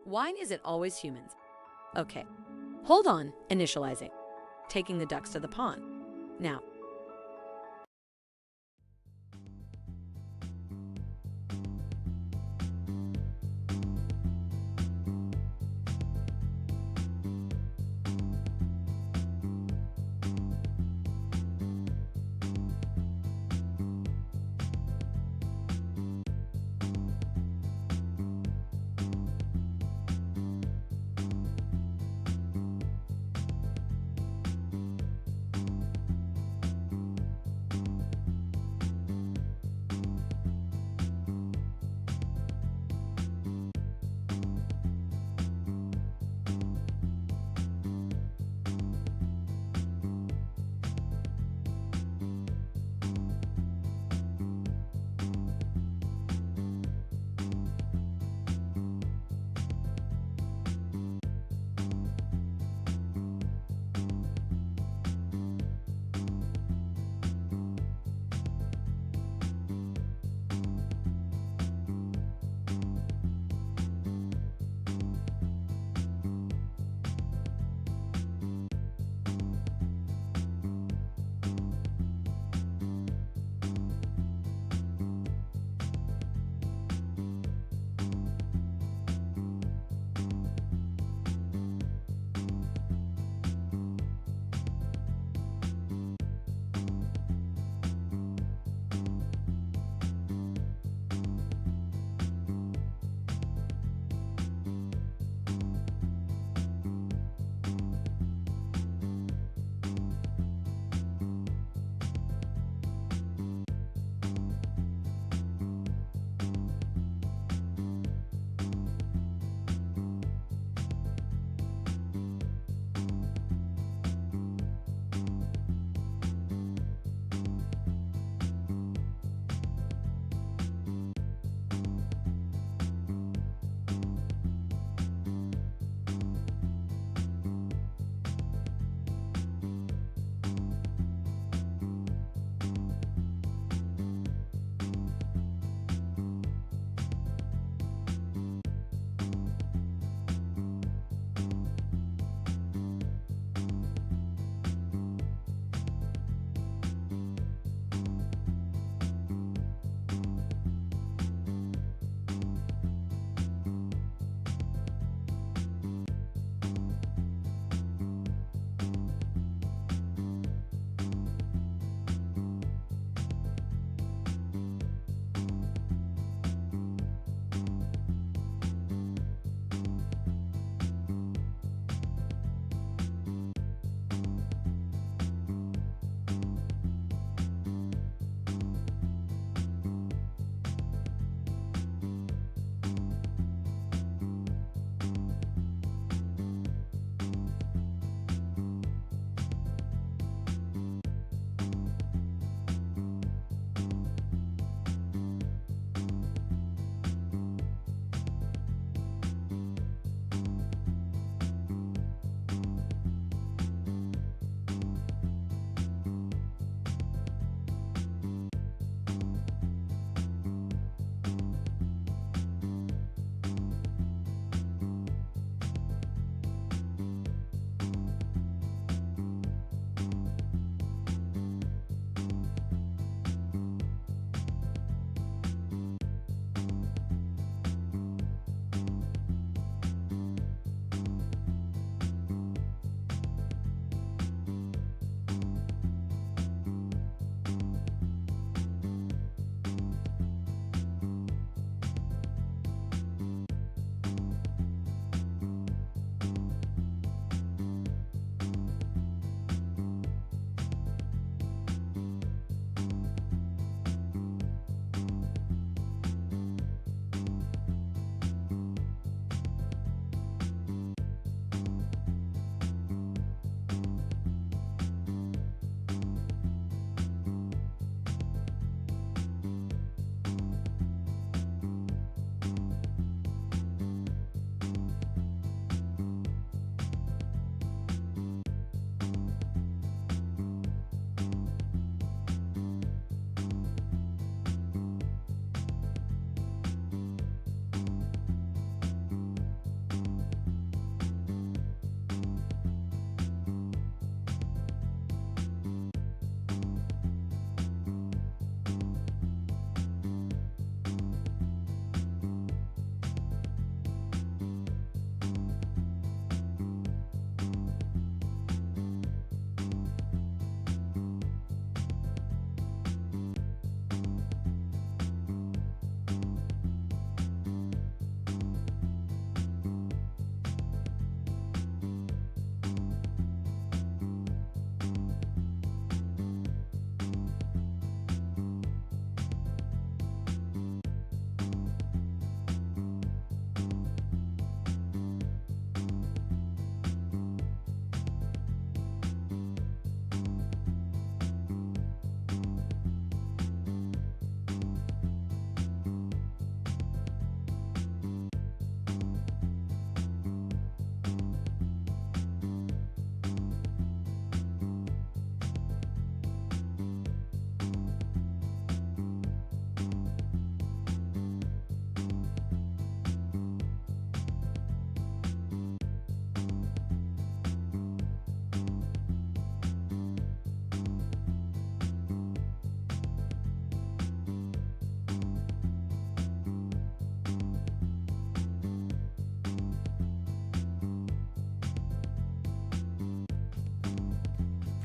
Why is it always humans? Okay, hold on, initializing. Taking the ducks to the pond. Now,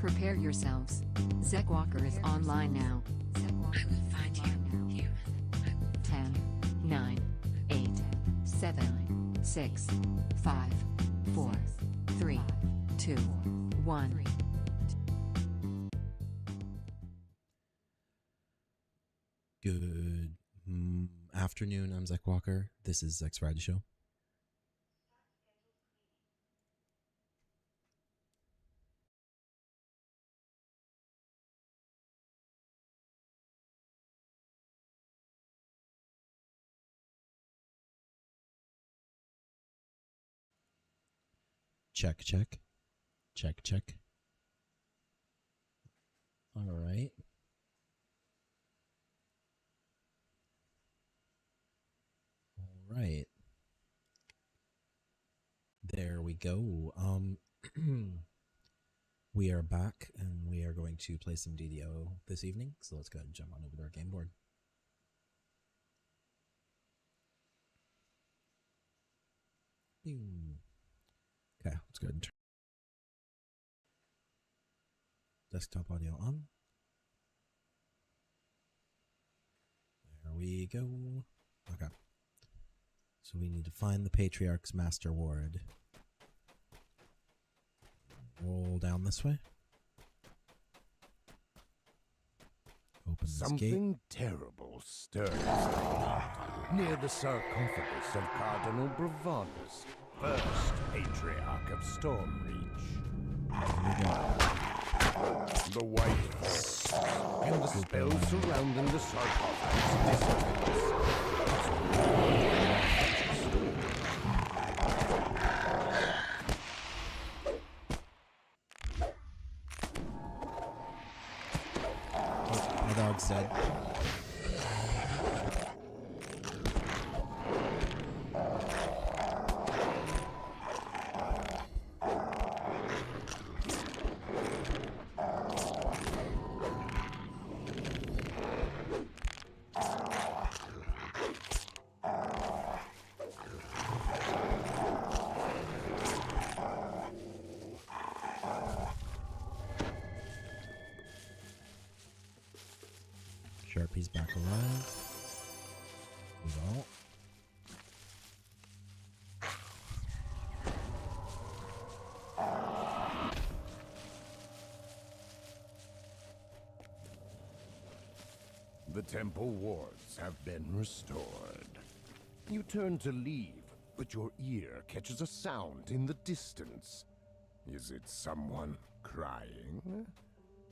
Prepare yourselves. Zekk Walker is online now. I will find you, human. 10, 9, 8, 7, 6, 5, 4, 3, 2, 1. Good afternoon. I'm Zekk Walker. This is Zekk's Variety Show. Check, check. Check, check. All right. All right. There we go. We are back and we are going to play some DDO this evening. So let's go ahead and jump on over to our game board. Okay, let's go ahead and turn desktop audio on. There we go. Okay. So we need to find the Patriarch's Master Ward. Roll down this way. Open this gate. Something terrible stirs near the sarcophagus of Cardinal Bravana's first Patriarch of Stormreach. The white force and the spells surrounding the sarcophagus disappears. My dog's dead. Sharpie's back alive. Well. The temple wards have been restored. You turn to leave, but your ear catches a sound in the distance. Is it someone crying?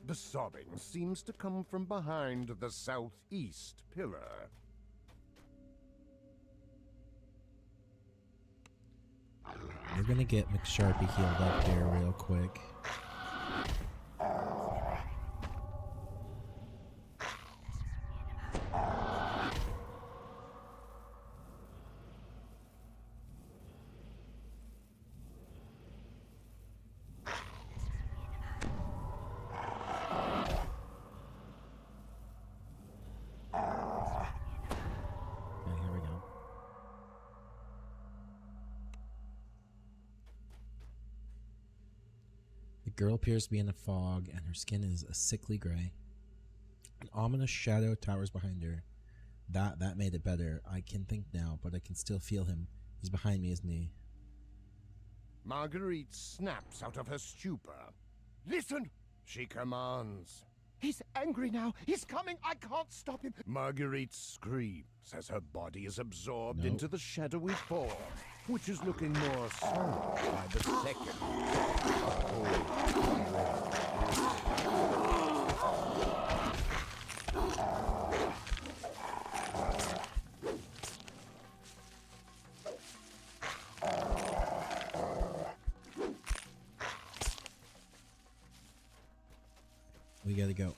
The sobbing seems to come from behind the southeast pillar. We're gonna get McSharpie healed up here real quick. The girl appears to be in a fog, and her skin is a sickly gray. An ominous shadow towers behind her. That made it better. I can think now, but I can still feel him. He's behind me, isn't he? Marguerite snaps out of her stupor. Listen! She commands. He's angry now. He's coming. I can't stop him. Marguerite screams as her body is absorbed into the shadowy form, which is looking more solid by the second. We gotta go.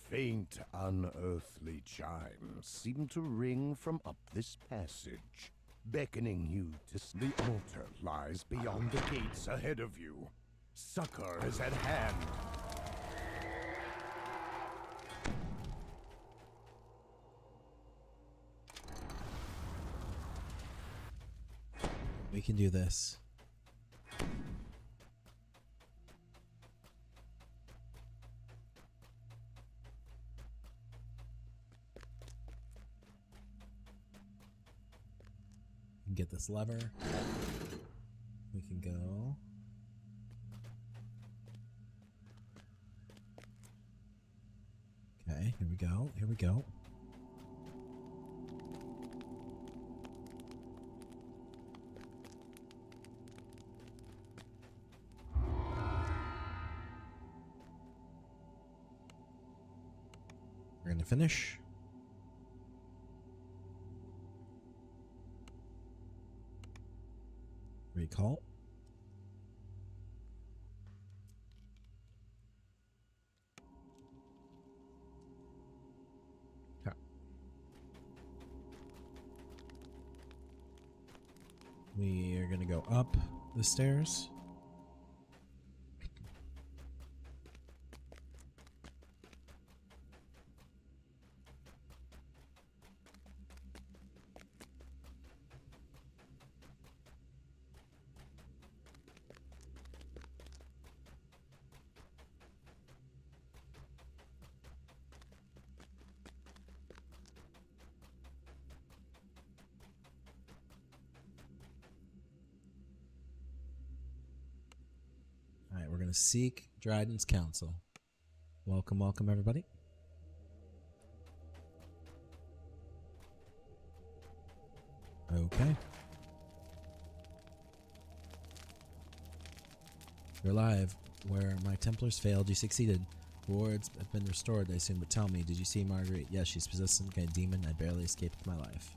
Faint, unearthly chimes seem to ring from up this passage, beckoning you to the altar lies beyond the gates ahead of you. Succor is at hand. we can do this. Get this lever. We can go. Okay, here we go. Here we go. We're gonna finish. Recall. Okay. We are going to go up the stairs. Alright, we're going to seek Dryden's counsel. Welcome, welcome, everybody. Okay. You're alive. Where my Templars failed, you succeeded. Wards have been restored, I assume, but tell me, did you see Marguerite? Yes, she's possessed some kind of demon. I barely escaped with my life.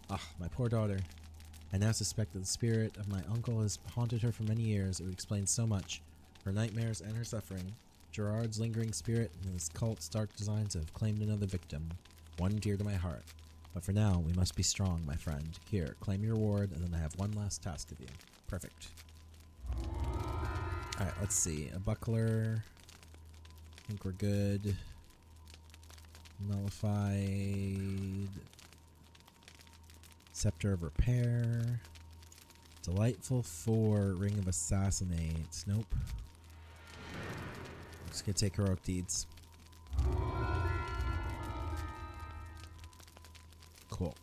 Ah, my poor daughter. I now suspect that the spirit of my uncle has haunted her for many years. It would explain so much. Her nightmares and her suffering. Gerard's lingering spirit and his cult's dark designs have claimed another victim. One dear to my heart. But for now, we must be strong, my friend. Here, claim your reward, and then I have one last task of you. Perfect. Alright, let's see. A buckler. I think we're good. Nullified. Scepter of Repair. Delightful 4. Ring of Assassinates. Nope. Just gonna take heroic deeds. Cool.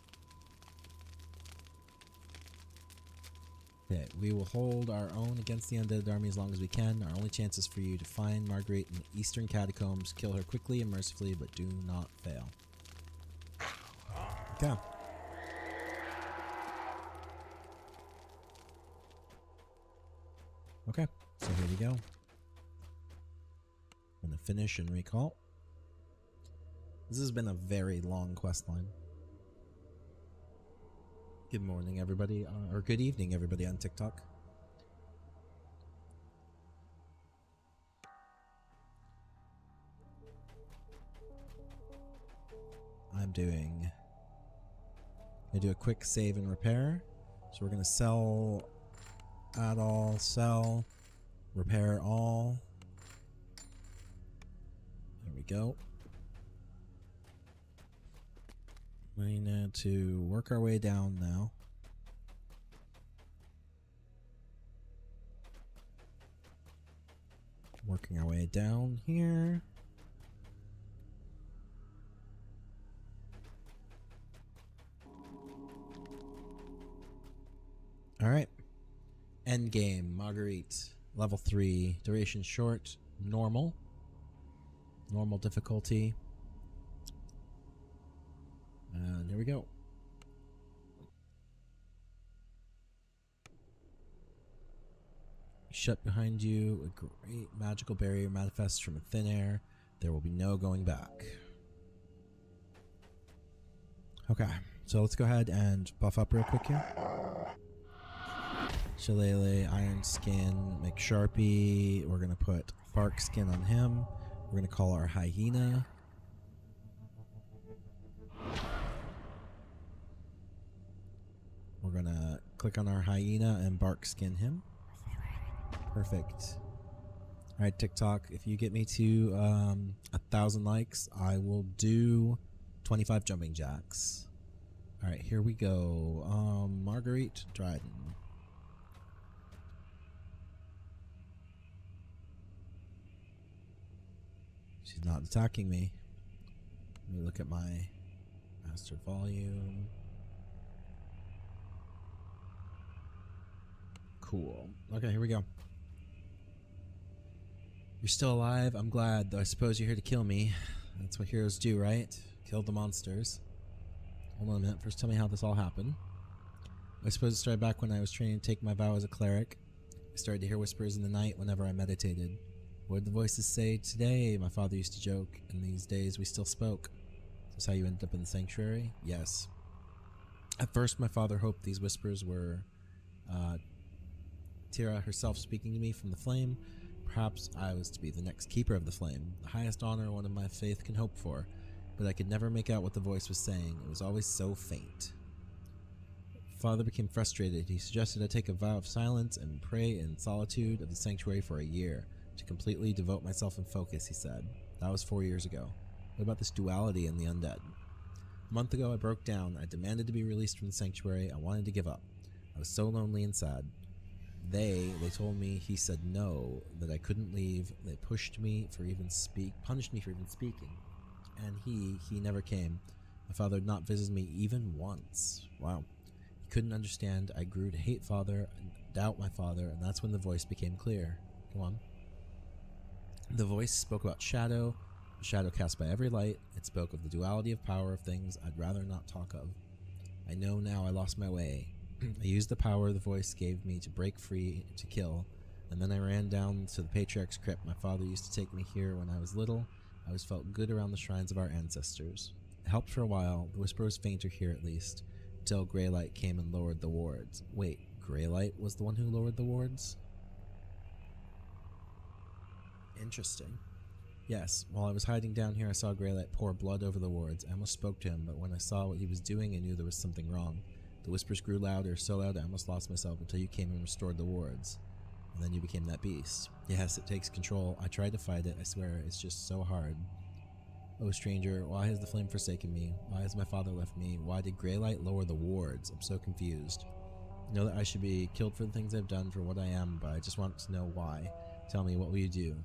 Okay, we will hold our own against the undead army as long as we can. Our only chance is for you to find Marguerite in the eastern catacombs, kill her quickly and mercifully, but do not fail. Okay. Okay, so here we go. I'm gonna finish and recall. This has been a very long quest line. Good morning, everybody, or good evening, everybody on TikTok. I'm gonna do a quick save and repair. So we're gonna sell, add all, sell, repair all. There we go. We need to work our way down now. Working our way down here. Alright. End game. Marguerite. Level 3. Duration short. Normal. Normal difficulty. And here we go. Shut behind you. A great magical barrier manifests from thin air. There will be no going back. Okay, so let's go ahead and buff up real quick here. Shillelagh, Iron Skin, McSharpie. We're going to put Bark Skin on him. We're going to call our Hyena. We're going to click on our Hyena and Bark Skin him. Perfect. Alright, TikTok, if you get me to 1,000 likes, I will do 25 jumping jacks. Alright, here we go. Marguerite Dryden. She's not attacking me. Let me look at my master volume. Cool. Okay, here we go. You're still alive? I'm glad, though I suppose you're here to kill me. That's what heroes do, right? Kill the monsters. Hold on a minute. First tell me how this all happened. I suppose it started back when I was training to take my vow as a cleric. I started to hear whispers in the night whenever I meditated. What did the voices say today? My father used to joke. In these days we still spoke. Is this how you ended up in the sanctuary? Yes. At first my father hoped these whispers were Tira herself speaking to me from the flame. Perhaps I was to be the next keeper of the flame, the highest honor one of my faith can hope for, but I could never make out what the voice was saying. It was always so faint. Father became frustrated. He suggested I take a vow of silence and pray in solitude of the sanctuary for a year, to completely devote myself and focus, he said. That was 4 years ago. What about this duality and the undead? A month ago I broke down. I demanded to be released from the sanctuary. I wanted to give up. I was so lonely and sad. They told me, he said no, that I couldn't leave. They punished me for even speaking. And he never came. My father had not visited me even once. Wow. He couldn't understand. I grew to hate father and doubt my father, and that's when the voice became clear. Go on. The voice spoke about shadow, a shadow cast by every light. It spoke of the duality of power of things I'd rather not talk of. I know now I lost my way. I used the power the voice gave me to break free, to kill, and then I ran down to the Patriarch's crypt. My father used to take me here when I was little. I always felt good around the shrines of our ancestors. It helped for a while. The whisper was fainter here at least, until Greylight came and lowered the wards. Wait, Greylight was the one who lowered the wards? Interesting. Yes, while I was hiding down here I saw Greylight pour blood over the wards. I almost spoke to him, but when I saw what he was doing I knew there was something wrong. The whispers grew louder, so loud I almost lost myself until you came and restored the wards. And then you became that beast. Yes, it takes control. I tried to fight it, I swear, it's just so hard. Oh stranger, why has the flame forsaken me? Why has my father left me? Why did Greylight lower the wards? I'm so confused. I know that I should be killed for the things I've done, for what I am, but I just want to know why. Tell me, what will you do?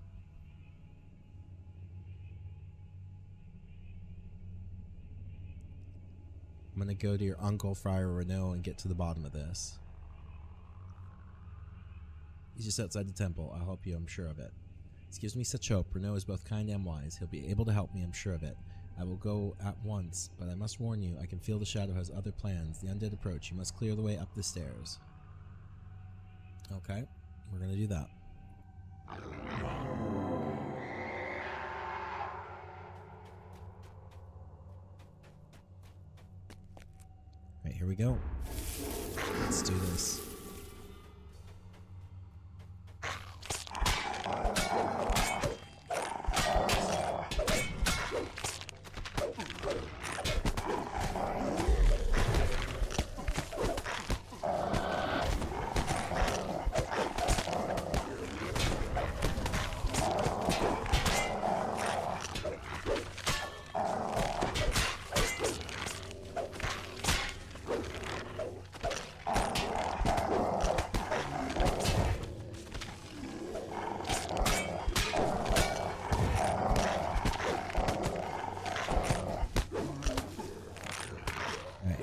I'm gonna go to your uncle, Friar Renault, and get to the bottom of this. He's just outside the temple. I'll help you, I'm sure of it. This gives me such hope. Renault is both kind and wise. He'll be able to help me, I'm sure of it. I will go at once, but I must warn you, I can feel the shadow has other plans. The undead approach. You must clear the way up the stairs. Okay, we're gonna do that. Alright, here we go. Let's do this.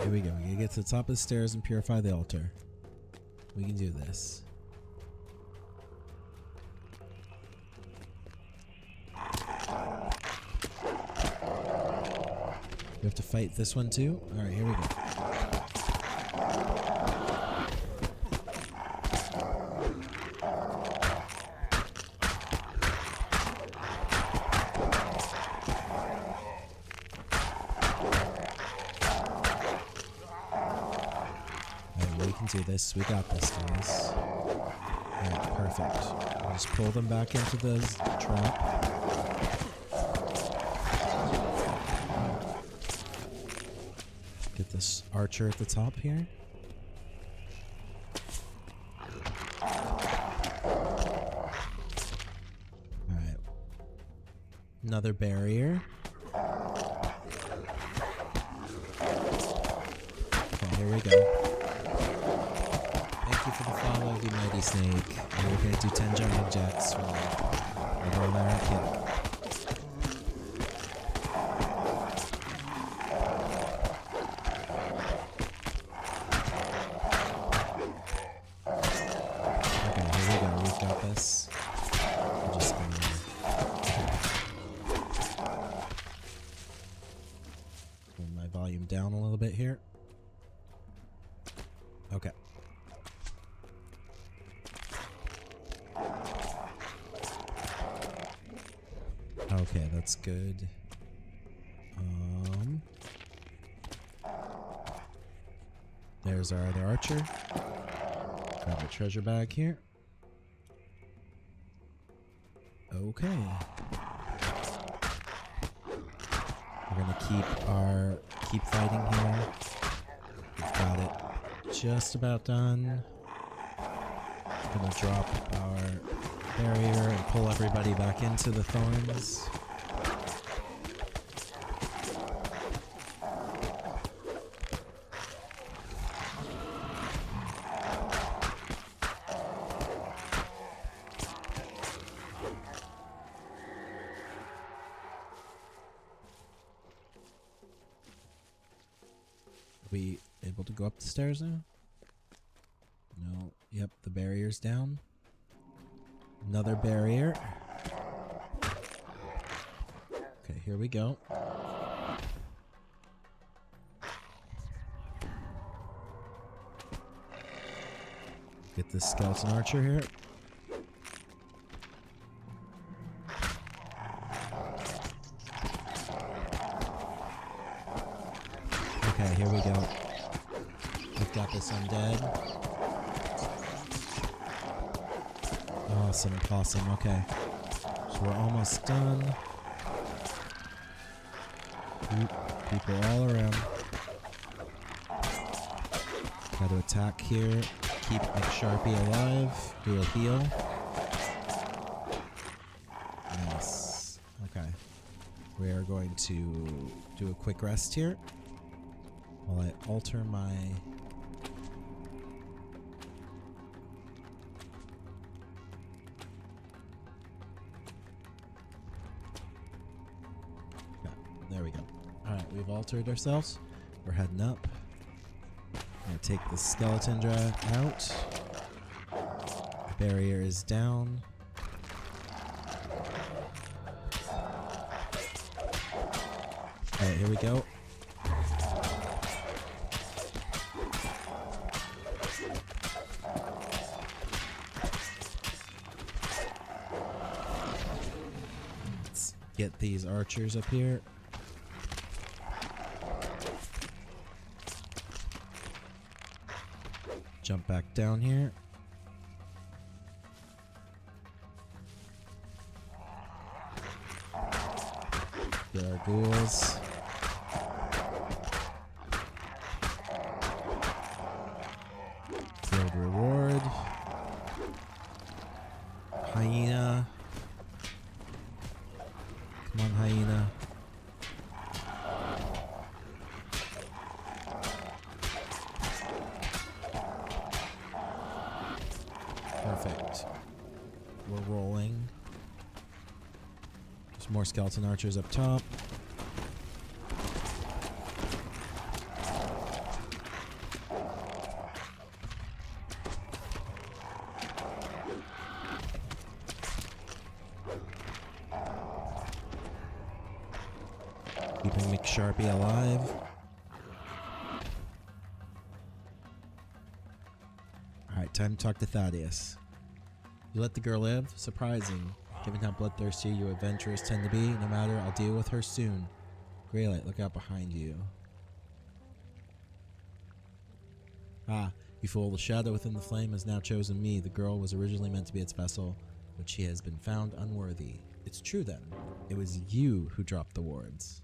Here we go. We gotta get to the top of the stairs and purify the altar. We can do this. We have to fight this one too? Alright, here we go. Do this. We got this, guys. Alright, perfect. I'll just pull them back into the trap. Get this archer at the top here. Alright. Another barrier. Okay, here we go. Thank you for the follow, you mighty snake. And we're going to do 10 jumping jacks while we're going there. this. I'm just gonna bring my volume down a little bit here. Okay. Okay, that's good. There's our other archer. Grab a treasure bag here. Okay. We're gonna keep fighting here. We've got it just about done. Gonna drop our barrier and pull everybody back into the thorns. We able to go up the stairs now? No. Yep, the barrier's down. Another barrier. Okay, here we go. Get this skeleton archer here. Okay, here we go. We've got this undead. Awesome, awesome. Okay. So we're almost done. People all around. Got to attack here. Keep McSharpie alive. Do a heal. Nice. Okay. We are going to do a quick rest here while I alter my... There we go. Alright, we've altered ourselves. We're heading up. I'm gonna take the skeleton out. The barrier is down. Alright, here we go. Let's get these archers up here. Jump back down here. Get our ghouls. Field reward. Hyena. Come on, hyena. Perfect. We're rolling. There's more skeleton archers up top. Keeping McSharpie alive. Alright, time to talk to Thaddeus. You let the girl live? Surprising, given how bloodthirsty you adventurers tend to be. No matter, I'll deal with her soon. Greylight, look out behind you. Ah, you fool, the shadow within the flame has now chosen me. The girl was originally meant to be its vessel, but she has been found unworthy. It's true then. It was you who dropped the wards.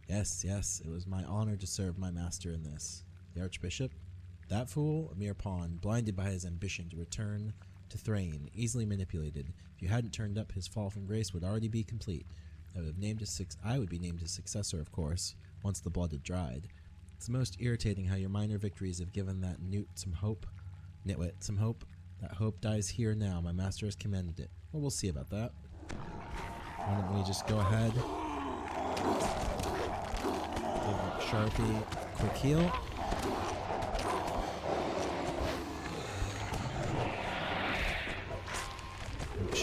Yes, yes, it was my honor to serve my master in this. The Archbishop? That fool? A mere pawn, blinded by his ambition to return to Thrain, easily manipulated. If you hadn't turned up, his fall from grace would already be complete. I would be named his successor, of course, once the blood had dried. It's most irritating how your minor victories have given that newt some hope. Nitwit, some hope. That hope dies here now. My master has commanded it. Well, we'll see about that. Why don't we just go ahead. Give Sharpie a quick heal.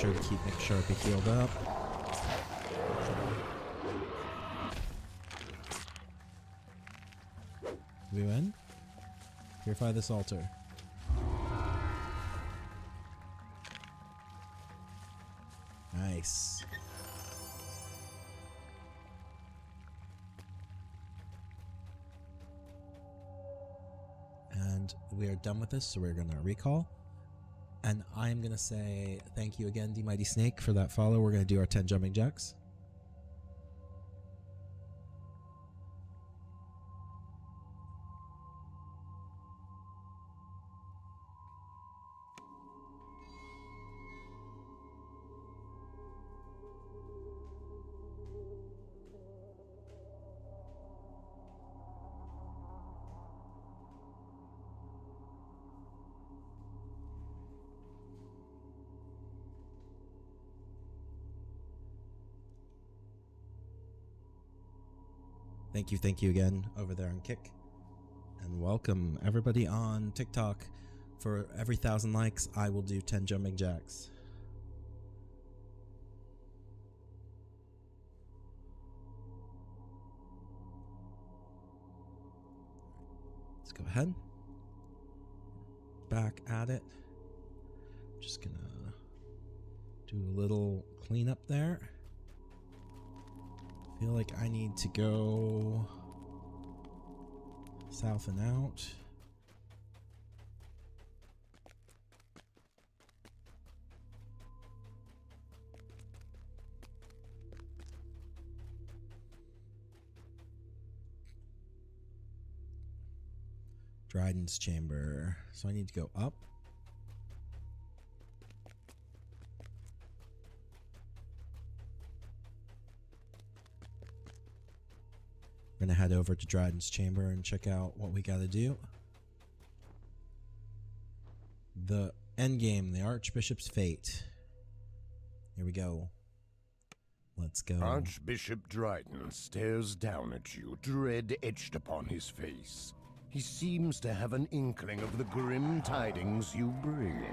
sure to keep Nick Sharpie healed up. We win? Purify this altar. Nice. And we are done with this, so we're gonna recall. And I'm gonna say thank you again, D Mighty Snake, for that follow. We're gonna do our 10 jumping jacks. Thank you again over there on Kick. And welcome everybody on TikTok. For every 1,000 likes, I will do 10 jumping jacks. Let's go ahead. Back at it. Just gonna do a little cleanup there. Feel like I need to go south and out. Dryden's chamber. So I need to go up. We're gonna head over to Dryden's chamber and check out what we gotta do. The endgame, the Archbishop's fate. Here we go. Let's go. Archbishop Dryden stares down at you, dread etched upon his face. He seems to have an inkling of the grim tidings you bring.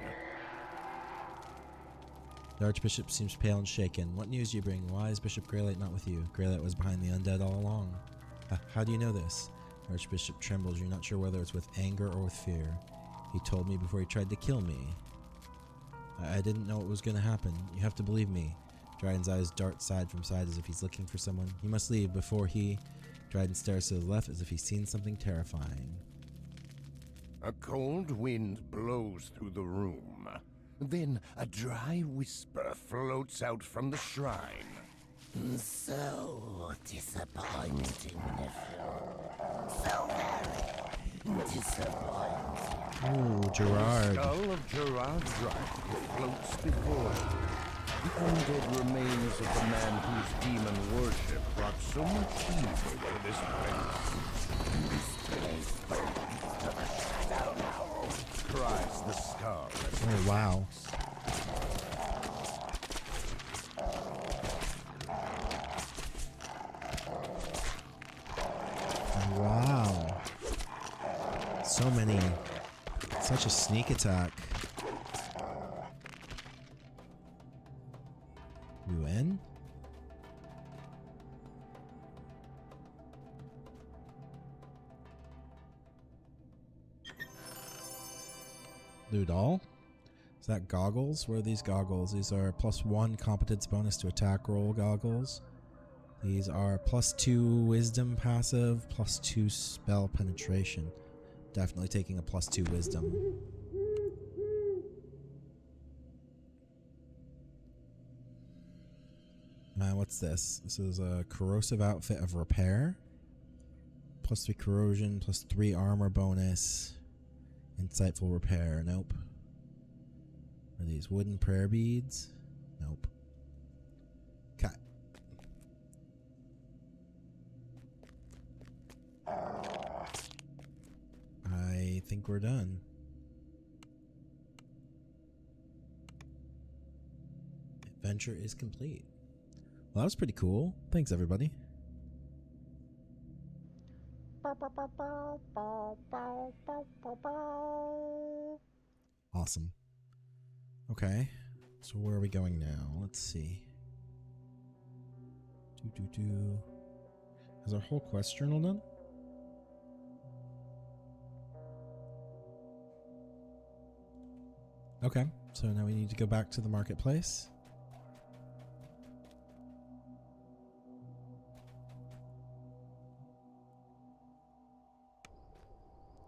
The Archbishop seems pale and shaken. What news do you bring? Why is Bishop Greylight not with you? Greylight was behind the undead all along. How do you know this? Archbishop trembles. You're not sure whether it's with anger or with fear. He told me before he tried to kill me. I didn't know what was going to happen. You have to believe me. Dryden's eyes dart side from side as if he's looking for someone. He must leave before he... Dryden stares to the left as if he's seen something terrifying. A cold wind blows through the room. Then a dry whisper floats out from the shrine. So disappointing, nephew. So very disappointing. Ooh, Gerard. The skull of Gerard Dryden floats before you. The undead remains of the man whose demon worship brought so much evil to this place. This place belongs to the shadow now, cries the skull. Oh, wow. Wow. So many. Such a sneak attack. We win? Loot all? Is that goggles? What are these goggles? These are +1 competence bonus to attack roll goggles. These are +2 wisdom passive, +2 spell penetration. Definitely taking a +2 wisdom. What's this? This is a corrosive outfit of repair. +3 corrosion, +3 armor bonus. Insightful repair. Nope. Are these wooden prayer beads? Nope. Okay. I think we're done. Adventure is complete. Well, that was pretty cool. Thanks, everybody. Awesome. Okay. So where are we going now? Let's see. Is our whole quest journal done? Okay, so now we need to go back to the marketplace.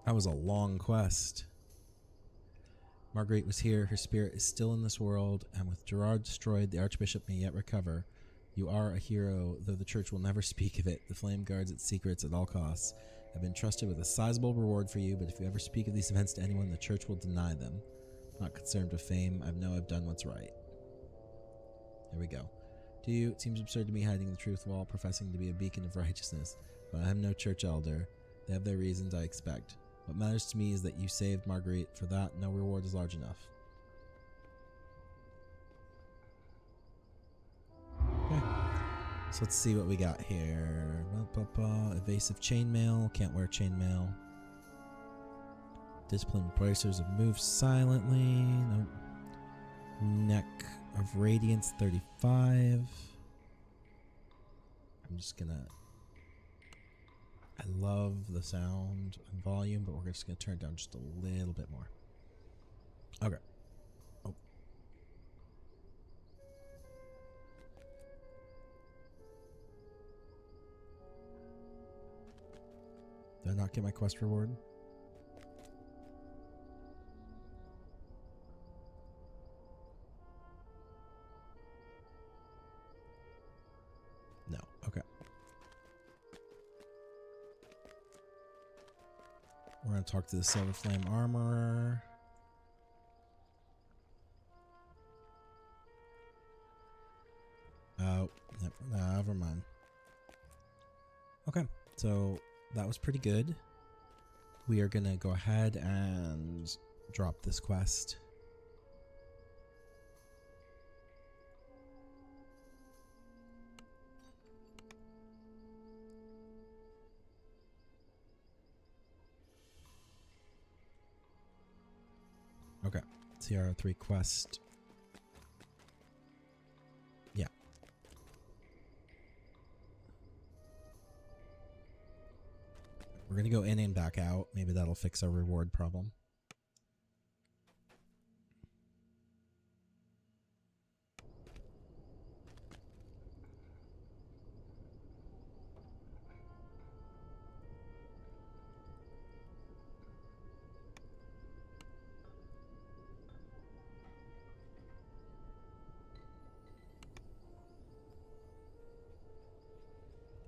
That was a long quest. Marguerite was here, her spirit is still in this world, and with Gerard destroyed, the Archbishop may yet recover. You are a hero, though the Church will never speak of it. The Flame guards its secrets at all costs. I've been trusted with a sizable reward for you, but if you ever speak of these events to anyone, the Church will deny them. Not concerned with fame, I know I've done what's right. There we go. To you, it seems absurd to me hiding the truth while professing to be a beacon of righteousness, but I am no church elder. They have their reasons, I expect. What matters to me is that you saved Marguerite. For that, no reward is large enough. Okay. So let's see what we got here. Evasive chainmail. Can't wear chainmail. Disciplined bracers of move silently. Nope. Neck of Radiance 35. I'm just gonna... I love the sound and volume, but we're just gonna turn it down just a little bit more. Okay. Oh. Did I not get my quest reward? No. Okay. We're going to talk to the Silver Flame Armorer. Oh, never mind. Okay, so that was pretty good. We are going to go ahead and drop this quest. Okay, CR3 quest. Yeah. We're gonna go in and back out. Maybe that'll fix our reward problem.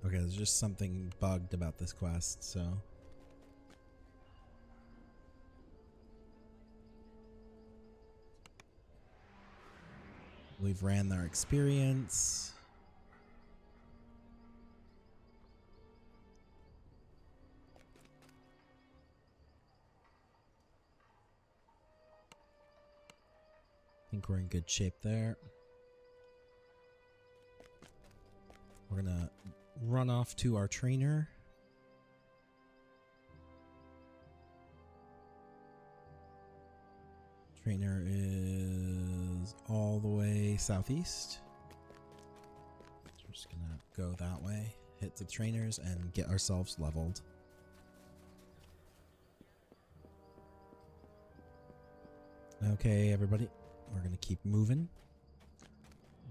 Okay, there's just something bugged about this quest, so... We've ran our experience. I think we're in good shape there. We're gonna run off to our trainer. Trainer is all the way southeast. So we're just gonna go that way, hit the trainers, and get ourselves leveled. Okay, everybody, we're gonna keep moving.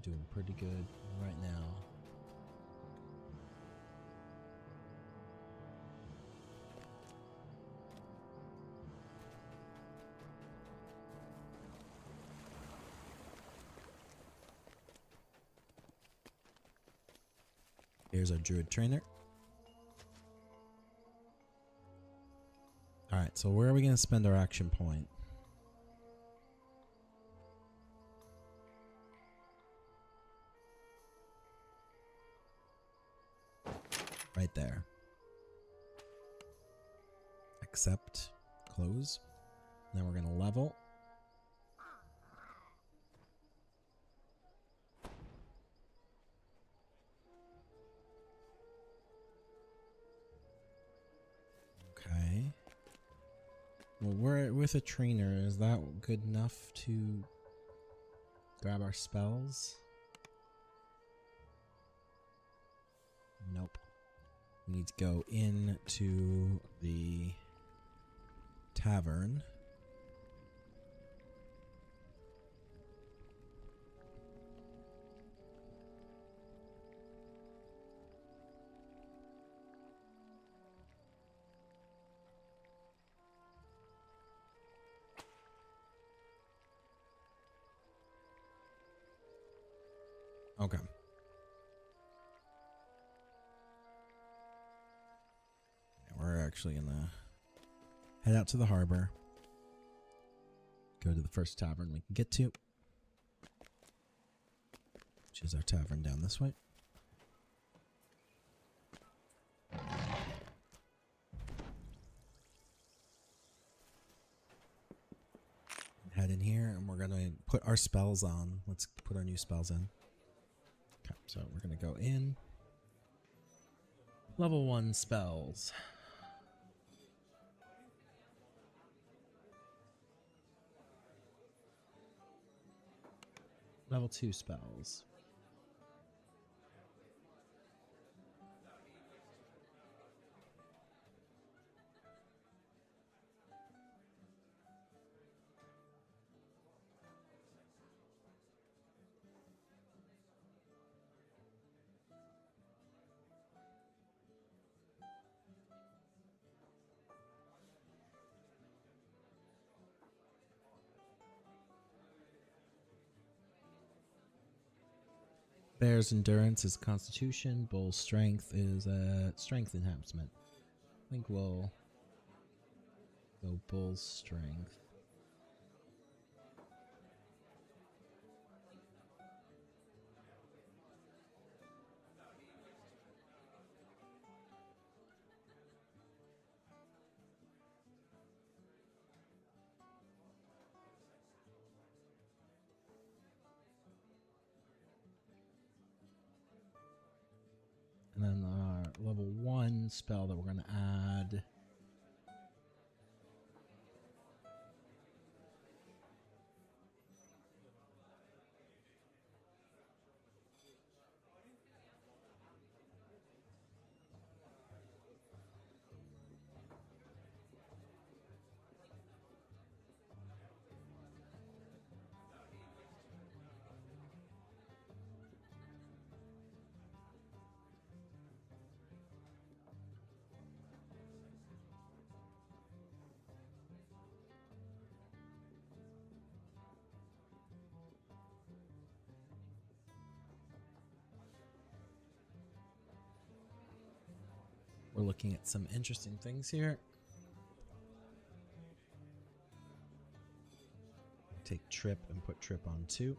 Doing pretty good right now. Here's our druid trainer. Alright, so where are we going to spend our action point? Right there. Accept. Close. Now we're going to level. Okay. Well, we're with a trainer. Is that good enough to Grab our spells. Nope. We need to go into the tavern. Okay. We're actually gonna head out to the harbor. Go to the first tavern we can get to, which is our tavern down this way. Head in here and we're gonna put our spells on. Let's put our new spells in. Okay, so we're gonna go in. Level 1 spells. Level 2 spells. Bear's endurance is constitution. Bull's strength is strength enhancement. I think we'll go bull's strength. And then our level 1 spell that we're going to add. We're looking at some interesting things here. Take trip and put trip on 2.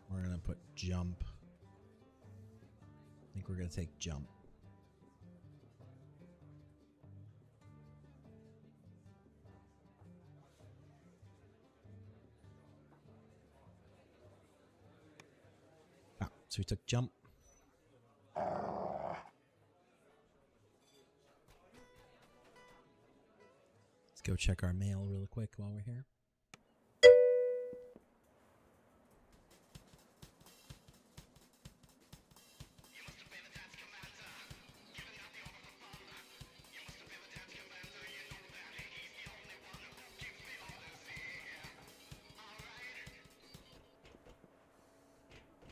We're going to put jump. I think we're going to take jump. Ah, so we took jump. Let's go check our mail real quick while we're here.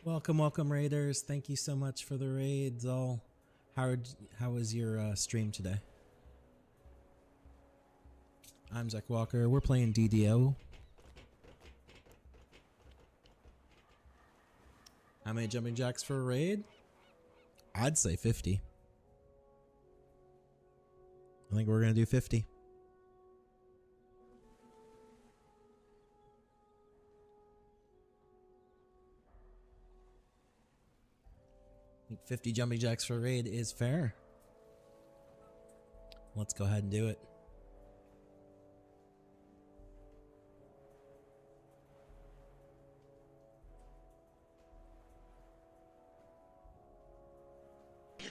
Welcome, raiders. Thank you so much for the raids. How was your stream today? I'm Zekk Walker. We're playing DDO. How many jumping jacks for a raid? I'd say 50. I think we're gonna do 50. I think 50 jumping jacks for a raid is fair. Let's go ahead and do it.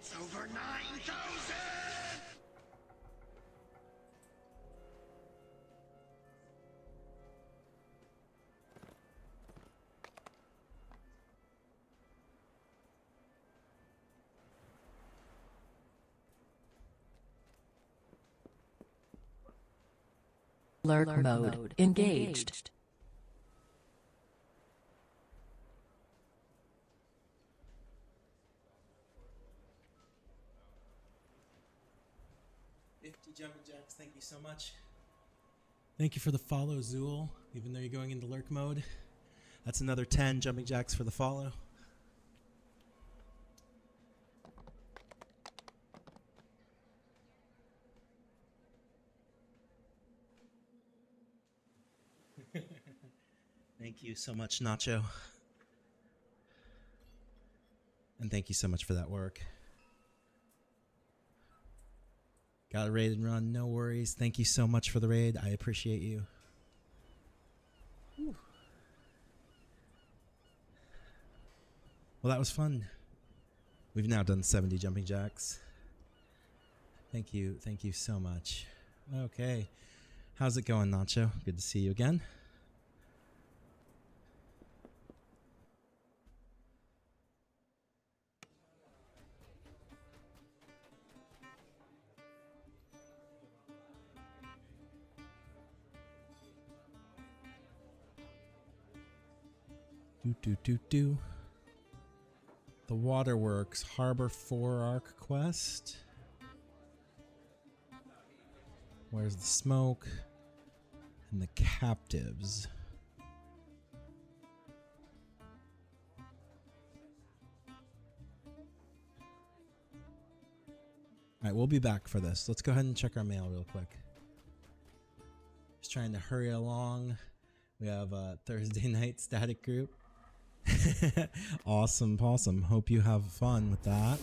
It's over 9,000! Alert mode engaged. Jumping jacks, thank you so much. Thank you for the follow, Zool. Even though you're going into lurk mode, that's another 10 jumping jacks for the follow. Thank you so much, Nacho. And thank you so much for that work. Got a raid and run, no worries. Thank you so much for the raid. I appreciate you. Whew. Well, that was fun. We've now done 70 jumping jacks. Thank you so much. Okay. How's it going, Nacho? Good to see you again. The Waterworks Harbor 4 Arc quest. Where's the smoke? And the captives. Alright, we'll be back for this. Let's go ahead and check our mail real quick. Just trying to hurry along. We have a Thursday night static group. Awesome possum. Hope you have fun with that.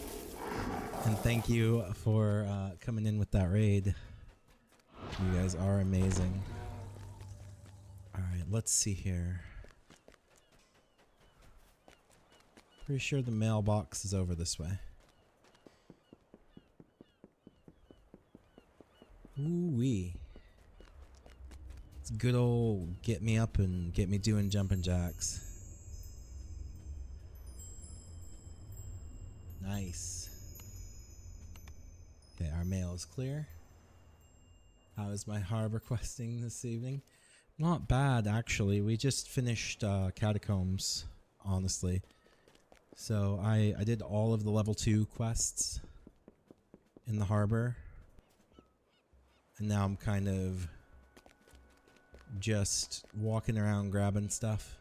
And thank you for coming in with that raid. You guys are amazing. Alright, let's see here. Pretty sure the mailbox is over this way. Ooh-wee. It's good old get me up and get me doing jumping jacks. Nice. Okay, our mail is clear. How is my harbor questing this evening? Not bad, actually. We just finished Catacombs, honestly. So I did all of the level 2 quests in the harbor. And now I'm kind of just walking around grabbing stuff.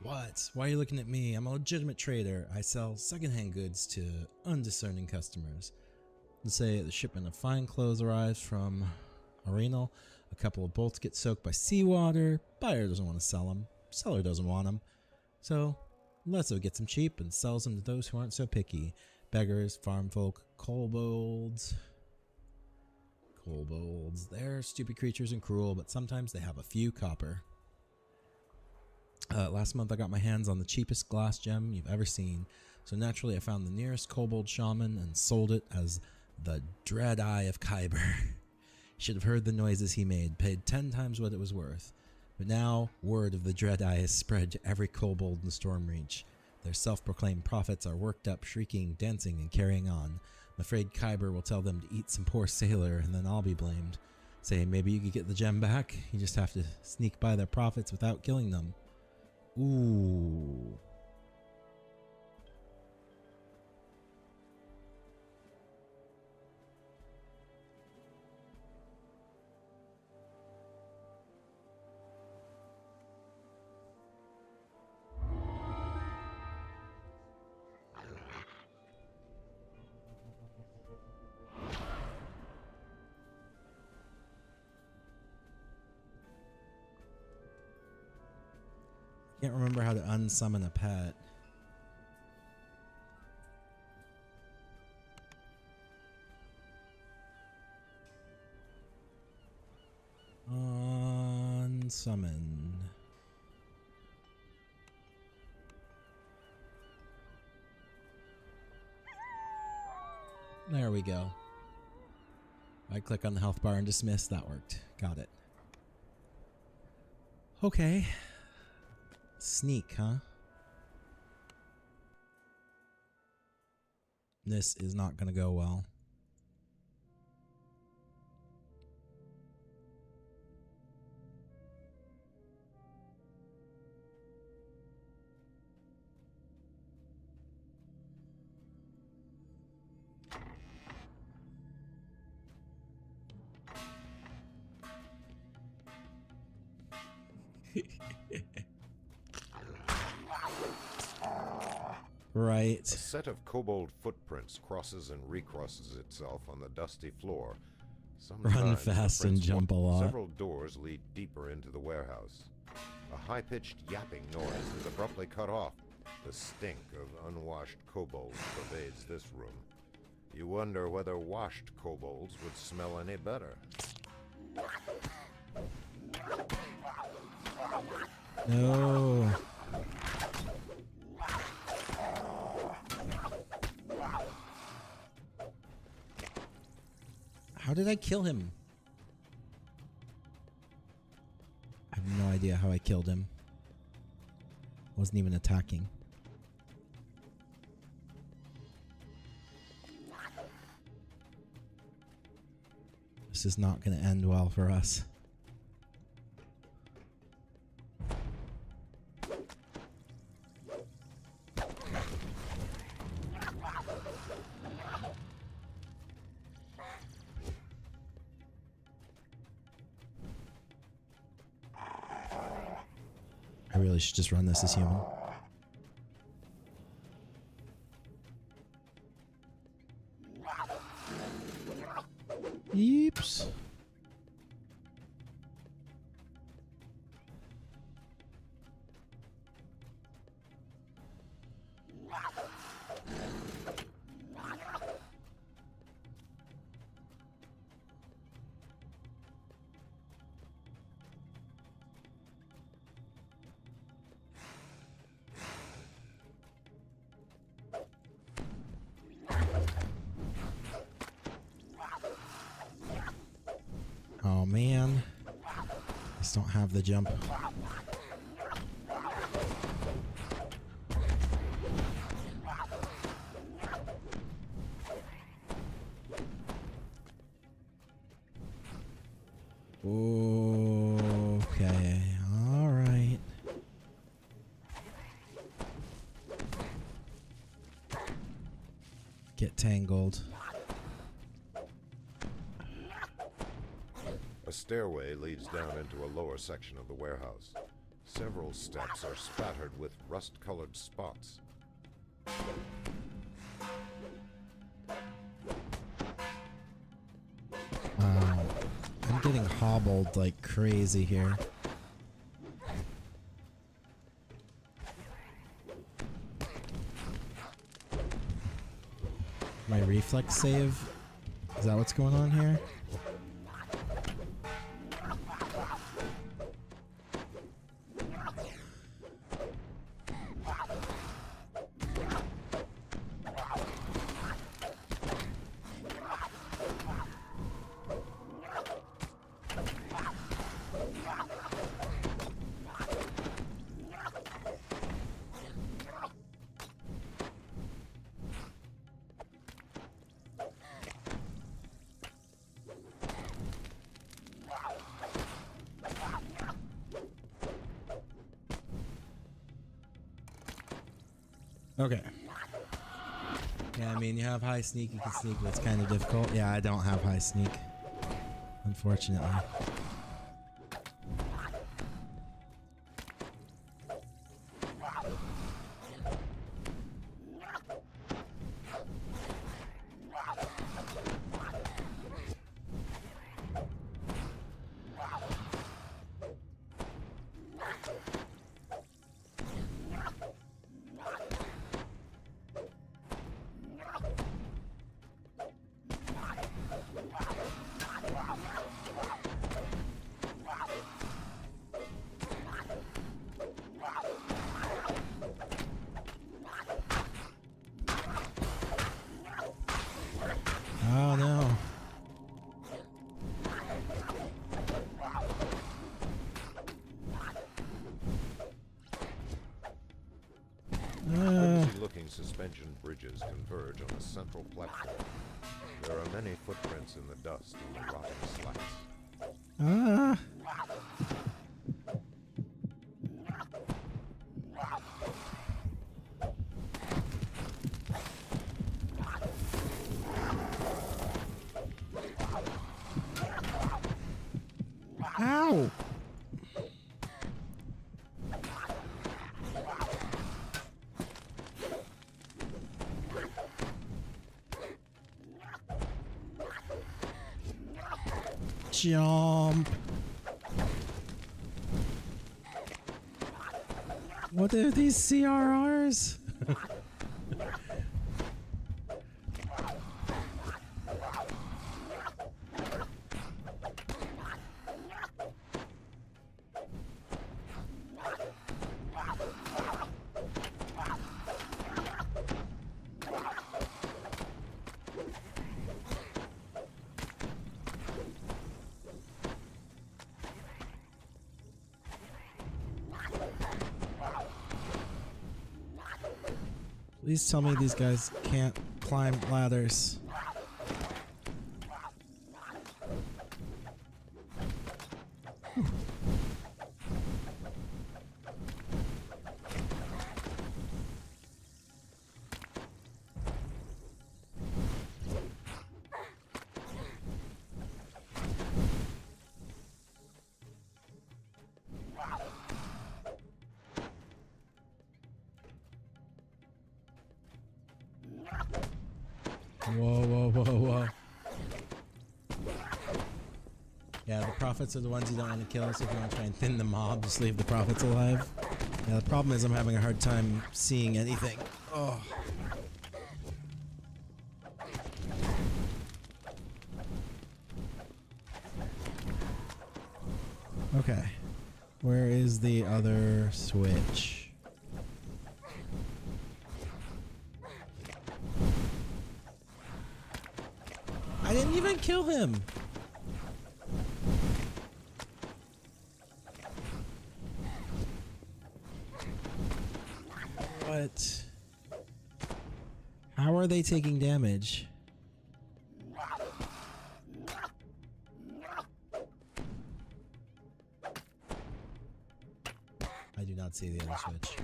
What? Why are you looking at me? I'm a legitimate trader. I sell secondhand goods to undiscerning customers. Let's say the shipment of fine clothes arrives from Arenal. A couple of bolts get soaked by seawater. Buyer doesn't want to sell them. Seller doesn't want them. So Lesso gets them cheap and sells them to those who aren't so picky. Beggars, farm folk, kobolds. Kobolds. They're stupid creatures and cruel, but sometimes they have a few copper. Last month I got my hands on the cheapest glass gem you've ever seen, so naturally I found the nearest kobold shaman and sold it as the Dread Eye of Kyber. Should have heard the noises he made, paid 10 times what it was worth. But now, word of the Dread Eye has spread to every kobold in Stormreach. Their self-proclaimed prophets are worked up, shrieking, dancing, and carrying on. I'm afraid Kyber will tell them to eat some poor sailor, and then I'll be blamed. Say, maybe you could get the gem back? You just have to sneak by their prophets without killing them. Ooh. Can't remember how to unsummon a pet. Unsummon. There we go. I click on the health bar and dismiss. That worked. Got it. Okay. Sneak, huh? This is not going to go well. Right. A set of kobold footprints crosses and recrosses itself on the dusty floor. Run Sometimes the fast and prints jump a lot. Several doors lead deeper into the warehouse. A high-pitched yapping noise is abruptly cut off. The stink of unwashed kobolds pervades this room. You wonder whether washed kobolds would smell any better. No. How did I kill him? I have no idea how I killed him. Wasn't even attacking. This is not going to end well for us. I really should just run this as human. Yeeps. Oh man, I just don't have the jump. Okay, all right. Get tangled. A stairway leads down into a lower section of the warehouse. Several steps are spattered with rust-colored spots. I'm getting hobbled like crazy here. My reflex save? Is that what's going on here? Okay. Yeah, I mean, you have high sneak, you can sneak, but it's kind of difficult. Yeah, I don't have high sneak, unfortunately. suspension bridges converge on a central platform. There are many footprints in the dust and the rotting slats. Ah. Ow! Jump! What are these CRRs? Please tell me these guys can't climb ladders. Whoa, whoa, whoa, whoa. Yeah, the prophets are the ones you don't want to kill, so if you want to try and thin the mob, just leave the prophets alive. Yeah, the problem is I'm having a hard time seeing anything. Oh. Okay. Where is the other switch? I didn't even kill him. What? How are they taking damage? I do not see the other switch.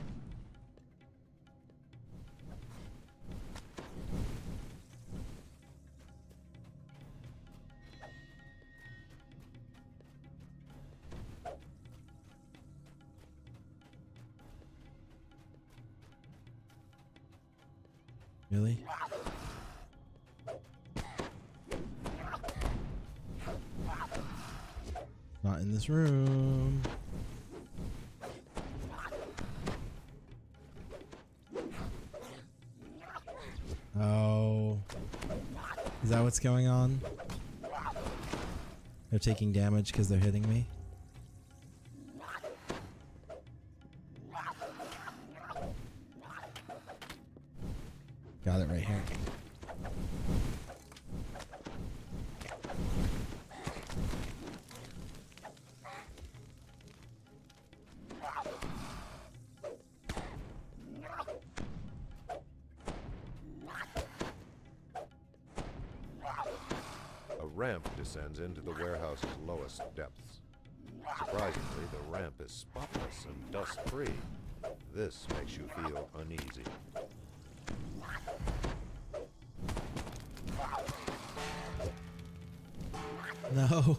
Really? Not in this room. Oh. Is that what's going on? They're taking damage because they're hitting me? Got it right here. A ramp descends into the warehouse's lowest depths. Surprisingly, the ramp is spotless and dust-free. This makes you feel uneasy. No.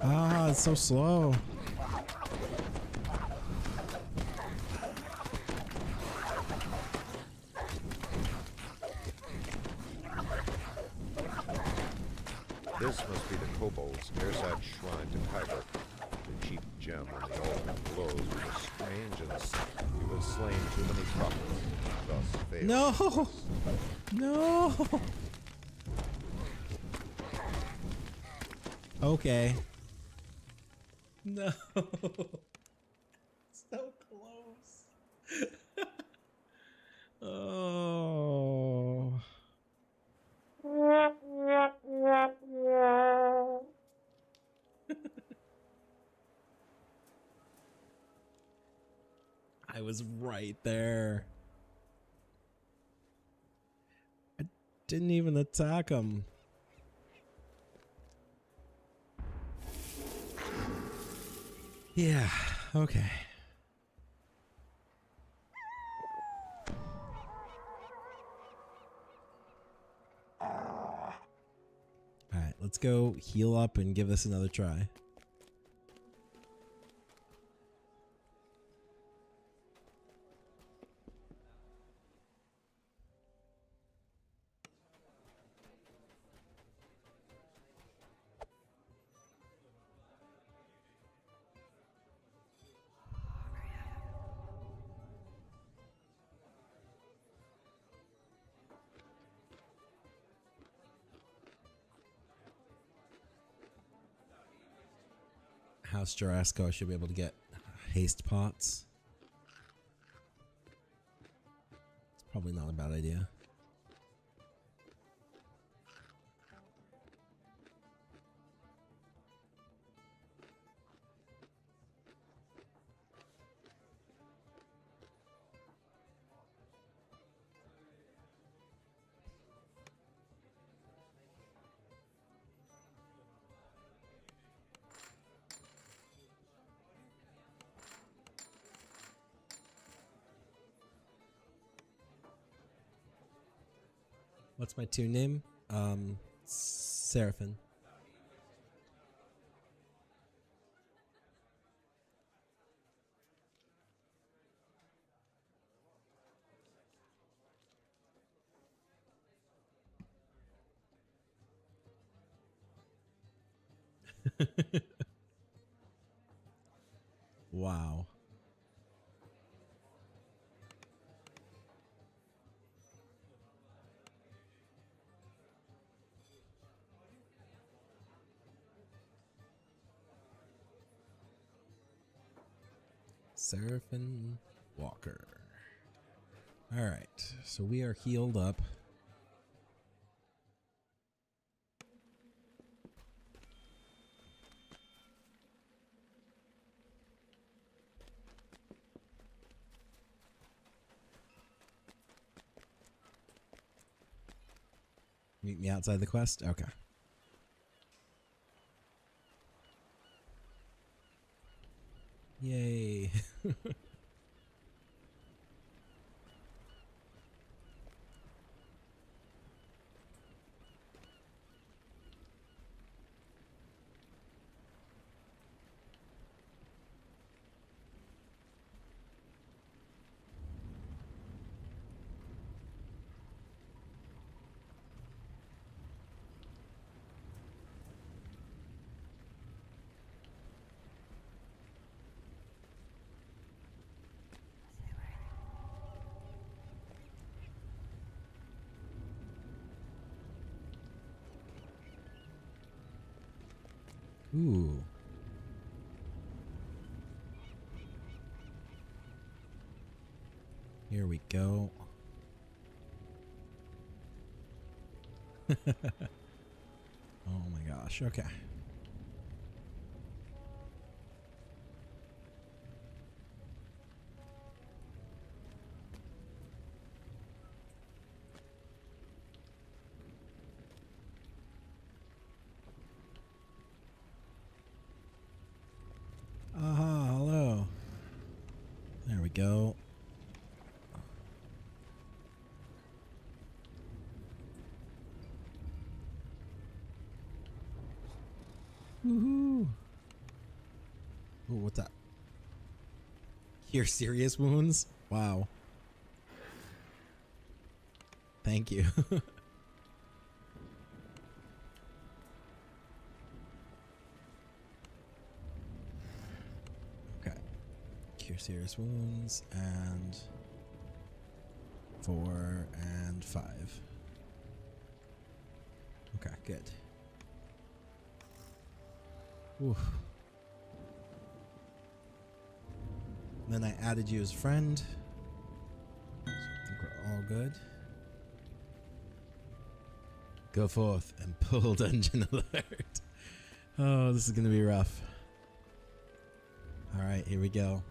Ah, it's so slow. This must be the kobold's airside shrine to Tiger. The cheap gem on the altar glows with a strange and you have slain too many prophets, thus failed. No! No! Okay. No. So close. Oh. I was right there. I didn't even attack him. Yeah, okay. Alright, let's go heal up and give this another try. House Jurassico, I should be able to get haste pots. It's probably not a bad idea. What's my tune name? Seraphin. Wow. Seraphin Walker. All right, so we are healed up. Meet me outside the quest? Okay. Yay. Ooh. Here we go. Oh my gosh. Okay. Aha, hello. There we go. Woohoo. Ooh, what's that? Cure serious wounds? Wow. Thank you. Okay. Cure serious wounds and 4 and 5. Okay, good. Oof. Then I added you as friend. So I think we're all good. Go forth and pull dungeon alert. Oh, this is going to be rough. All right, here we go.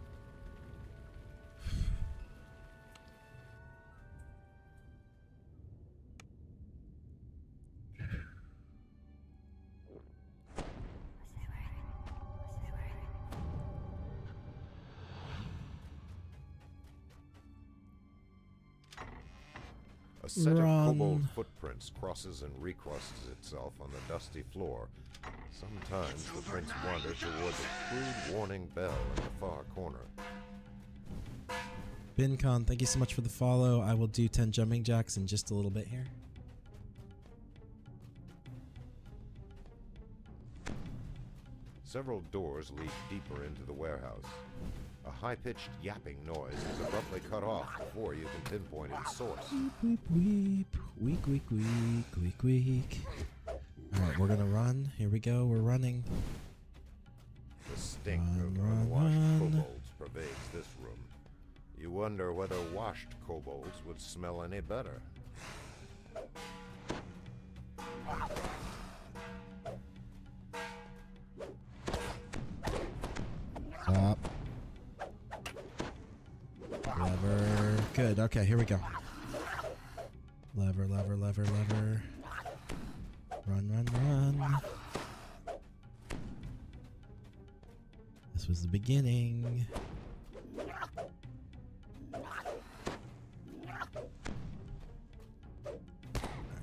A set Run. of kobold footprints crosses and recrosses itself on the dusty floor. Sometimes the prints wander toward the crude warning bell in the far corner. BinCon, thank you so much for the follow. I will do 10 jumping jacks in just a little bit here. Several doors lead deeper into the warehouse. A high-pitched yapping noise is abruptly cut off before you can pinpoint its source. Weep, weep, weak, weak, weak, weak, weak. Alright, we're gonna run. Here we go, we're running. The stink of Run, unwashed run. kobolds pervades this room. You wonder whether washed kobolds would smell any better. Stop. Lever. Good, okay, here we go. Lever, lever, lever, lever. Run, run, run. This was the beginning. Alright,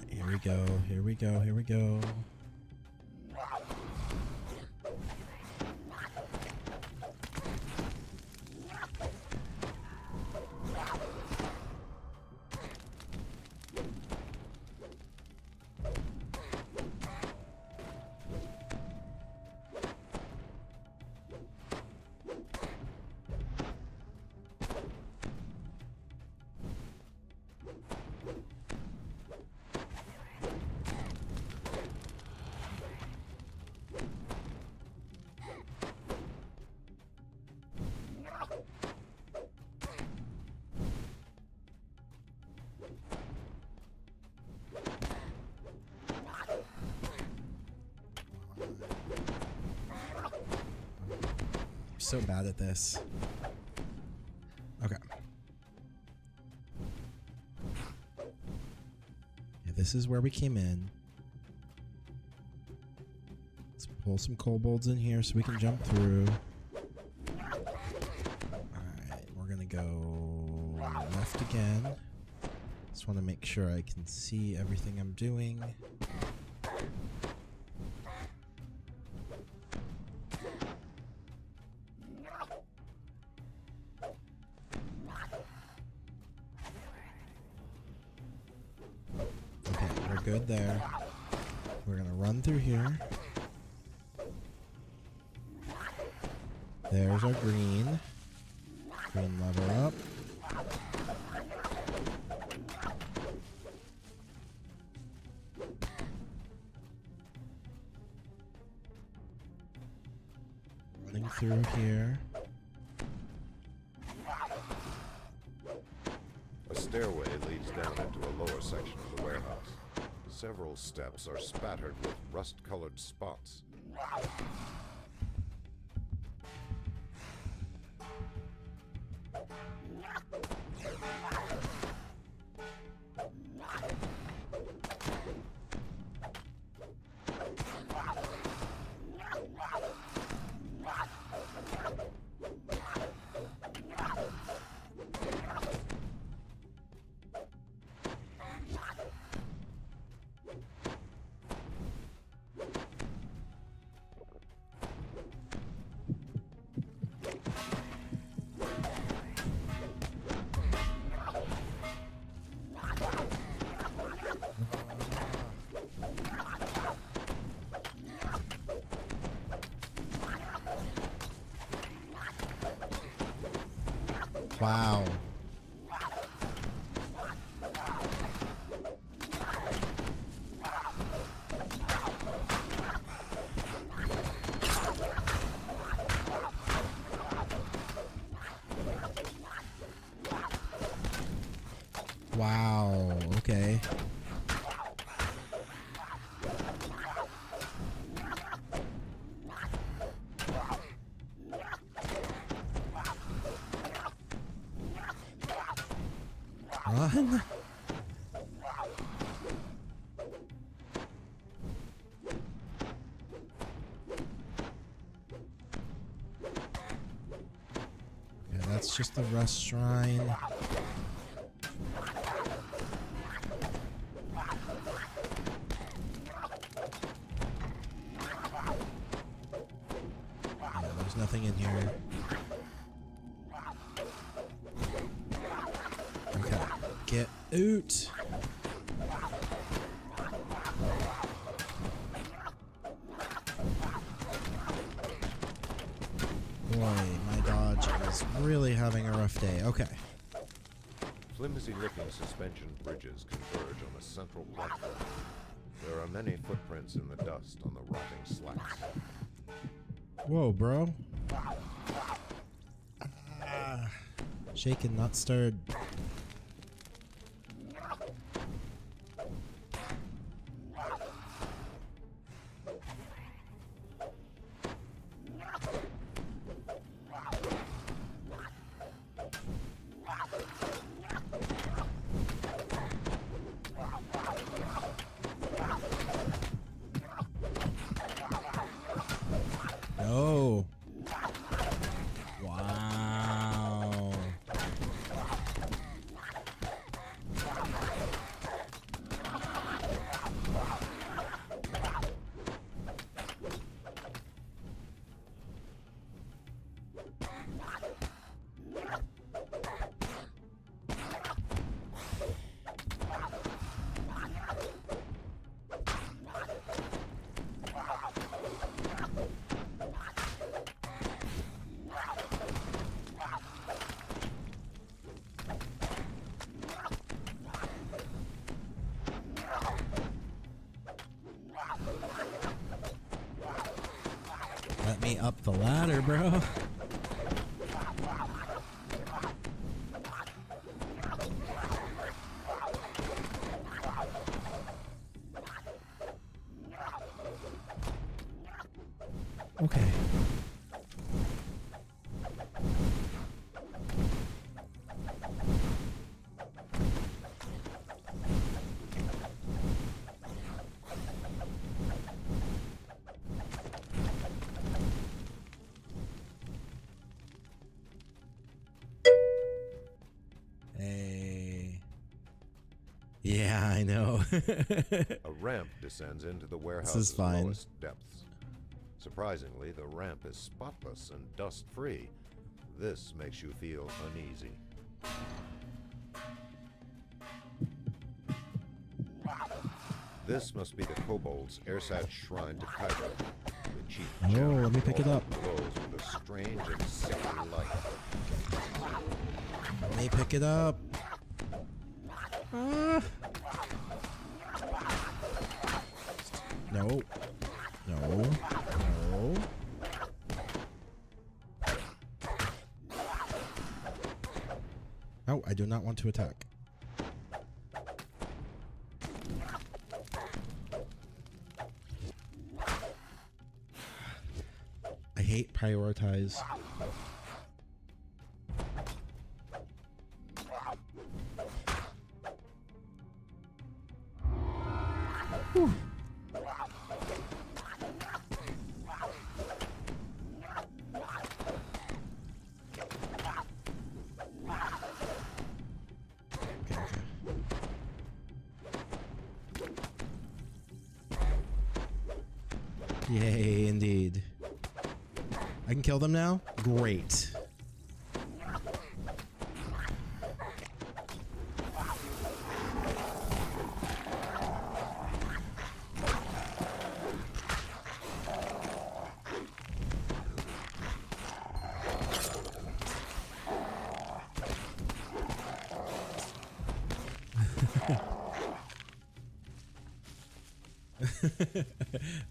here we go, here we go, here we go. So bad at this. Okay. Yeah, this is where we came in. Let's pull some kobolds in here so we can jump through. Alright, we're gonna go left again. Just want to make sure I can see everything I'm doing. Good there. We're gonna run through here. There's our green. Green lever up. Running through here. A stairway leads down into a lower section of the warehouse. Several steps are spattered with rust-colored spots. Wow. Wow, okay. Run. Yeah, that's just the rust shrine. Oot. Boy, my dodge is really having a rough day. Okay. Flimsy-looking suspension bridges converge on a central platform. There are many footprints in the dust on the rotting slats. Whoa, bro. Shaken, not stirred. No. Wow. Let me up the ladder, bro. Okay. Hey. Yeah, I know. A ramp descends into the This warehouse's is fine. lowest depths. Surprisingly, the ramp is spotless and dust-free. This makes you feel uneasy. This must be the kobold's ersatz shrine to Cairo. The chief Oh, gem let me pick it up. glows with a strange and sickly light. Let me pick it up. Ah. No. No. No. Oh, I do not want to attack. I hate prioritize. Whew. Okay, okay. Yay, indeed. I can kill them now? Great.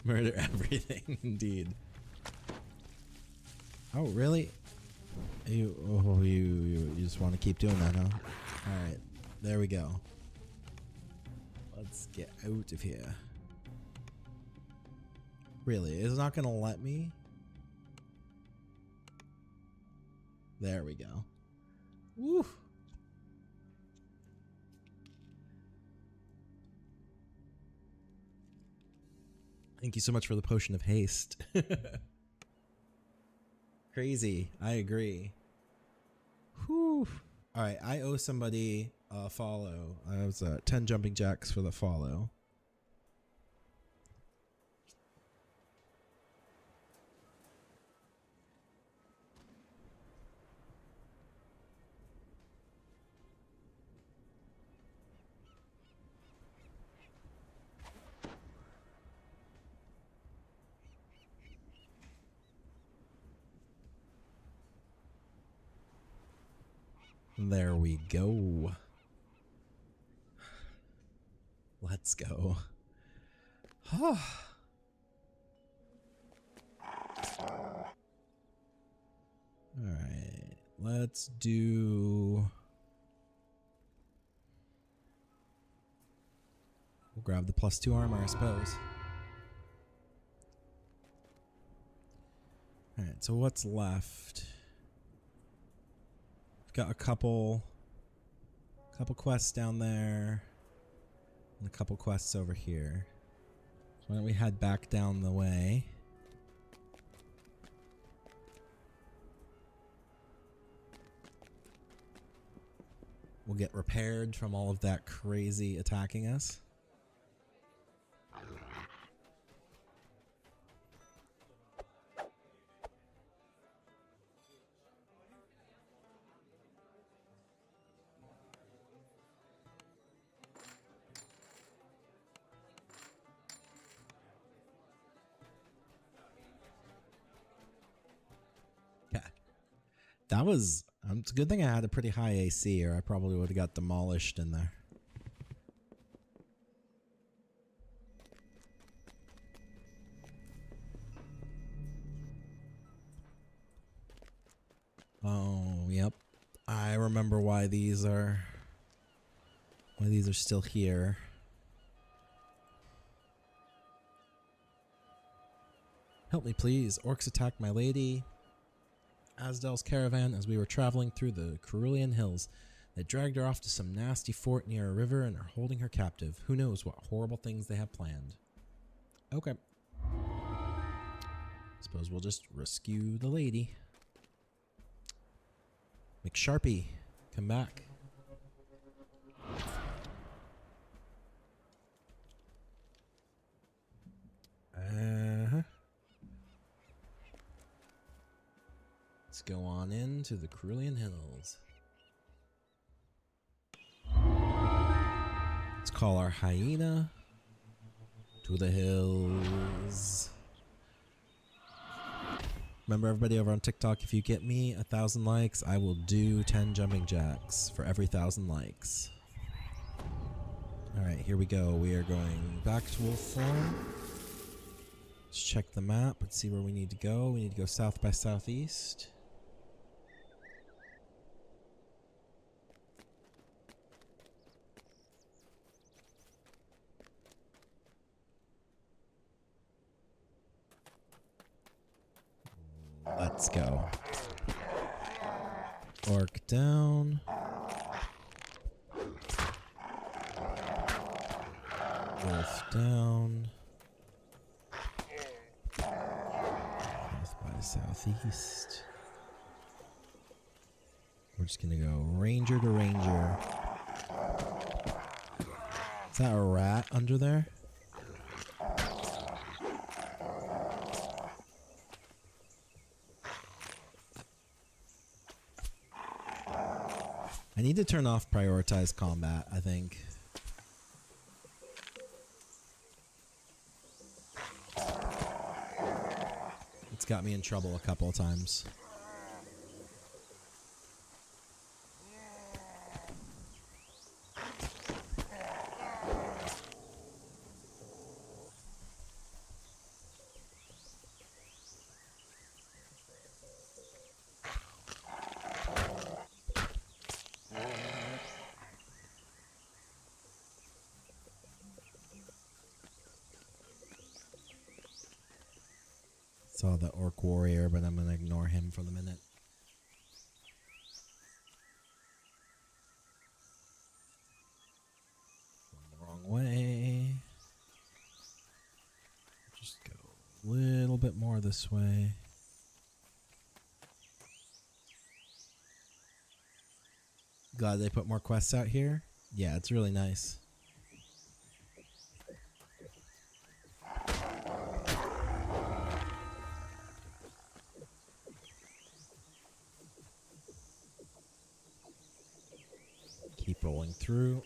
Murder everything, indeed. Oh, really? You just want to keep doing that, huh? Alright, there we go. Let's get out of here. Really, it's not gonna let me? There we go. Woo! Thank you so much for the potion of haste. Crazy. I agree. Whew. All right, I owe somebody a follow. I was 10 jumping jacks for the follow. There we go. Let's go. Alright, let's do... We'll grab the +2 armor, I suppose. Alright, so what's left? We've got a couple quests down there, and a couple quests over here. So why don't we head back down the way? We'll get repaired from all of that crazy attacking us. That was... it's a good thing I had a pretty high AC, or I probably would have got demolished in there. Oh, yep. I remember why these are still here. Help me, please. Orcs attacked my lady Asdel's caravan as we were traveling through the Cerulean Hills. They dragged her off to some nasty fort near a river and are holding her captive. Who knows what horrible things they have planned. Okay. Suppose we'll just rescue the lady. McSharpie, come back. Let's go on into the Cerulean Hills. Let's call our hyena to the hills. Remember, everybody over on TikTok, if you get me 1,000 likes, I will do 10 jumping jacks for every 1,000 likes. Alright, here we go. We are going back to wolf form. Let's check the map. Let's see where we need to go. We need to go south by southeast. Let's go. Orc down. Wolf down. South by southeast. We're just gonna go ranger to ranger. Is that a rat under there? I need to turn off prioritized combat, I think. It's got me in trouble a couple of times. Saw the orc warrior, but I'm gonna ignore him for the minute. Going the wrong way. Just go a little bit more this way. Glad they put more quests out here. Yeah, it's really nice. Keep rolling through.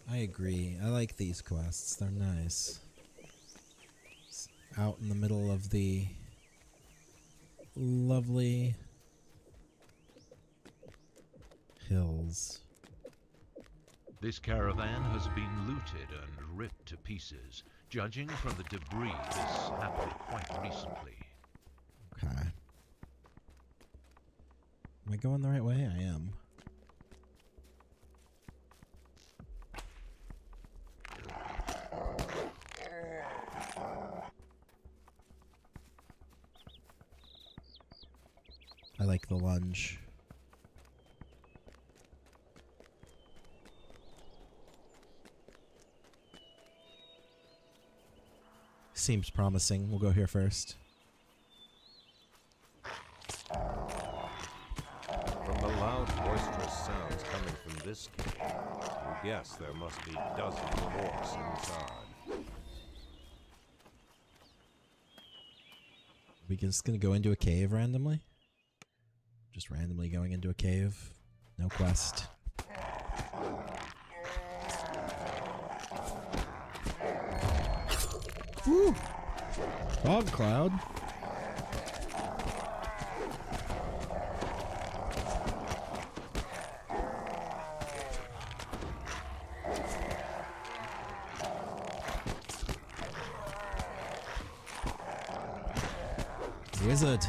I agree. I like these quests. They're nice. It's out in the middle of the hills. This caravan has been looted and ripped to pieces. Judging from the debris, this happened quite recently. Okay. Am I going the right way? I am. I like the lunge. Seems promising. We'll go here first. From the loud, boisterous sounds coming from this cave, you guess there must be dozens of orcs inside. We just gonna go into a cave randomly? Just randomly going into a cave. No quest. Woo! Fog cloud. Wizard.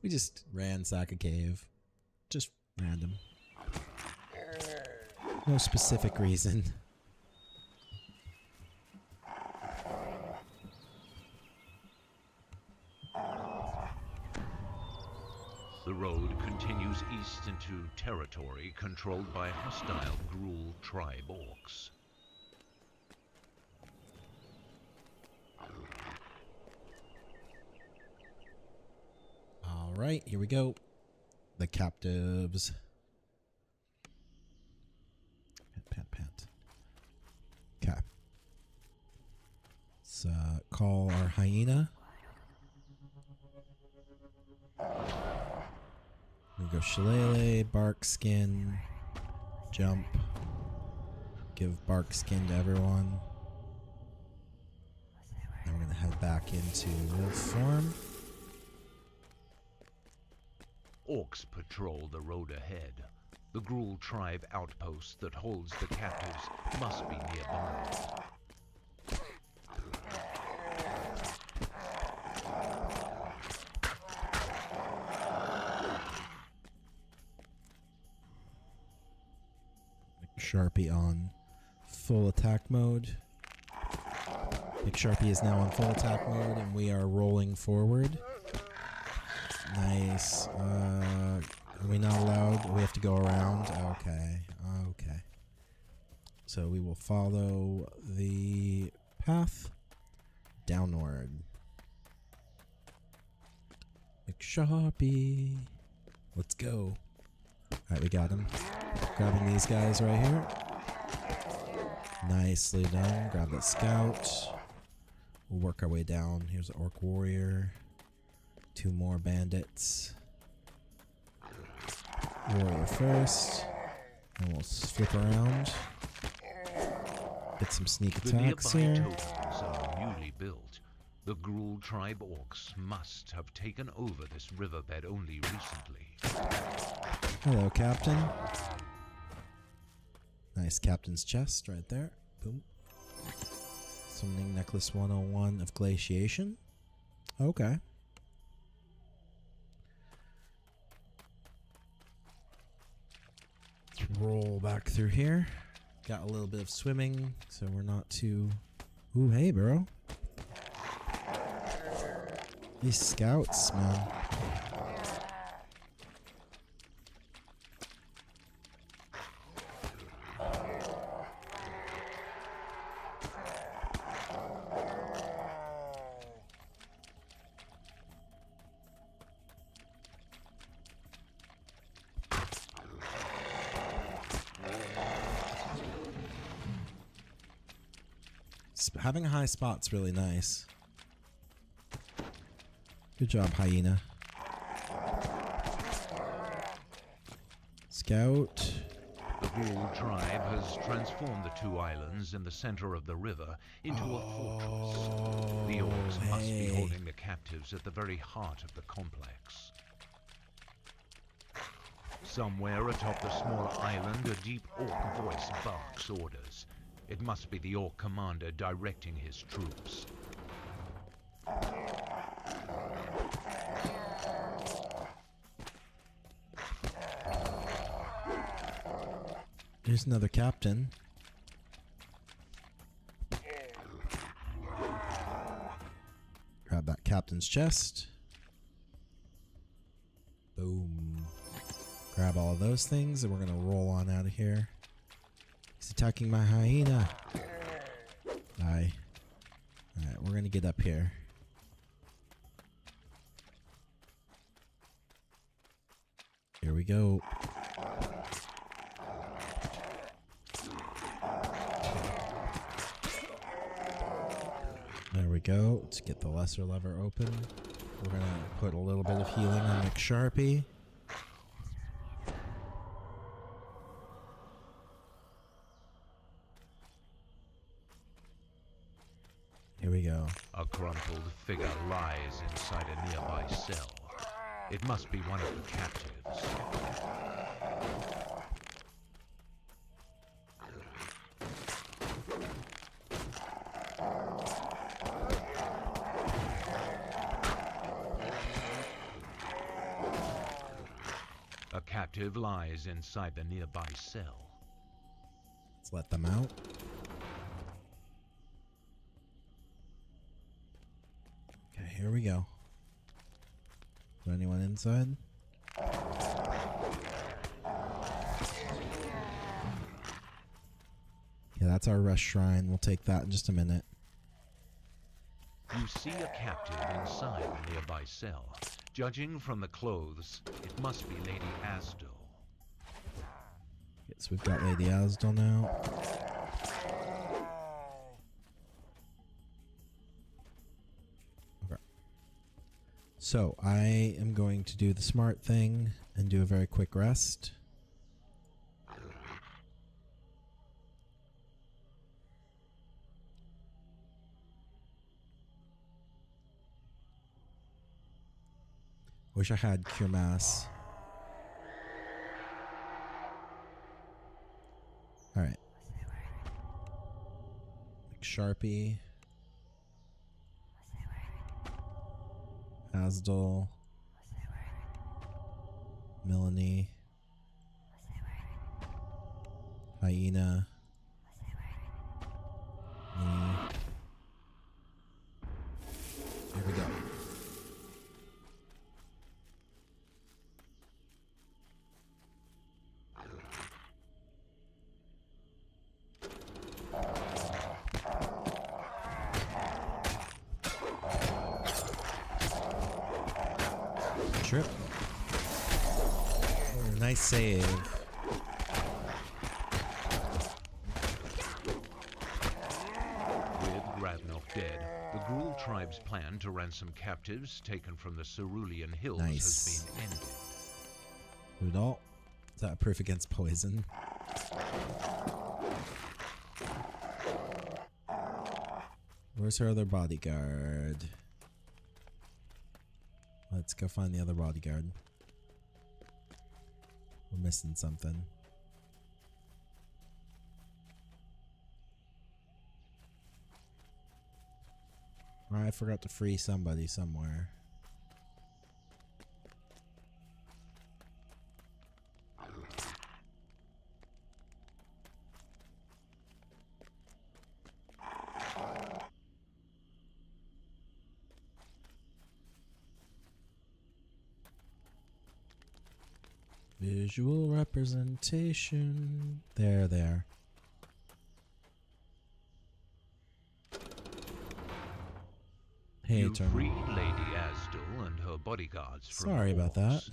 We just ransack a cave. Just random. No specific reason. The road continues east into territory controlled by hostile Gruul tribe orcs. Alright, here we go. The captives. Pat, pat, pat. Okay. Let's call our hyena. We go shillelagh, bark skin, jump. Give bark skin to everyone. Now we're gonna head back into wolf form. Orcs patrol the road ahead. The Gruul tribe outpost that holds the captives must be nearby. Sharpie on full attack mode. Big Sharpie is now on full attack mode and we are rolling forward. Nice. Are we not allowed? We have to go around? Okay. Okay. So we will follow the path downward. Big Sharpie. Let's go. Alright, we got him. Grabbing these guys right here. Nicely done. Grab that scout. We'll work our way down. Here's the orc warrior. 2 more bandits. Warrior first. And we'll flip around. Get some sneak attacks The nearby here. totems are newly built. The Gruul tribe orcs must have taken over this riverbed only recently. Hello, Captain. Nice captain's chest right there. Boom. Summoning necklace 101 of glaciation. Okay. Let's roll back through here. Got a little bit of swimming, so we're not too... Ooh, hey, bro. These scouts, man. Having a high spot's really nice. Good job, hyena. Scout. The Ghoul tribe has transformed the two islands in the center of the river into a fortress. The orcs must be holding the captives at the very heart of the complex. Somewhere atop the small island, a deep orc voice barks orders. It must be the orc commander directing his troops. Here's another captain. Grab that captain's chest. Boom. Grab all of those things, and we're gonna roll on out of here. He's attacking my hyena. Die. Alright, we're gonna get up here. Here we go. There we go. Let's get the lesser lever open. We're gonna put a little bit of healing on McSharpie. Here we go. A crumpled figure lies inside a nearby cell. It must be one of the captives. A captive lies inside the nearby cell. Let's let them out. Okay, here we go. Is there anyone inside? Yeah, that's our rest shrine. We'll take that in just a minute. You see a captive inside the nearby cell. Judging from the clothes, it must be Lady Asdal. Yes, we've got Lady Asdal now. Okay. So, I am going to do the smart thing and do a very quick rest. Wish I had Cure Mass. Alright. Sharpie. Asdal. Melanie. Hyena. Me. Here we go. Trip. Oh, nice save. With Gravnok dead, the Gruul tribe's plan to ransom captives taken from the Cerulean Hills Nice. has been ended. Udall. Is that proof against poison? Where's her other bodyguard? Let's go find the other bodyguard. We're missing something. I forgot to free somebody somewhere. Visual representation. There. Hey, You Eternal. freed Lady Asdal and her bodyguards from Sorry the about that. orcs.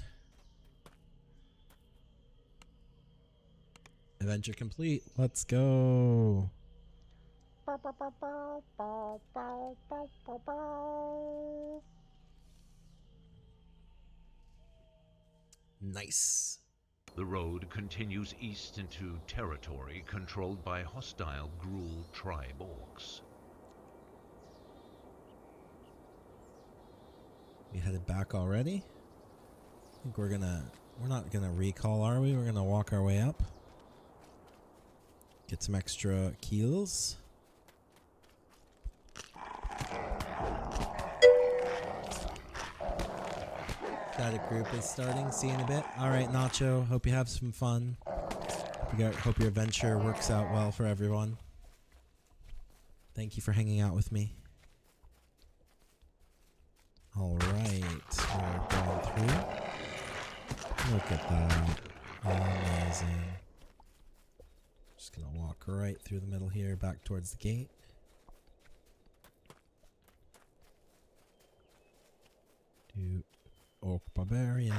Adventure complete. Let's go. Nice. The road continues east into territory controlled by hostile Gruul tribe orcs. We headed back already? I think we're not gonna recall, are we? We're gonna walk our way up. Get some extra kills. Static group is starting. See you in a bit. Alright, Nacho. Hope you have some fun. Hope your adventure works out well for everyone. Thank you for hanging out with me. Alright, we're going through. Look at that. Amazing. Just gonna walk right through the middle here, back towards the gate. Orc Barbarian.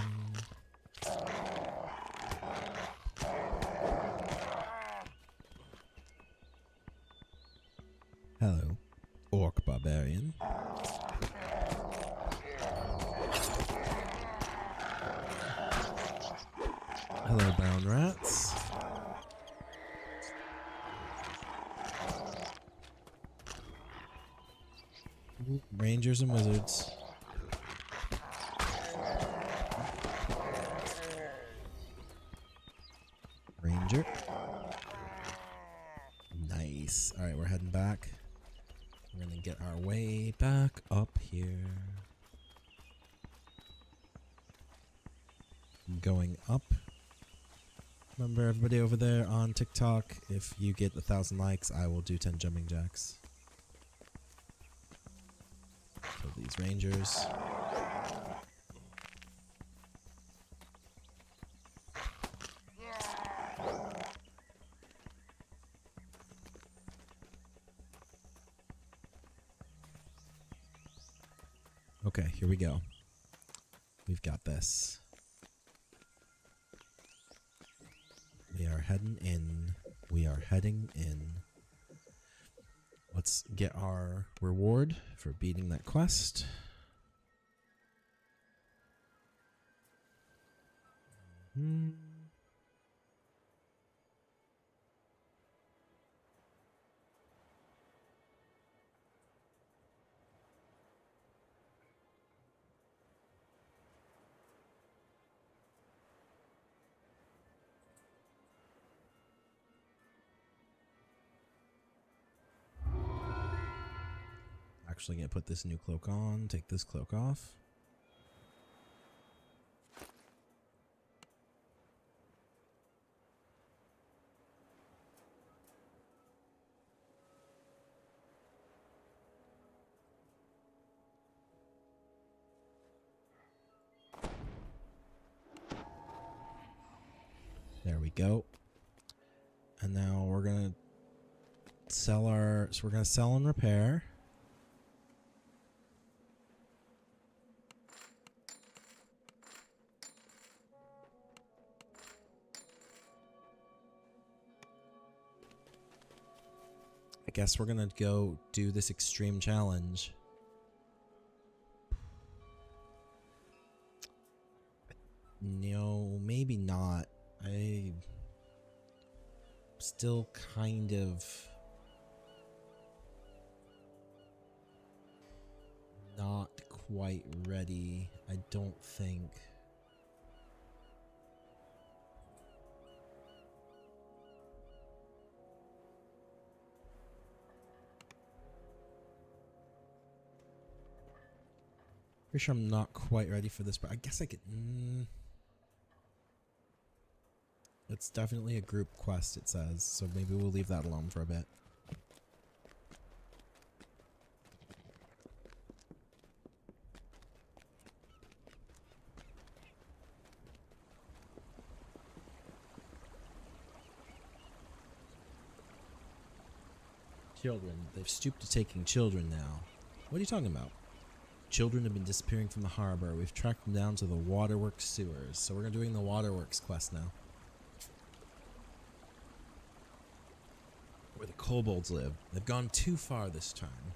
Hello, Orc Barbarian. Hello, brown rats. Rangers and wizards. Ranger. Nice. Alright, we're heading back. We're gonna get our way back up here. Going up. Remember, everybody over there on TikTok, if you get 1,000 likes, I will do 10 jumping jacks. Kill these rangers. Okay, here we go. We've got this. We are heading in. We are heading in. Let's get our reward for beating that quest. Actually gonna put this new cloak on, take this cloak off. There we go. And now we're gonna sell we're gonna sell and repair. I guess we're gonna go do this extreme challenge. No, maybe not. I'm still kind of not quite ready, I don't think. Pretty sure I'm not quite ready for this, but I guess I could... It's definitely a group quest, it says, so maybe we'll leave that alone for a bit. Children. They've stooped to taking children now. What are you talking about? Children have been disappearing from the harbor. We've tracked them down to the waterworks sewers. So we're doing the waterworks quest now. Where the kobolds live. They've gone too far this time.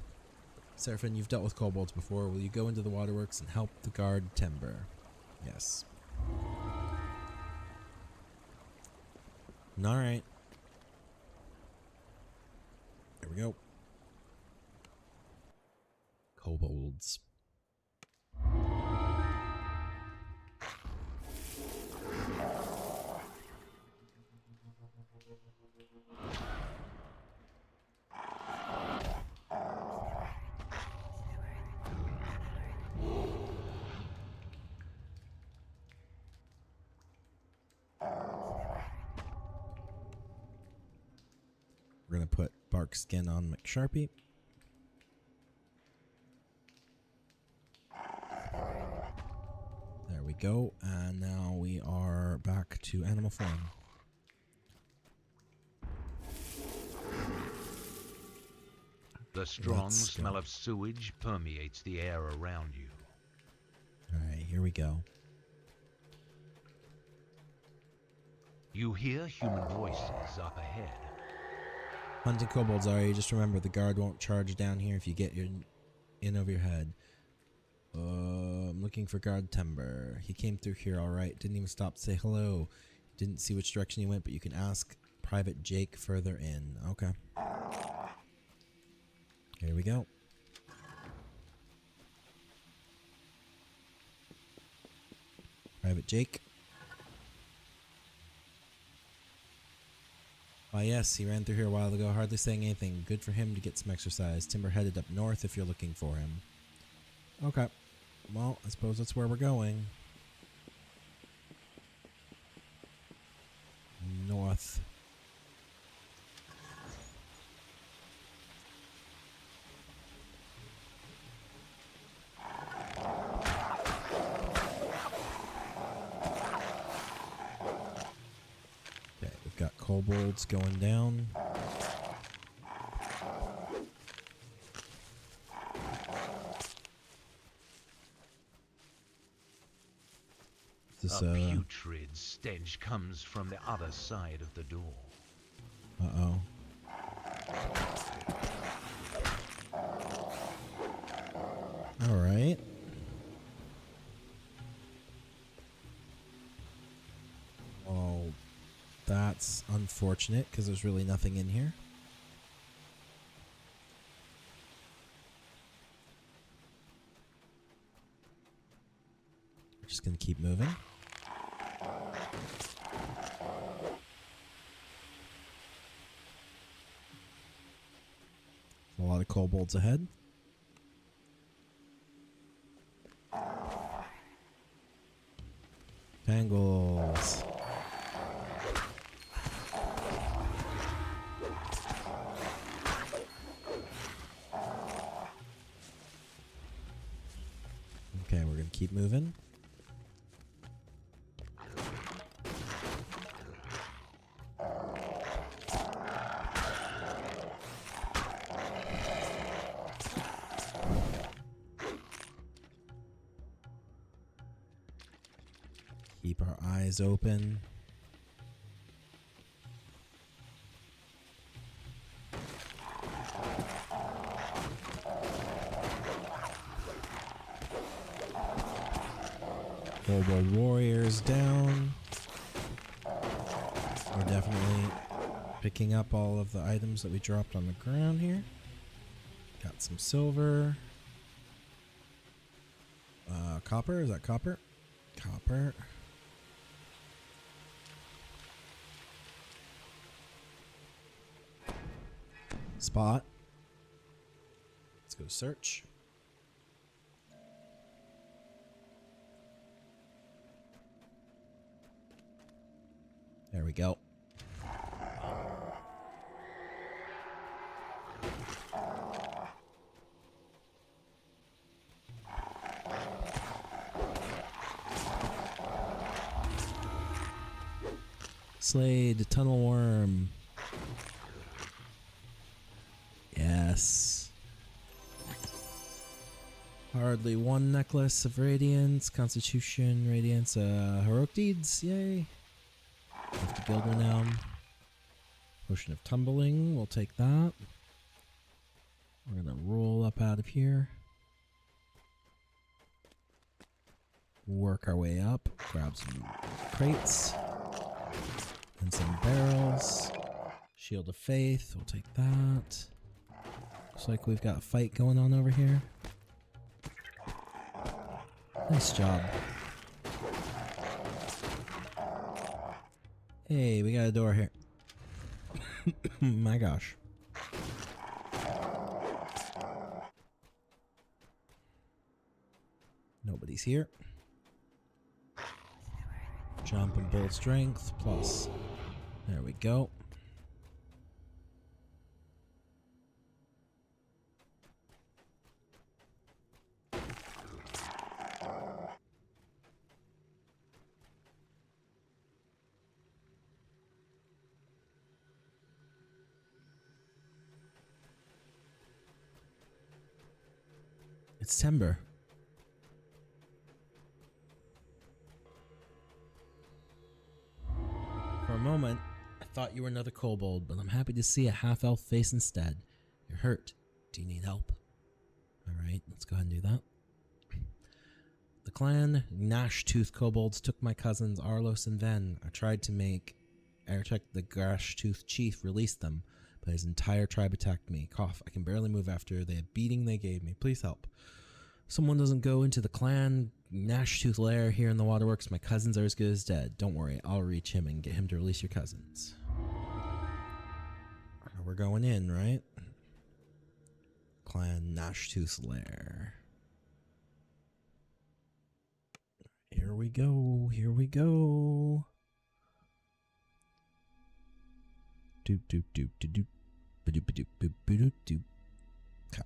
Seraphine, you've dealt with kobolds before. Will you go into the waterworks and help the guard timber? Yes. Alright. There we go. Kobolds. We're going to put bark skin on McSharpie. There we go. And now we are back to animal form. The strong Let's go. smell of sewage permeates the air around you. Alright, here we go. You hear human voices up ahead. Hunting kobolds are you. Just remember the guard won't charge down here if you get your in over your head. I'm looking for guard Timber. He came through here alright. Didn't even stop to say hello. Didn't see which direction he went, but you can ask Private Jake further in. Okay. Here we go. Private Jake. Ah yes, he ran through here a while ago, hardly saying anything. Good for him to get some exercise. Timber headed up north if you're looking for him. Okay. Well, I suppose that's where we're going. North. Okay, we've got kobolds going down. This, A putrid stench comes from the other side of the door. uh-oh. Alright. Oh, that's unfortunate because there's really nothing in here. We're just gonna keep moving. A lot of kobolds ahead. Tangles. Okay, we're gonna keep moving. Keep our eyes open. Kobold warriors down. We're definitely picking up all of the items that we dropped on the ground here. Got some silver. Copper? Is that copper? Copper. Spot. Let's go search. There we go. Slade, tunnel worm. Yes. Hardly one necklace of radiance, constitution, radiance, heroic deeds, yay. Have to build one now. Potion of tumbling, we'll take that. We're gonna roll up out of here. Work our way up, grab some crates. And some barrels. Shield of Faith, we'll take that. Looks like we've got a fight going on over here. Nice job. Hey, we got a door here. My gosh. Nobody's here. Jump and build strength plus. There we go. It's timber. For a moment, I thought you were another kobold, but I'm happy to see a half-elf face instead. You're hurt. Do you need help? Alright, let's go ahead and do that. The clan Gnash-Tooth kobolds took my cousins Arlos and Ven. I tried to make Aircheck the Gnash-Tooth chief release them, but his entire tribe attacked me. Cough, I can barely move after the beating they gave me. Please help. Someone doesn't go into the clan Gnash-Tooth lair here in the waterworks. My cousins are as good as dead. Don't worry, I'll reach him and get him to release your cousins. We're going in, right? Clan Gnash-Tooth lair. Here we go. Here we go. Doop doop doop doop doop. Ba-doop ba-doop boop ba-doop doop. Okay.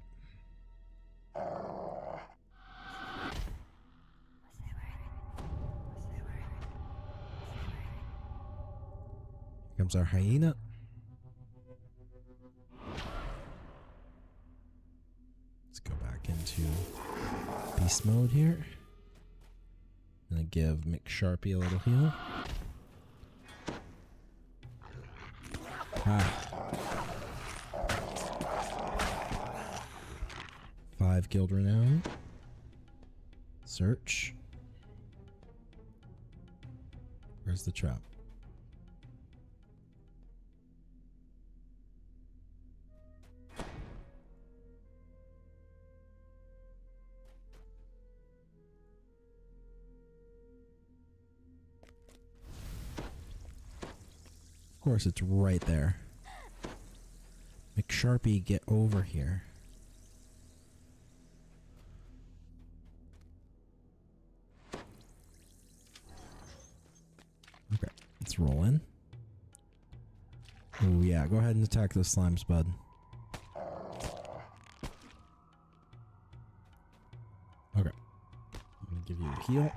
Here comes our hyena. Let's go back into beast mode here. Gonna give McSharpie a little heal. Ah. 5 guild renown. Search. Where's the trap? Of course, it's right there. McSharpie, get over here. Okay, let's roll in. Oh yeah, go ahead and attack those slimes, bud. Okay. I'm gonna give you a heal.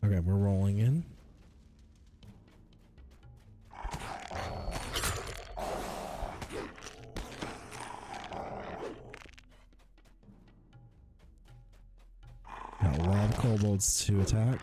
Okay, we're rolling in. Got a lot of kobolds to attack.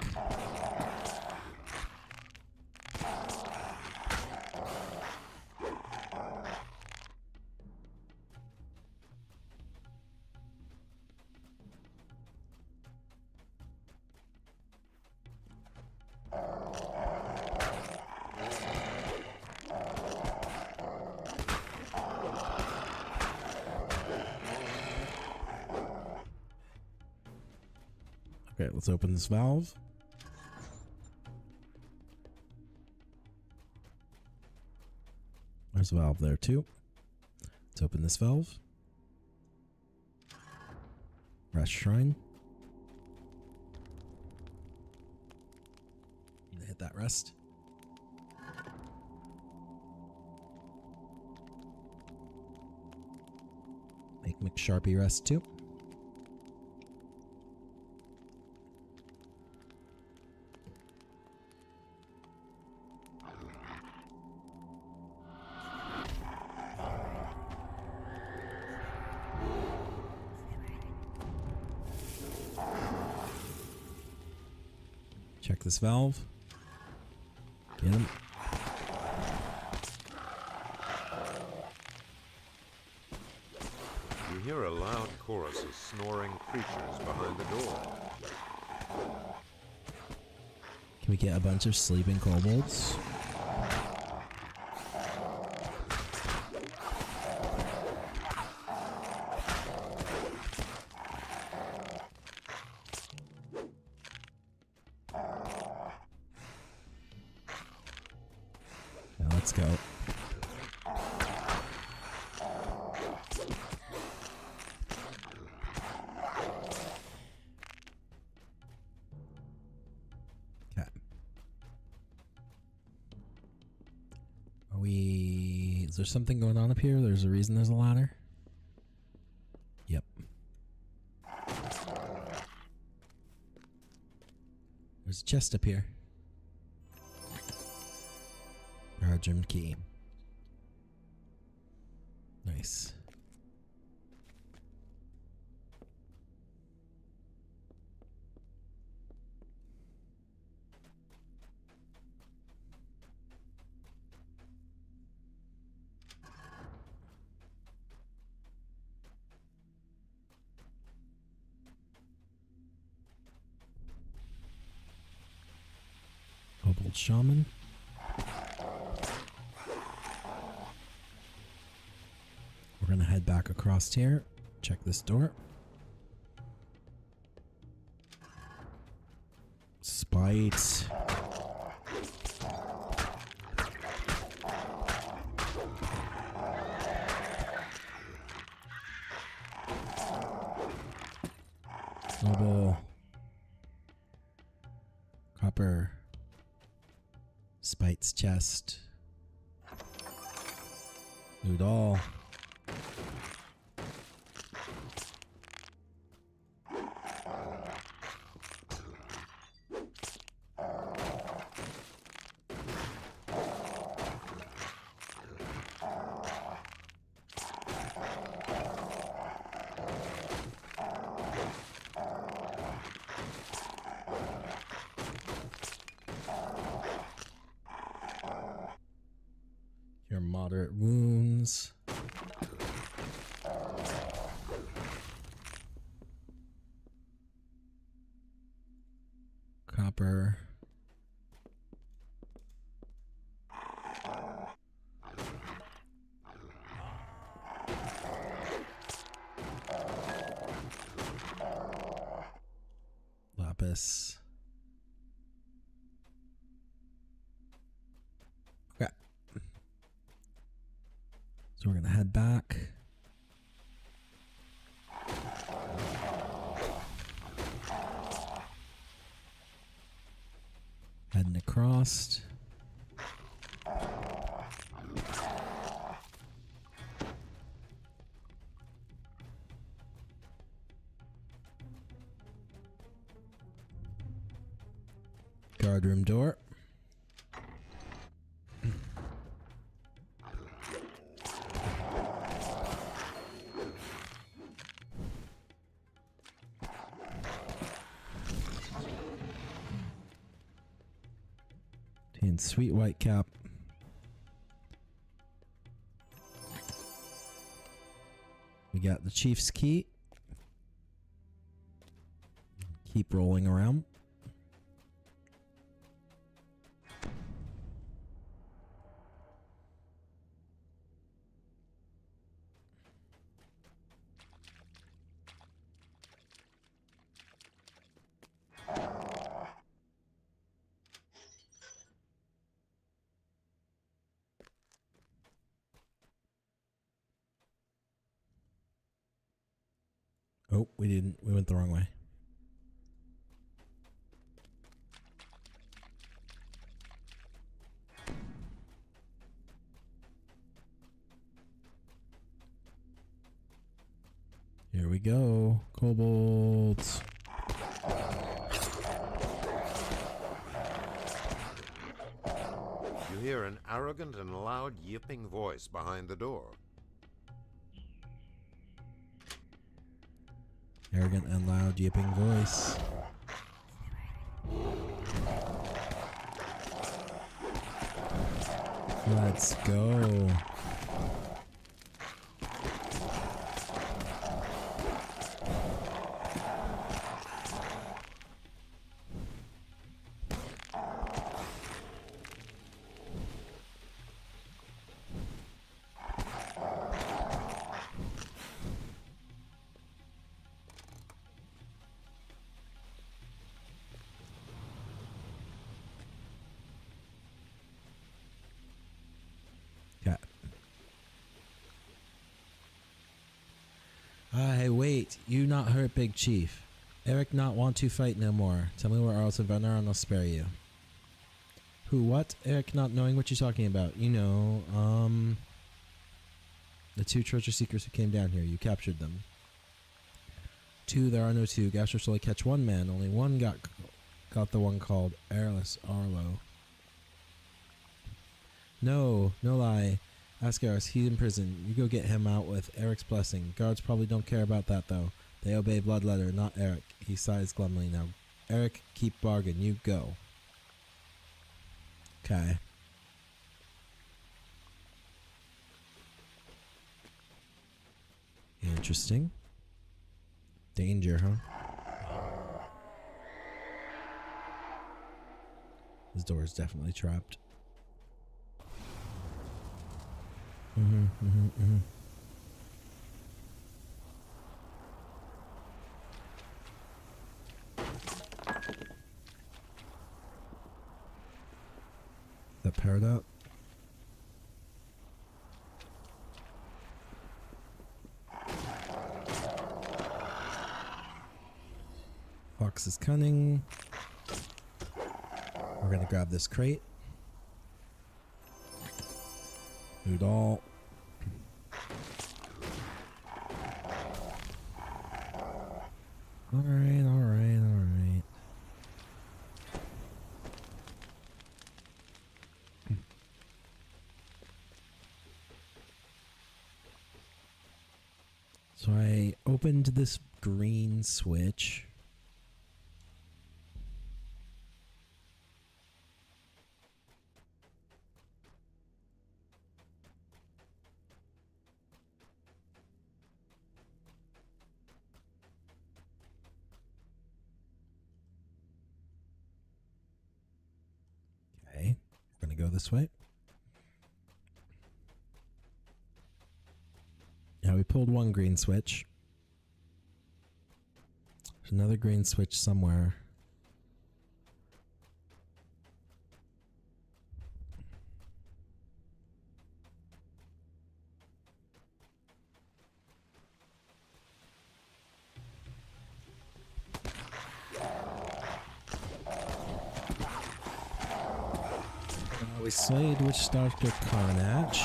Okay, let's open this valve. There's a valve there too. Let's open this valve. Rest shrine. Hit that rest. Make McSharpie rest too. Check this valve. Get him. You hear a loud chorus of snoring creatures behind the door. Can we get a bunch of sleeping kobolds? Now let's go. Okay. Are we... Is there something going on up here? There's a reason there's a ladder? Yep. There's a chest up here. German key. Nice. Kobold Shaman. We're gonna head back across here. Check this door. Spite. Snowball. Copper. Spite's chest. Loot all. Your moderate wounds. Copper. Lapis. Okay. So we're going to head back. Heading across. Guard room door. And sweet white cap. We got the chief's key. Keep rolling around. Oh, we didn't. We went the wrong way. Here we go. Kobolds. You hear an arrogant and loud yipping voice behind the door. Arrogant and loud yipping voice. Let's go. Yeah. Hey, wait. You not hurt, Big Chief. Eric not want to fight no more. Tell me where else Savannah and I'll spare you. Who, what? Eric not knowing what you're talking about. You know, the 2 treasure seekers who came down here. You captured them. 2, there are no 2. Gastros only catch 1 man. Only 1 got the one called Airless Arlo. No lie. Ask Eris, he's in prison. You go get him out with Eric's blessing. Guards probably don't care about that, though. They obey Bloodletter, not Eric. He sighs glumly. Now, Eric, keep bargain. You go. Okay. Interesting. Danger, huh? This door is definitely trapped. That powered up. Fox is cunning. We're gonna grab this crate. Noodle. Alright. So I opened this green switch. Okay, we're gonna go this way. Yeah, we pulled 1 green switch. There's another green switch somewhere. We slayed Witch Doctor Carnage.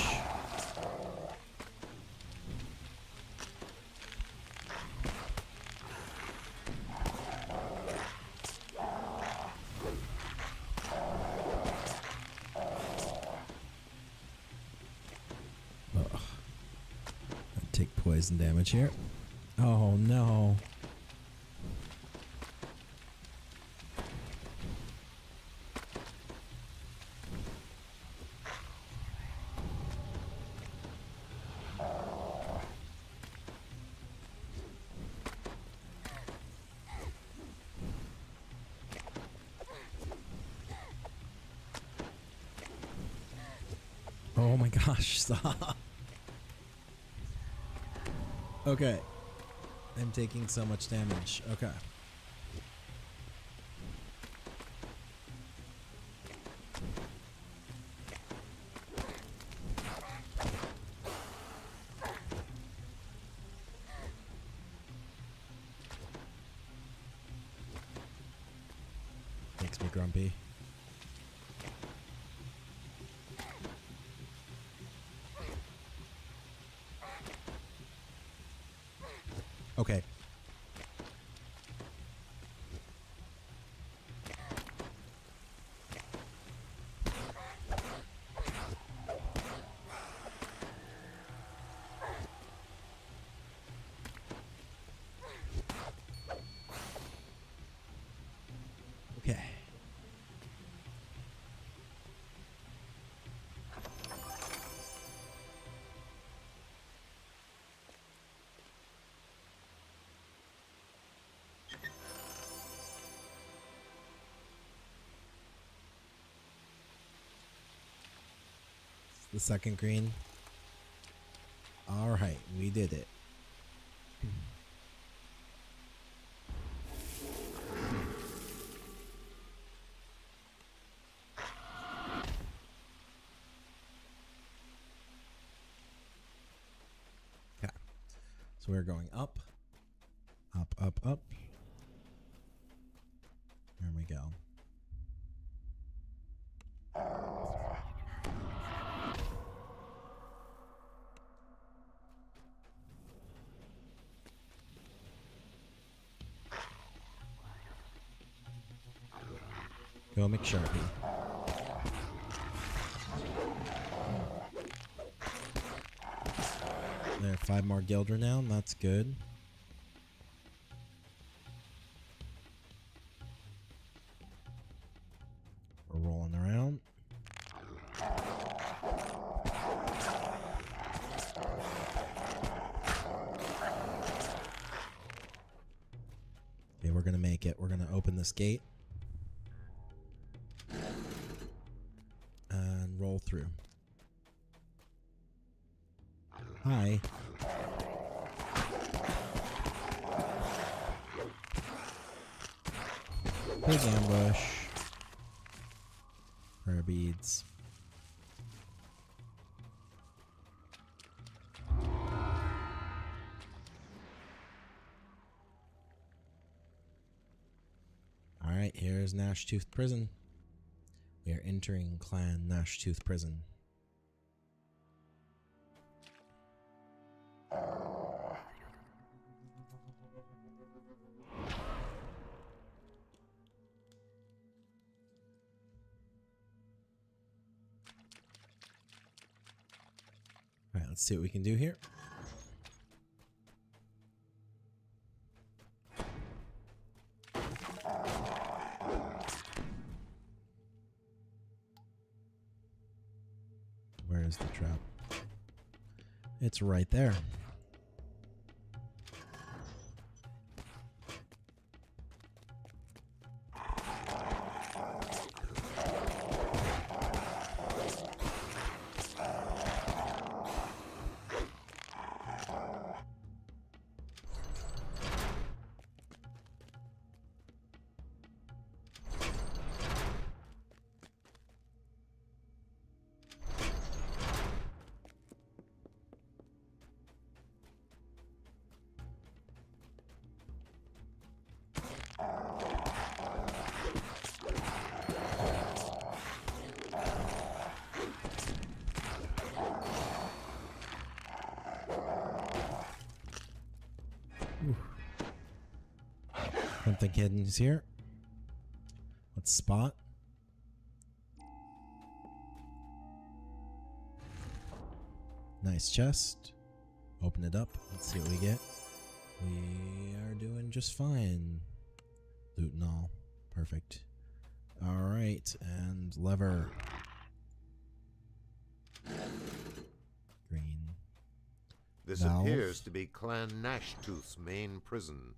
Take poison damage here. Oh no. Oh my gosh, stop. Okay. I'm taking so much damage. Okay. Makes me grumpy. Okay. Okay. the second green. All right, we did it. Okay, so we're going up, up, up, up. There we go. Go McSharpie. There, 5 more guild renown. That's good. We're rolling around. Okay, we're gonna make it. We're gonna open this gate. And roll through. Hi. Big ambush. Prayer beads. Alright, here's Gnashtooth Prison. We are entering Clan Gnashtooth Prison. Alright, let's see what we can do here. Where is the trap? It's right there. Something hidden is here. Let's spot. Nice chest. Open it up. Let's see what we get. We are doing just fine. Loot and all. Perfect. Alright, and lever. Green. This Valve. appears to be Clan Gnashtooth's main prison.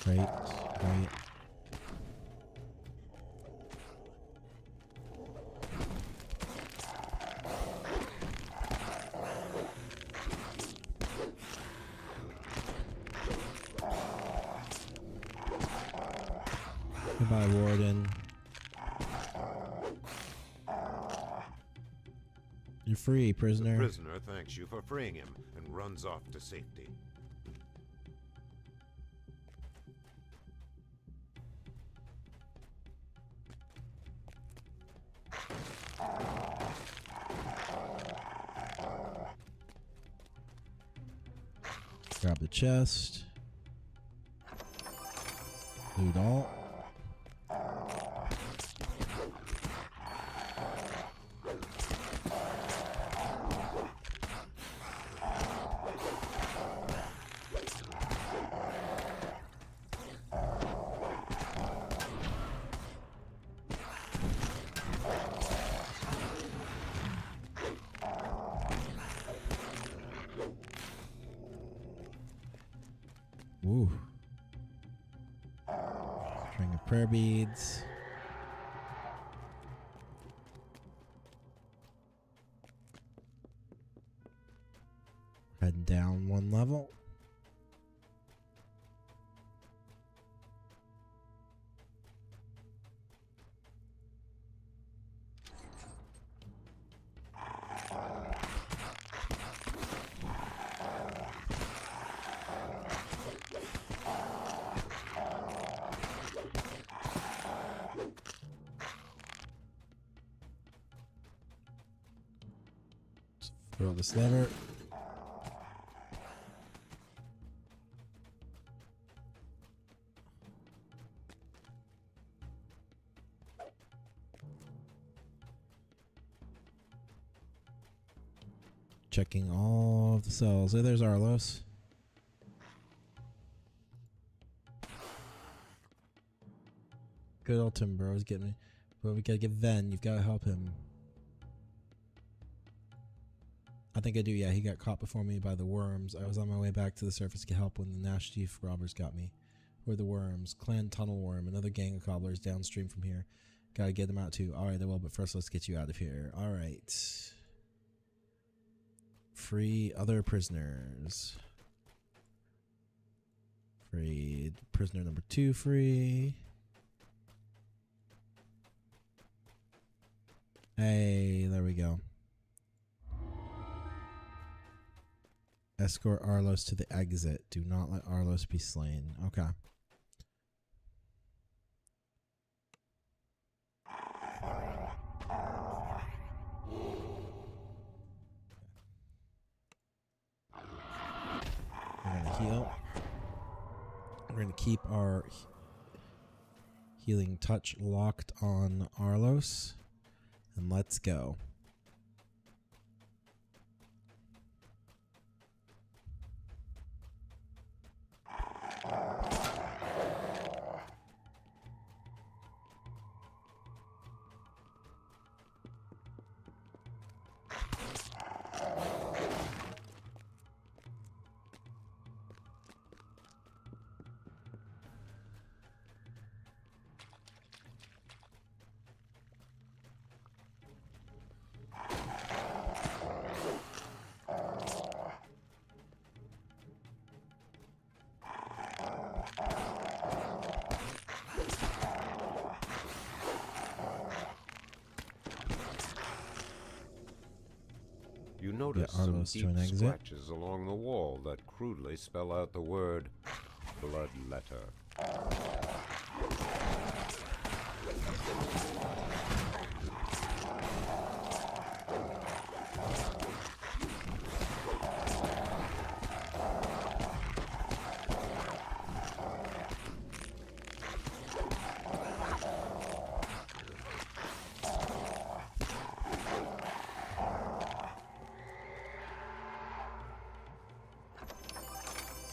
Great, great. Goodbye, Warden. You're free, prisoner. The prisoner thanks you for freeing him and runs off to safety. Grab the chest. Loot all. Ooh. String of prayer beads. Head down one level. Throw this lever. Checking all of the cells. Oh, there's Arlos. Good old Tim Burrows getting me. But we gotta get Ven. You've gotta help him. I think I do, yeah. He got caught before me by the worms. I was on my way back to the surface to get help when the Nash Chief robbers got me. Who are the worms? Clan Tunnel Worm, another gang of cobblers downstream from here. Gotta get them out too. Alright, I will, but first let's get you out of here. Alright. Free other prisoners. Free prisoner number 2 free. Hey, there we go. Escort Arlos to the exit. Do not let Arlos be slain. Okay. We're going to heal. We're going to keep our healing touch locked on Arlos. And let's go. You notice some deep scratches along the wall that crudely spell out the word bloodletter.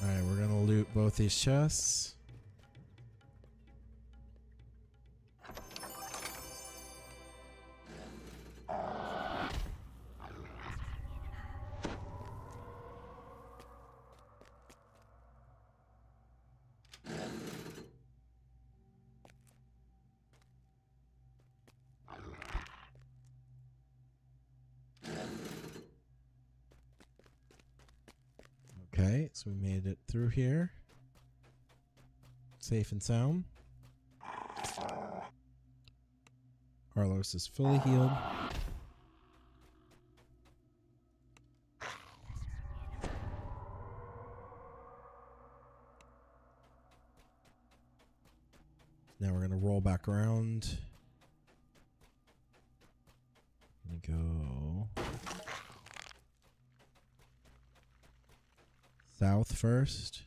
Alright, we're gonna loot both these chests. Okay, so we made it through here. Safe and sound. Arlos is fully healed. Now we're going to roll back around. Go south first.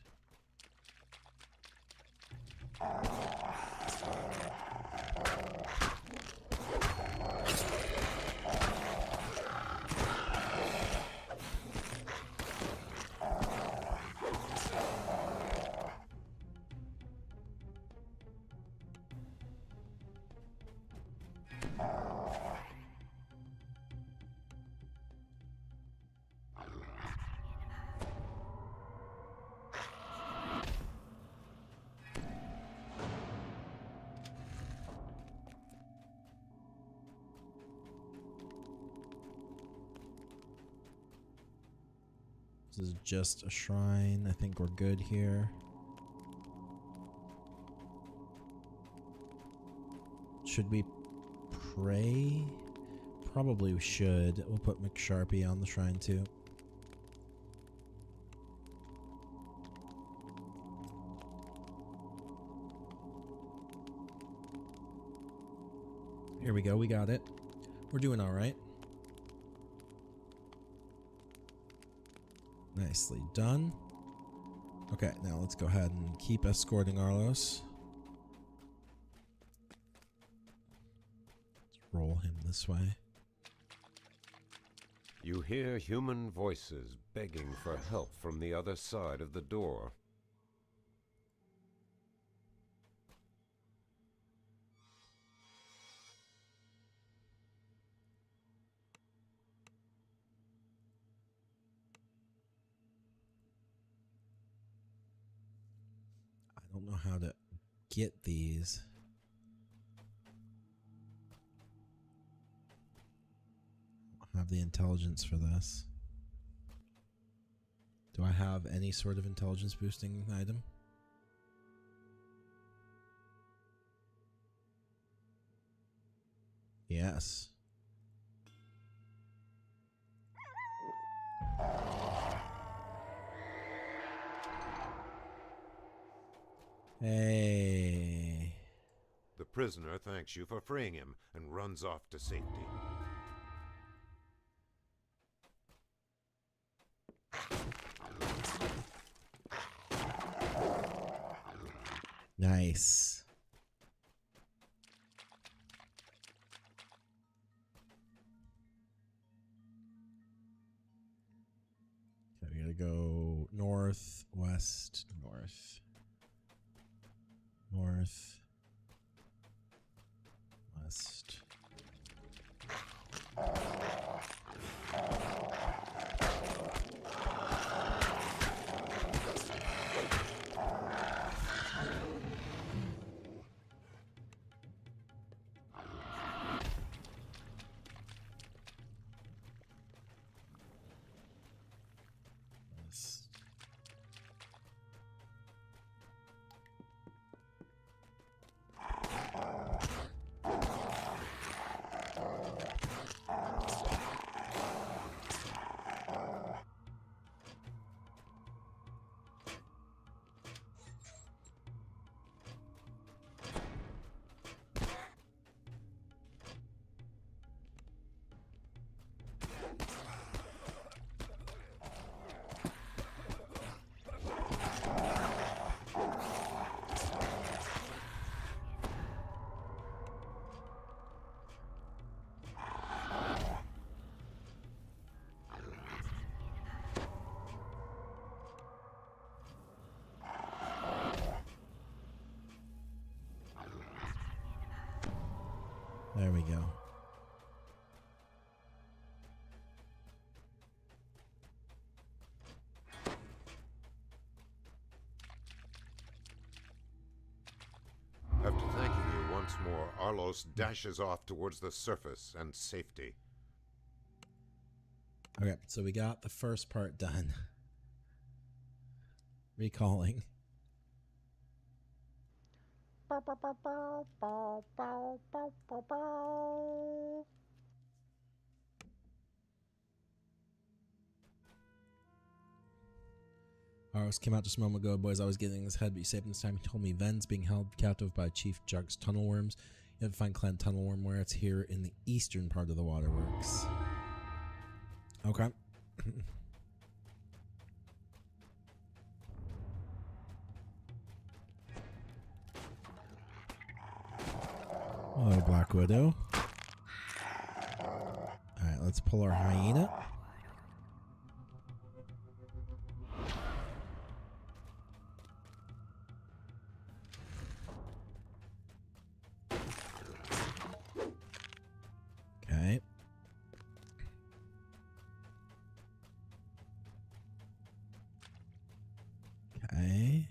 This is just a shrine. I think we're good here. Should we pray? Probably we should. We'll put McSharpie on the shrine too. Here we go. We got it. We're doing all right. Nicely done. Okay, now let's go ahead and keep escorting Arlos. Let's roll him this way. You hear human voices begging for help from the other side of the door. I don't know how to get these. I don't have the intelligence for this. Do I have any sort of intelligence boosting item? Yes. Hey. The prisoner thanks you for freeing him and runs off to safety. Nice. Okay, we gotta go north, west, north. North, west. West. There we go. After thanking you once more, Arlos dashes off towards the surface and safety. Okay, so we got the first part done. Recalling. Aros came out just a moment ago. Boys, I was getting in his head, but you saved him this time. He told me Ven's being held captive by Chief Junk's tunnel worms. You have to find Clan Tunnel Worm where it's here in the eastern part of the waterworks. Okay. Hello, Black Widow. Alright, let's pull our hyena. Okay. Okay.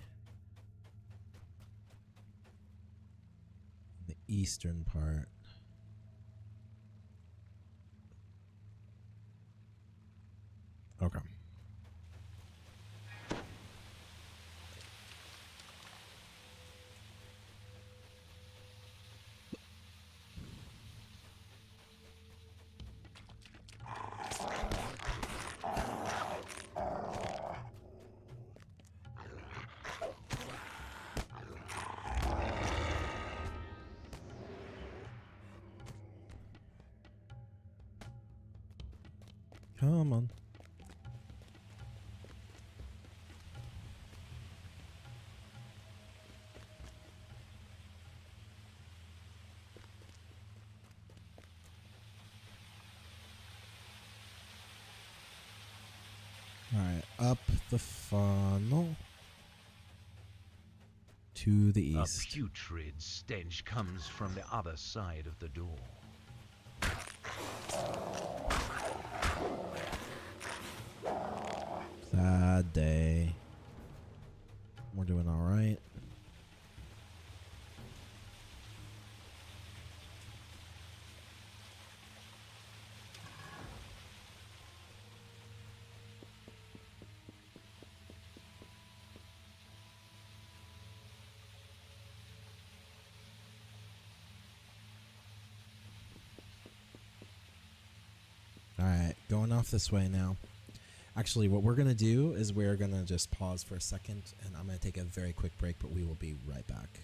The eastern part. Okay. Come on. Alright, up the funnel to the A east. putrid stench comes from the other side of the door. Sad day. We're doing alright. Alright, going off this way now. Actually, what we're going to do is we're going to just pause for a second, and I'm going to take a very quick break, but we will be right back.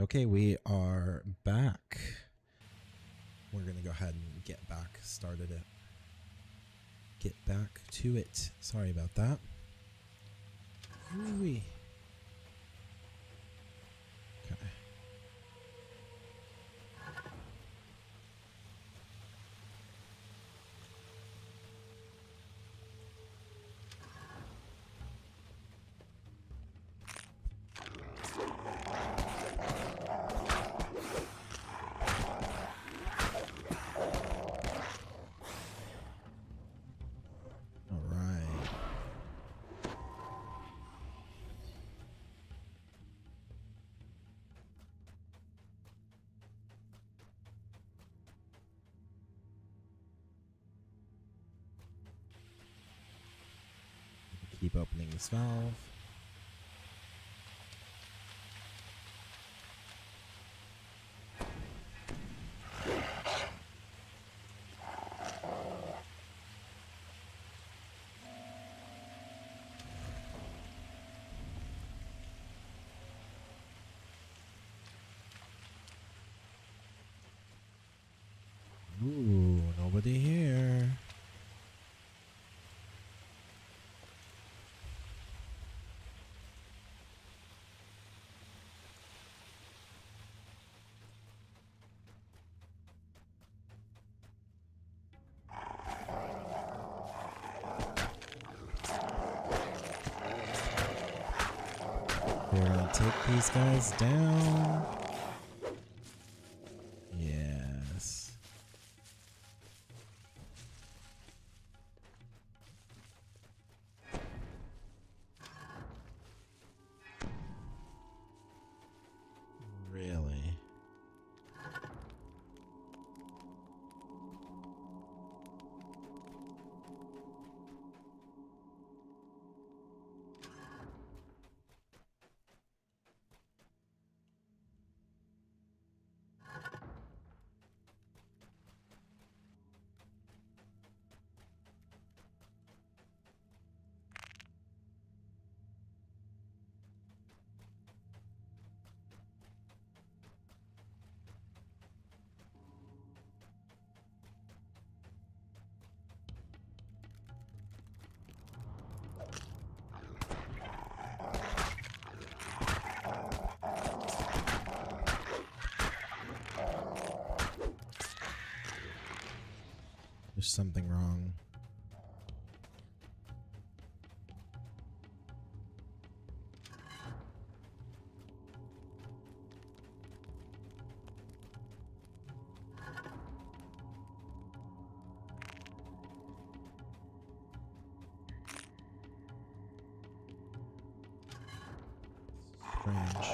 Okay, we are back. We're going to go ahead and get back started it. Get back to it. Sorry about that. Ooh-wee. Okay. Keep opening this valve. Ooh, nobody here. We're gonna take these guys down. Yes. Really? There's something wrong. Strange.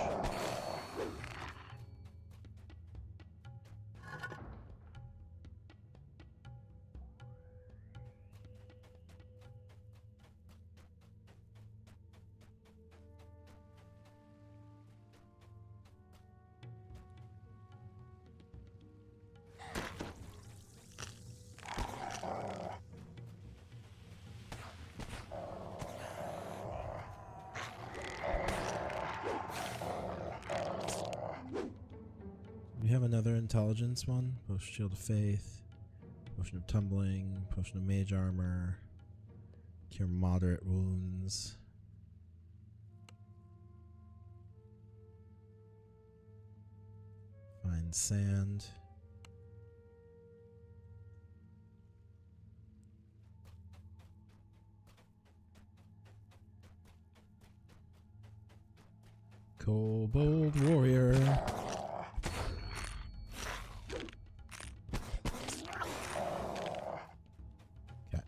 We have another intelligence one. Potion Shield of Faith. Potion of Tumbling. Potion of Mage Armor. Cure moderate wounds. Find sand. Kobold Warrior. Okay.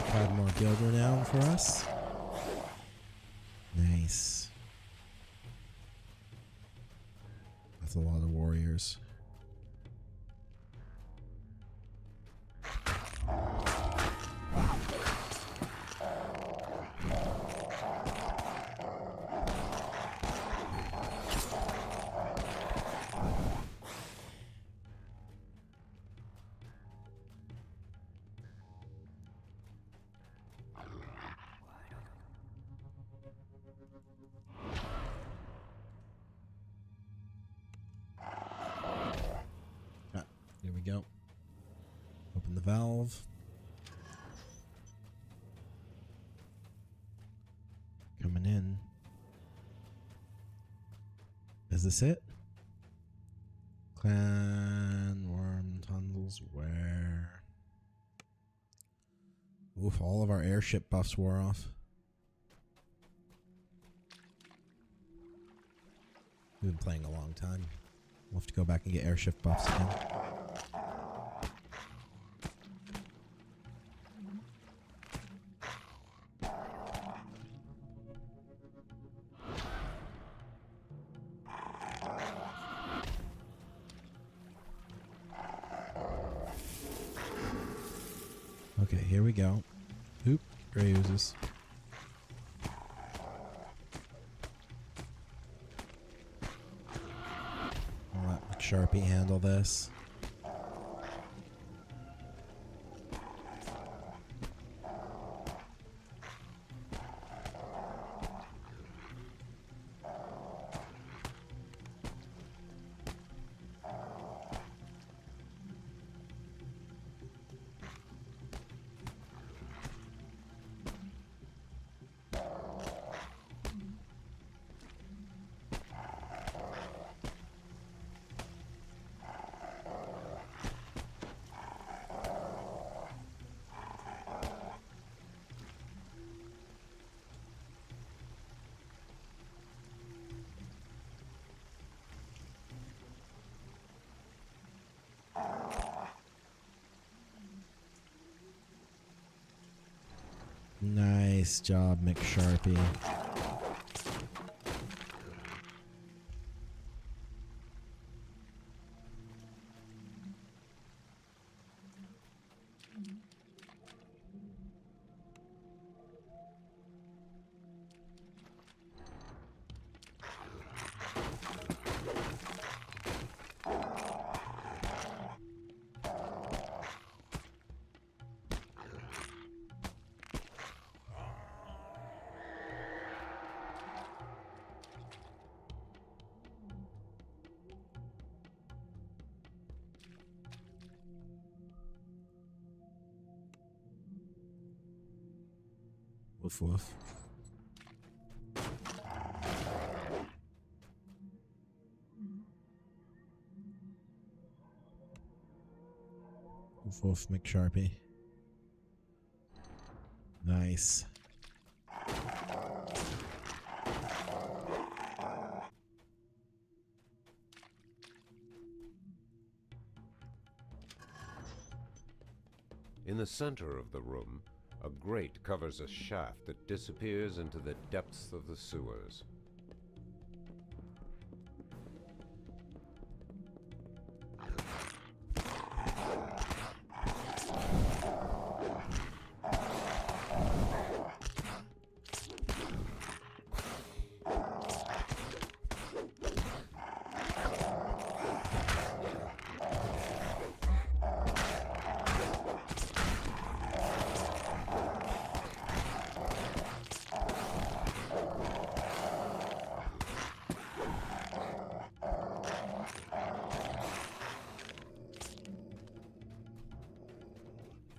Five more guild renown for us. Nice. That's a lot of warriors. Here we go. Open the valve. Coming in. Is this it? Clan worm tunnels where? Oof, all of our airship buffs wore off. We've been playing a long time. We'll have to go back and get airship buffs again. Okay, here we go. Oop, gray oozes. I'll let Sharpie handle this. Nice job, McSharpie. Woof woof. Woof woof, McSharpie. Nice. In the center of the room, a grate covers a shaft that disappears into the depths of the sewers.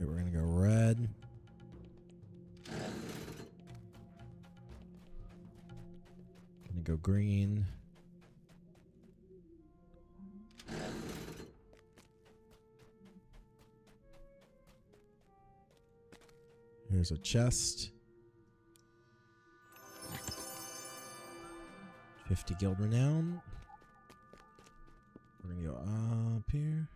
Okay, we're gonna go red. Gonna go green. Here's a chest. 50 guild renown. We're gonna go up here.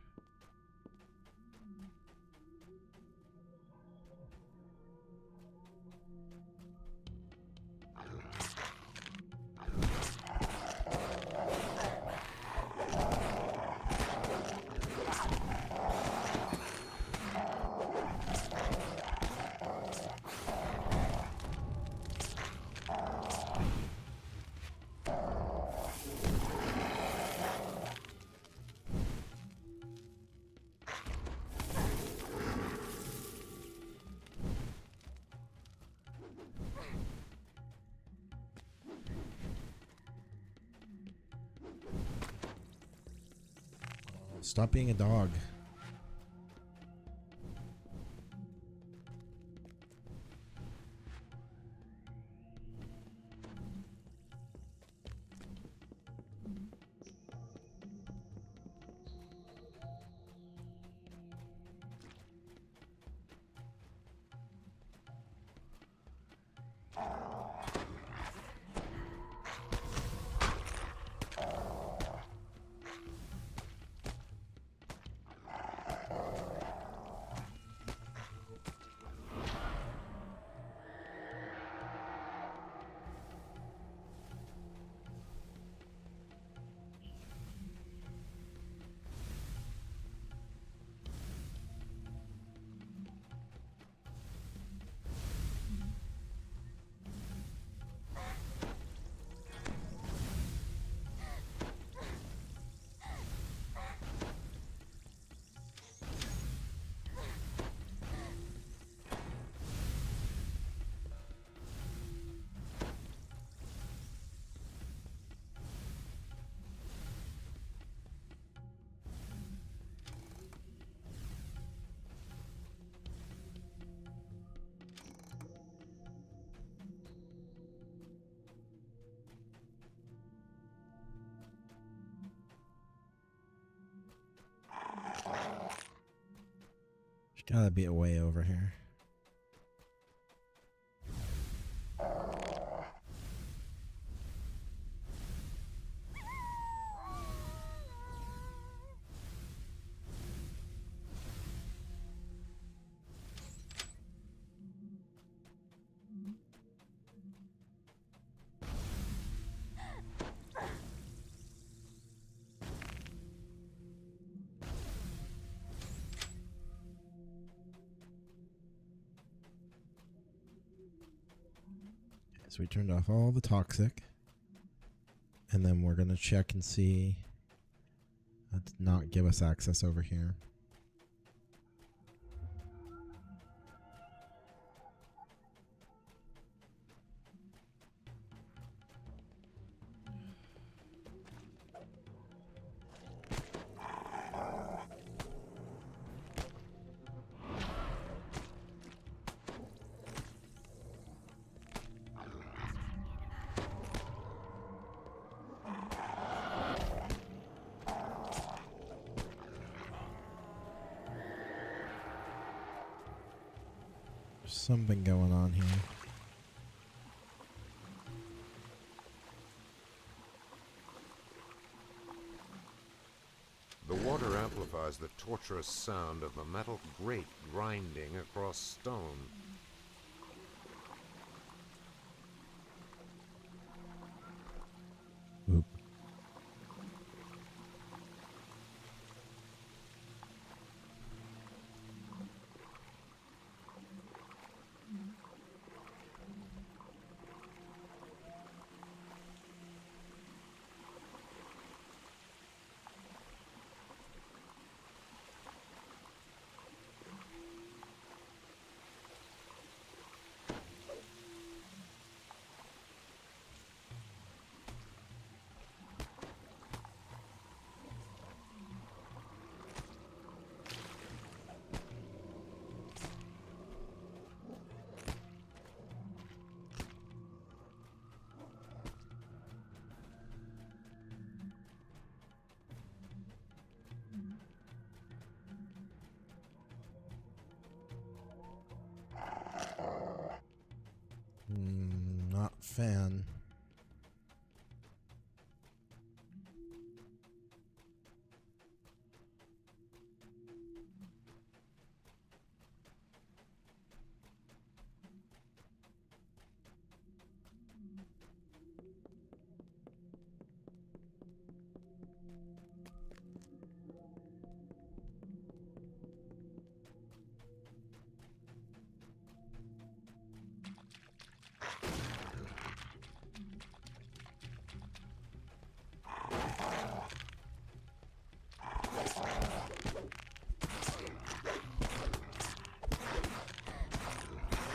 Stop being a dog. There's gotta be a way over here. So we turned off all the toxic. And then we're going to check and see. That did not give us access over here. There's something going on here. The water amplifies the torturous sound of the metal grate grinding across stone. Oop. Not fan.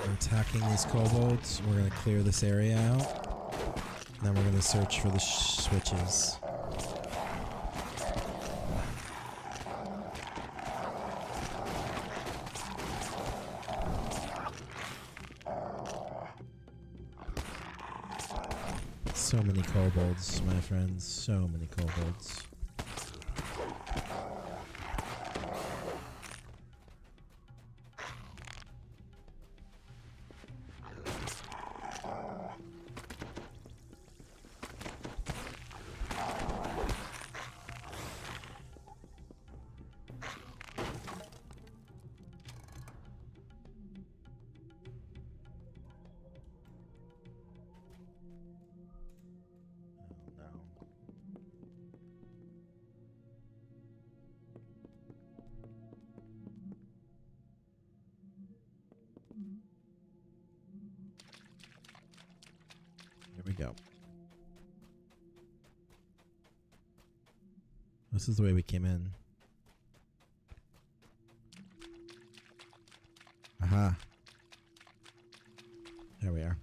We're attacking these kobolds. We're going to clear this area out. Then we're going to search for the switches. So many kobolds, my friends. So many kobolds. Here we go. This is the way we came in. Aha. There we are.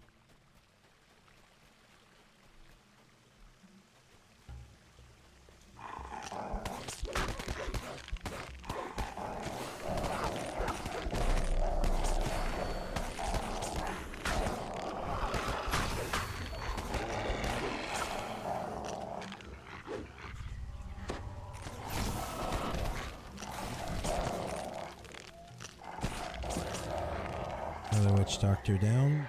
Another witch doctor down.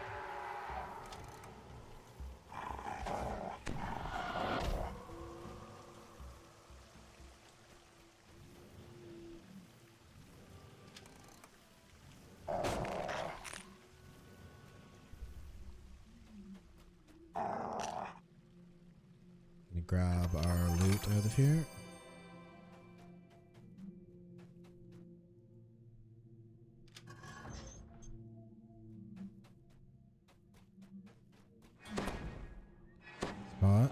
Gonna grab our loot out of here. Spot.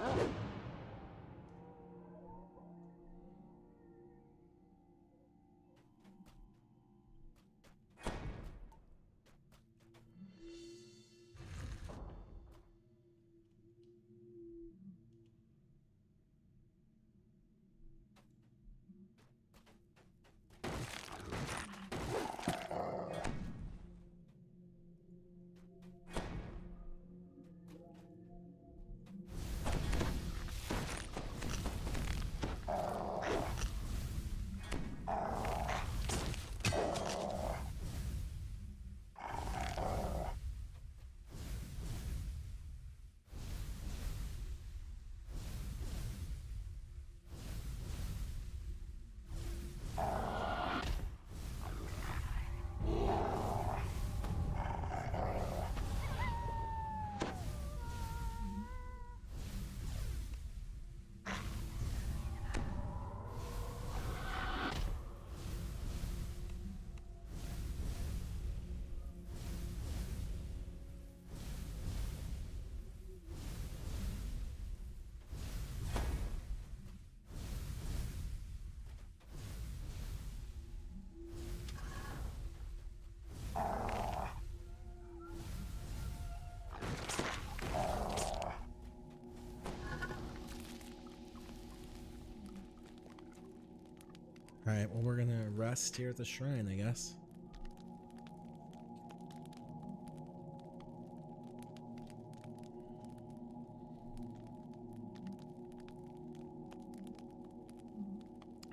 Alright, well, we're gonna rest here at the shrine, I guess.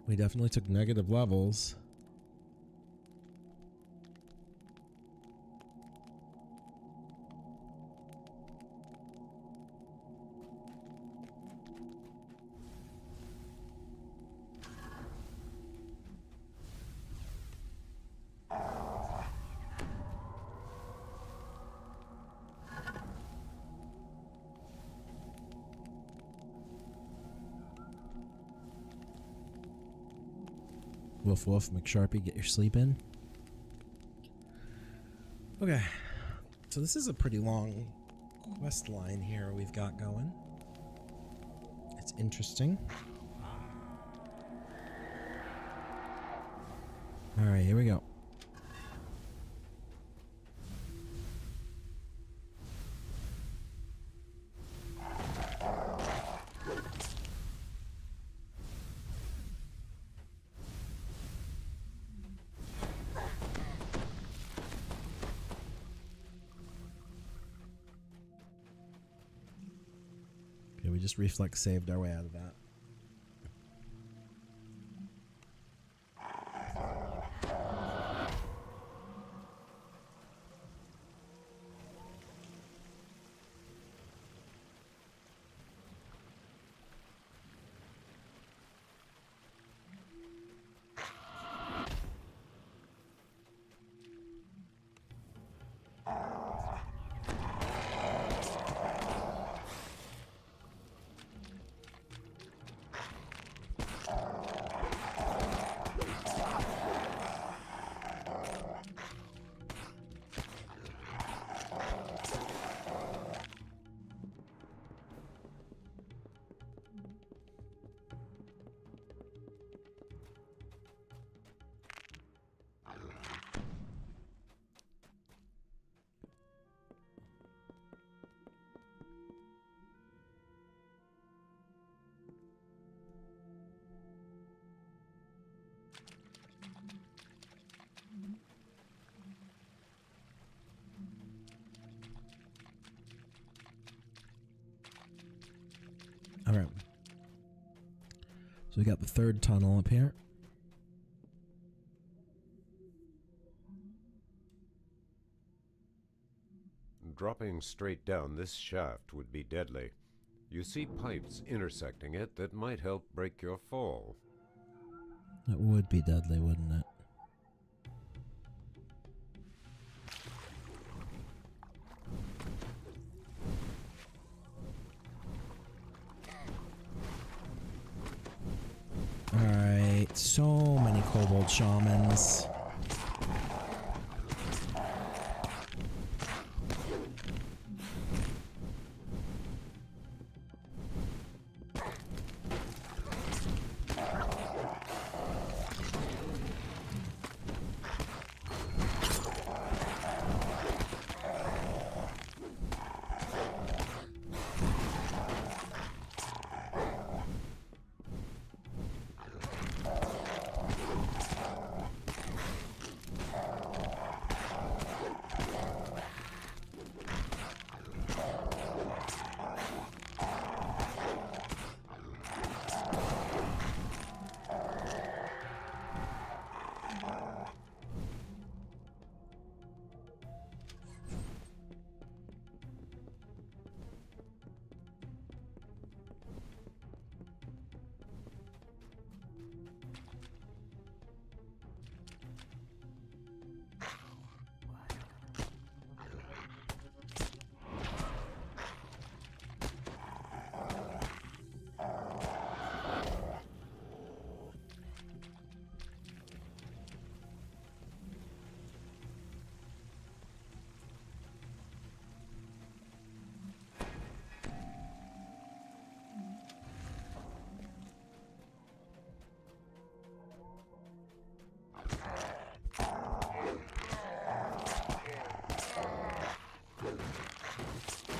We definitely took negative levels. Woof woof, McSharpie, get your sleep in. Okay, so this is a pretty long quest line here we've got going. It's interesting. Alright, here we go. We just reflex saved our way out of that. All right. So we got the third tunnel up here. Dropping straight down this shaft would be deadly. You see pipes intersecting it that might help break your fall. That would be deadly, wouldn't it? Alright, so many kobold shamans.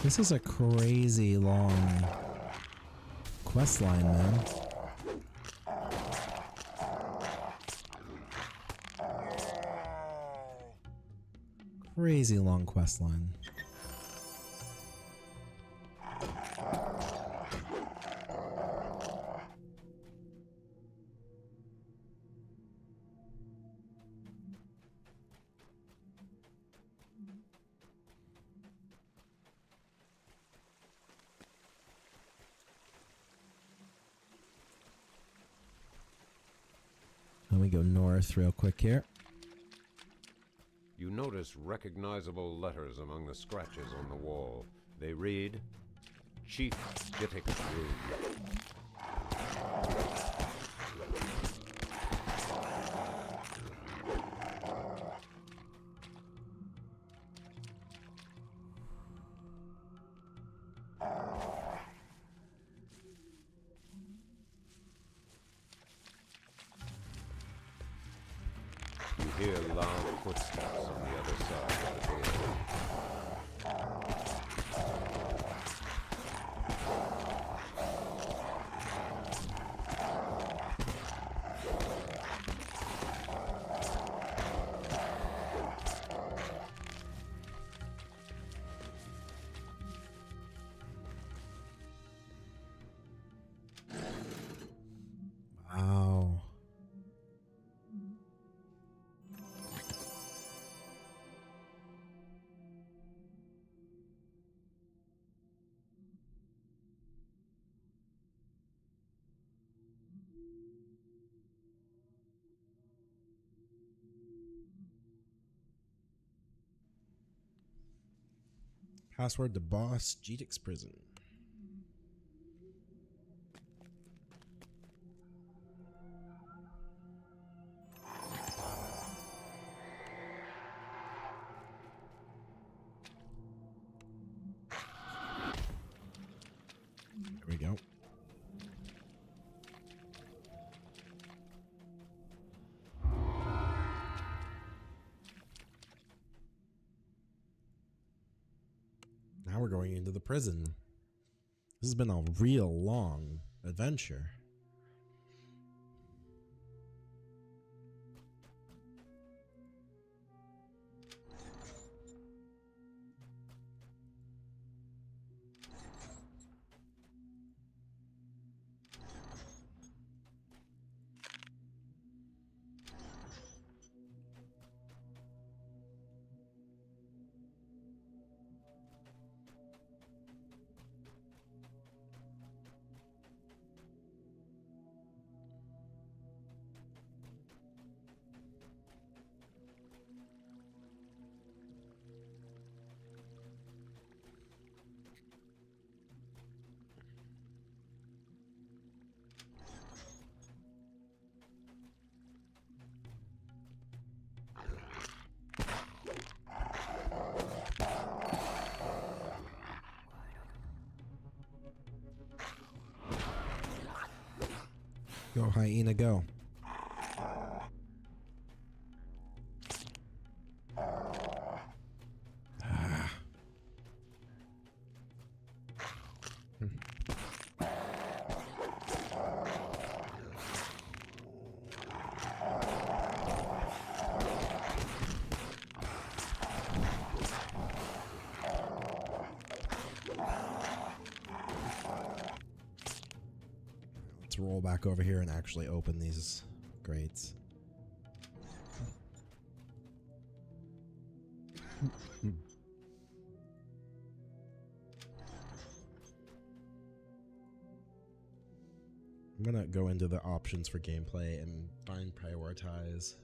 This is a crazy long quest line, man. Crazy long quest line. Let me go north real quick here. You notice recognizable letters among the scratches on the wall. They read, Chief Zekk's Room. You hear loud footsteps on the other side of the building. Wow. Password to boss Zekk's prison. There we go. Now we're going into the prison. This has been a real long adventure. Go, hyena, go. Let's roll back over here and actually open these grates. I'm gonna go into the options for gameplay and find prioritize.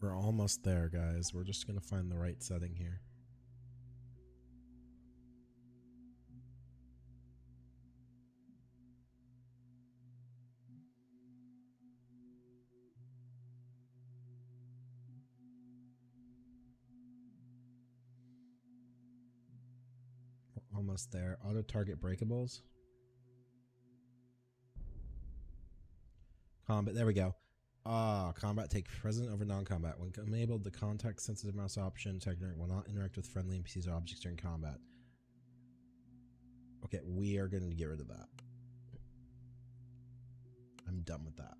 We're almost there, guys. We're just going to find the right setting here. We're almost there. Auto target breakables. Combat. There we go. Combat take precedent over non-combat. When enabled, the context-sensitive mouse option technique will not interact with friendly NPCs or objects during combat. Okay, we are going to get rid of that. I'm done with that.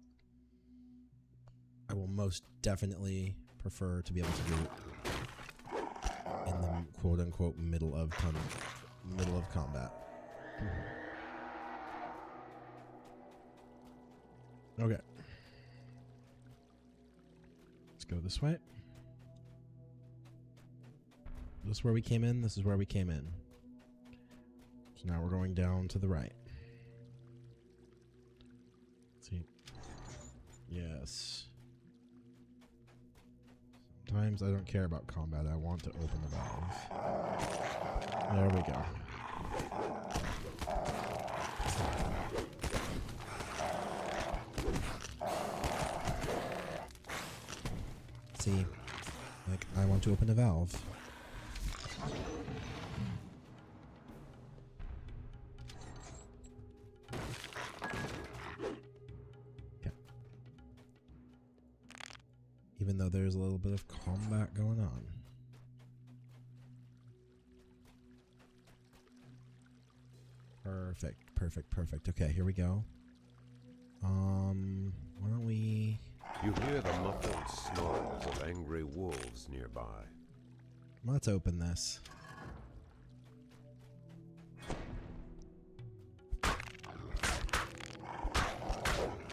I will most definitely prefer to be able to do it in the quote-unquote middle of combat. Okay. Go this way. This is where we came in. This is where we came in. So now we're going down to the right. Let's see. Yes. Sometimes I don't care about combat. I want to open the valve. There we go. See, like, I want to open a valve. Okay. Even though there's a little bit of combat going on. Perfect, perfect, perfect. Okay, here we go. Why don't we... You hear the muffled snarls of angry wolves nearby. Let's open this.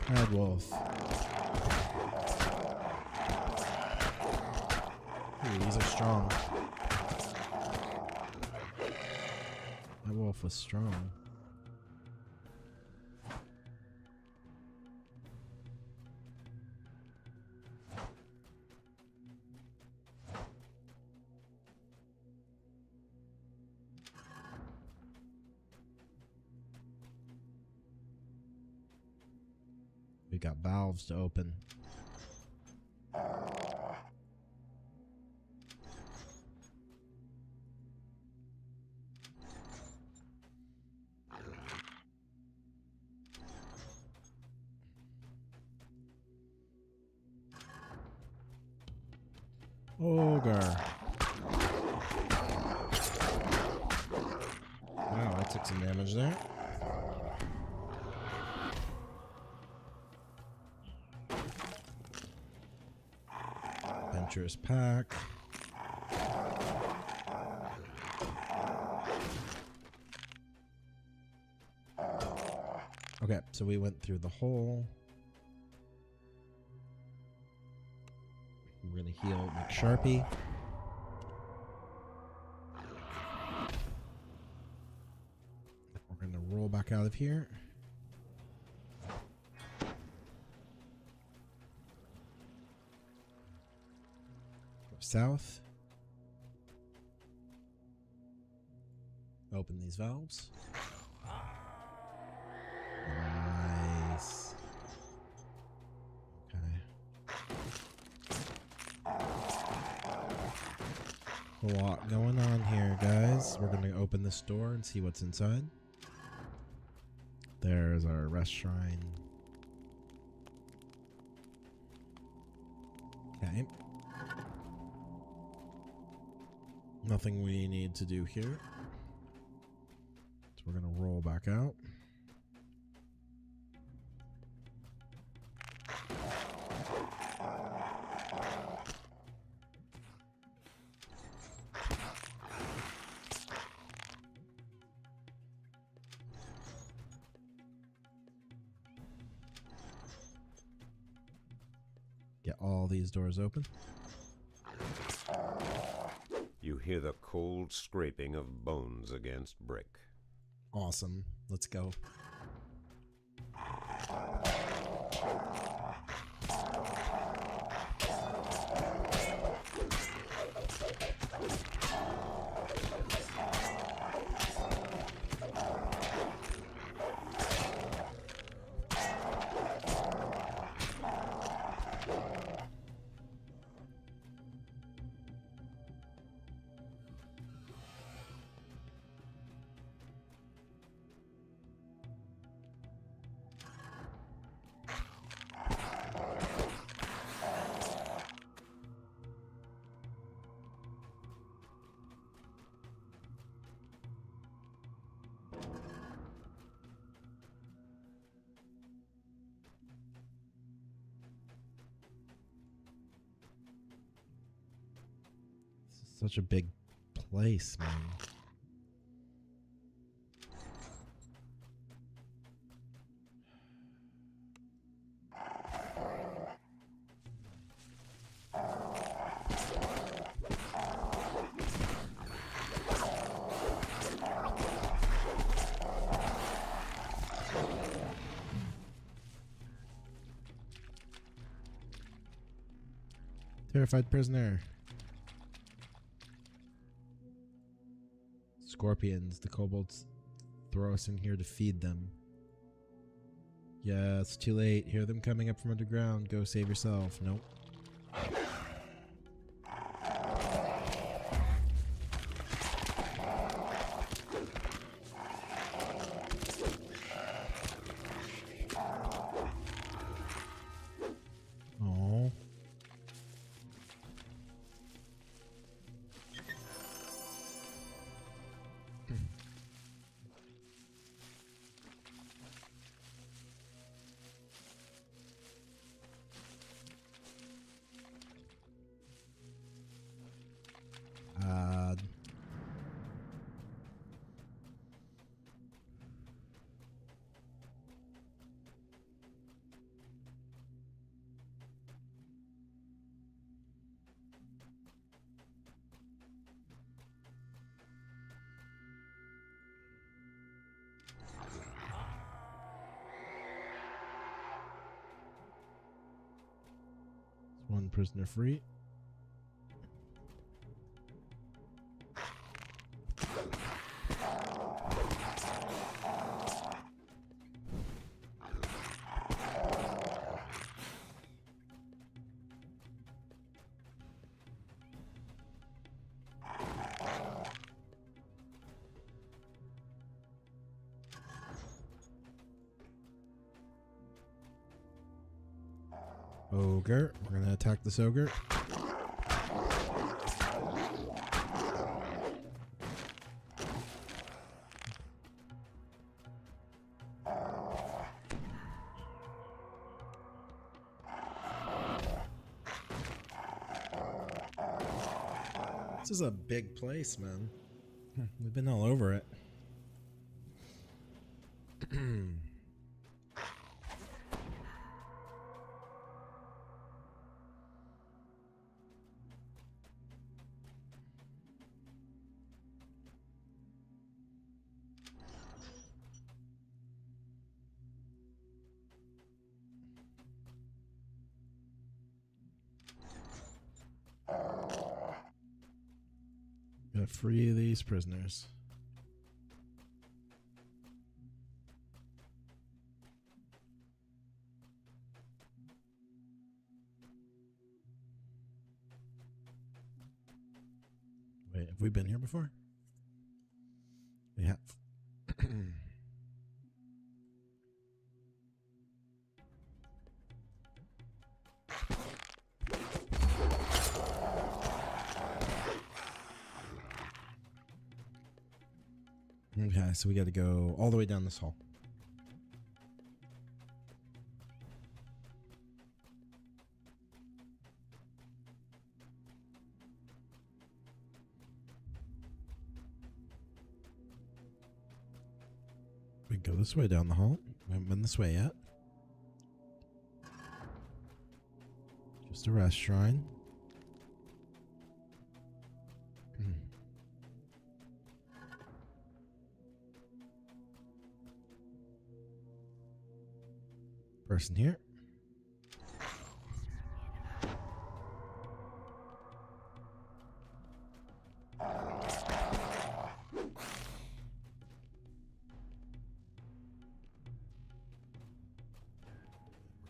Bad wolf. Ooh, these are strong. That wolf was strong. We got valves to open. Ogre. Wow, I took some damage there. Adventurous pack. Okay, so we went through the hole. We're gonna heal McSharpie. We're gonna roll back out of here. Go south. Open these valves. Nice. A lot going on here, guys. We're going to open this door and see what's inside. There's our rest shrine. Okay. Nothing we need to do here. So we're going to roll back out. Get all these doors open. You hear the cold scraping of bones against brick. Awesome. Let's go. Such a big place, man. Terrified prisoner. Scorpions. The kobolds throw us in here to feed them. Yeah, it's too late. Hear them coming up from underground. Go save yourself. Nope. Oh. One prisoner free. Ogre. We're going to attack this ogre. This is a big place, man. We've been all over it. Gotta free these prisoners. Wait, have we been here before? We have. Okay, so we got to go all the way down this hall. We go this way down the hall. We haven't been this way yet. Just a rest shrine. Person here.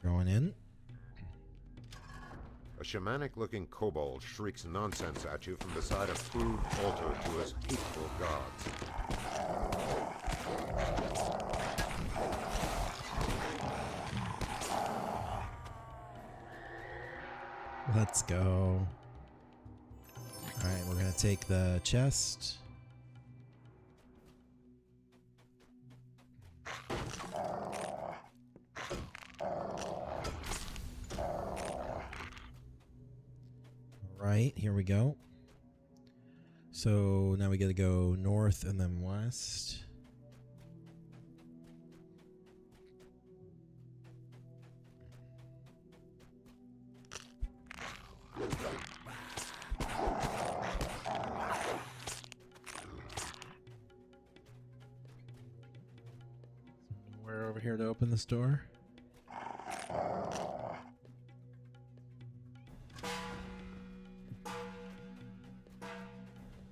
Going in. A shamanic-looking kobold shrieks nonsense at you from beside a crude altar to his hateful gods. Let's go. Alright, we're gonna take the chest. Alright, here we go. So now we gotta go north and then west. We're over here to open this door.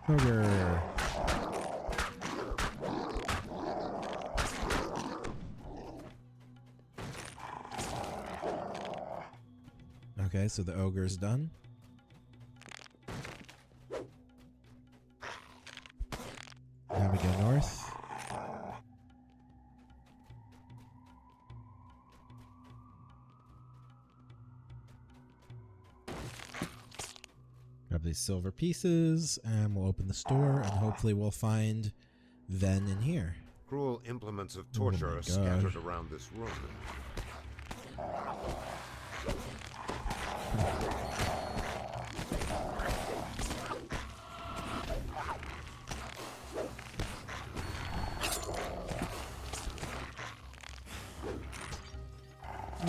Ogre. Okay, so the ogre's done. Now we go north. Grab these silver pieces, and we'll open the store, and hopefully we'll find Ven in here. Cruel implements of torture my are God. scattered around this room.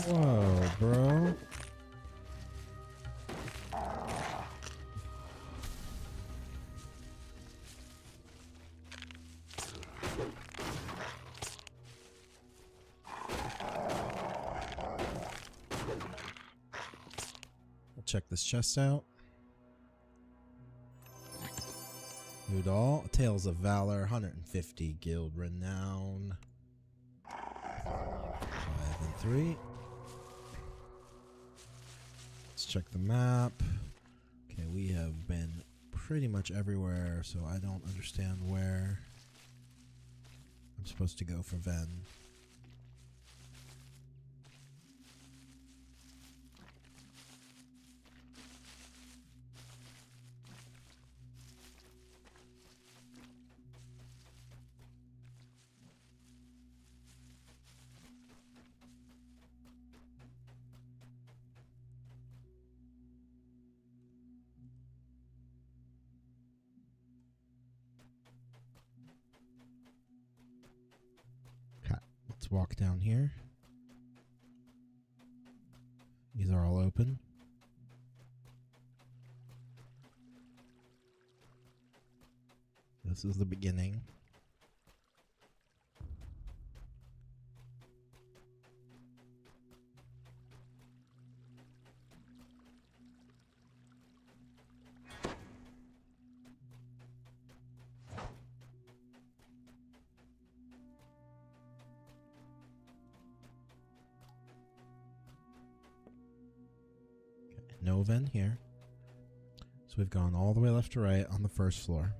Whoa, bro. We'll check this chest out. New doll, Tales of Valor, 150 guild renown. 5 and 3. Let's check the map. Okay, we have been pretty much everywhere, so I don't understand where I'm supposed to go for Ven. Let's walk down here. These are all open. This is the beginning. No Ven here. So we've gone all the way left to right on the first floor.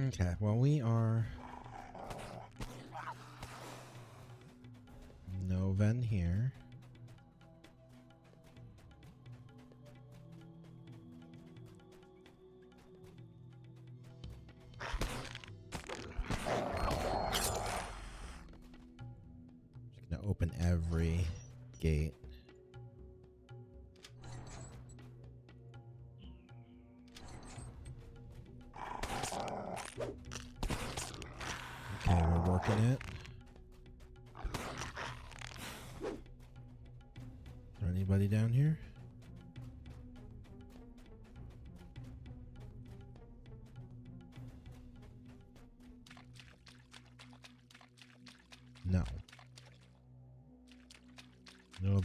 Okay, well, we are no Ven here. Just gonna open every gate. Okay, we're working it. Is there anybody down here?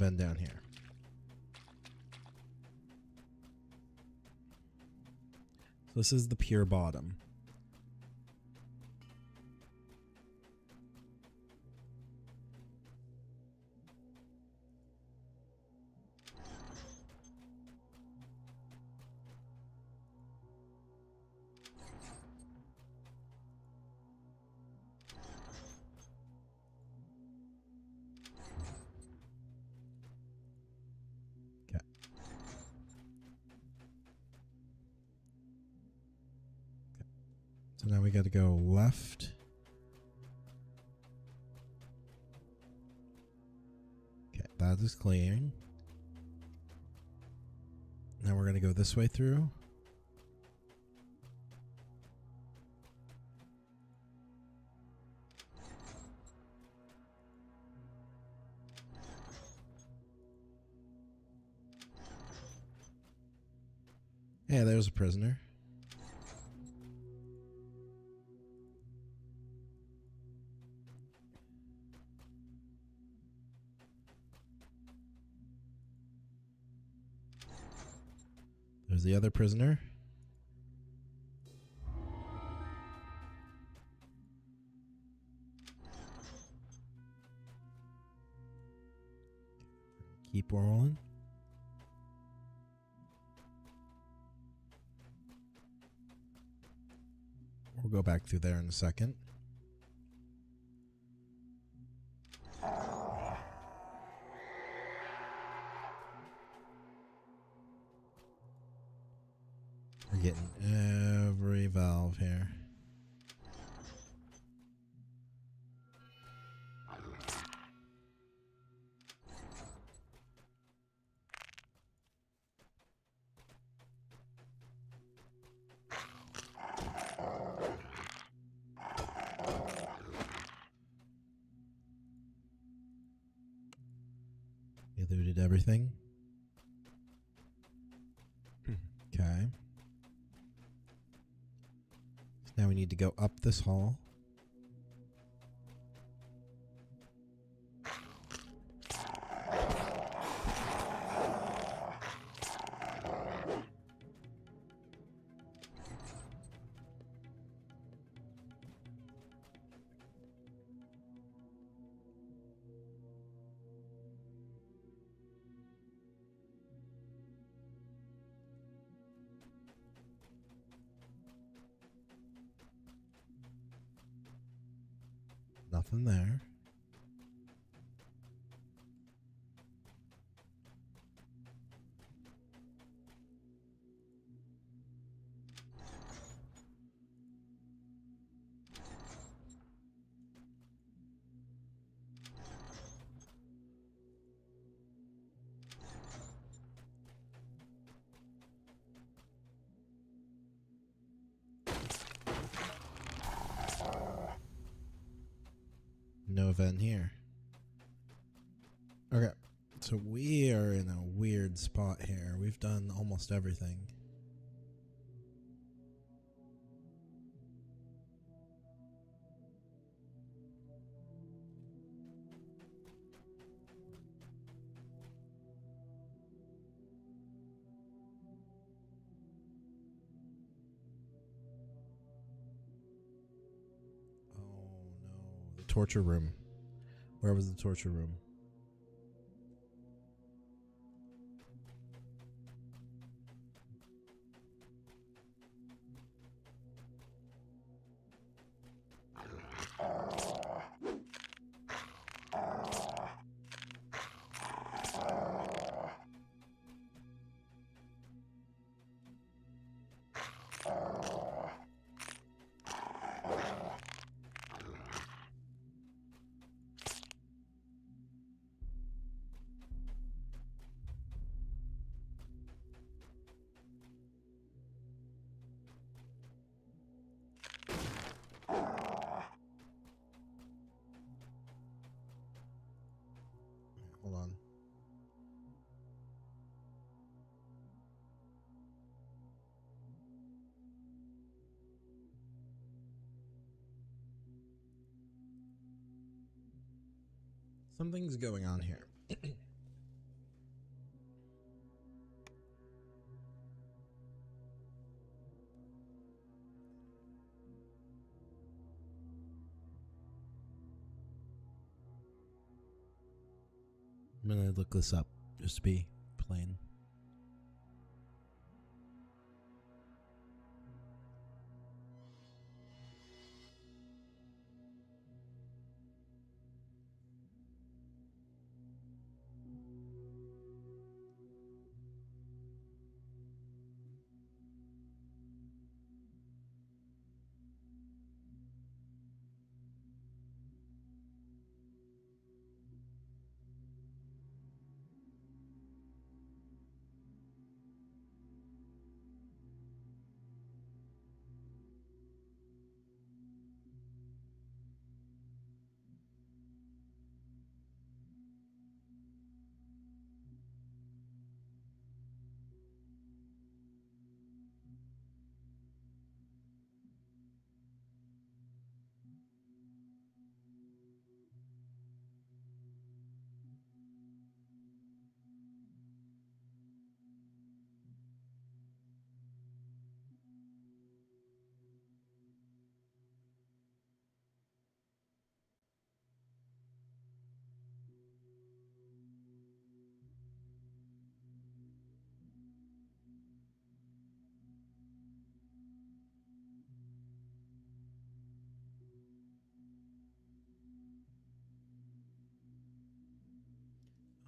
been down here. So this is the pure bottom. So now we got to go left. Okay, that is clearing. Now we're going to go this way through. Yeah, there's a prisoner. There's the other prisoner. Keep rolling. We'll go back through there in a second. We're getting every valve here. We looted everything. Okay. Now we need to go up this hall. Nothing there. No vent here. Okay, so we are in a weird spot here. We've done almost everything. Torture room. Where was the torture room? Hold on. Something's going on here. I'm gonna look this up just to be plain.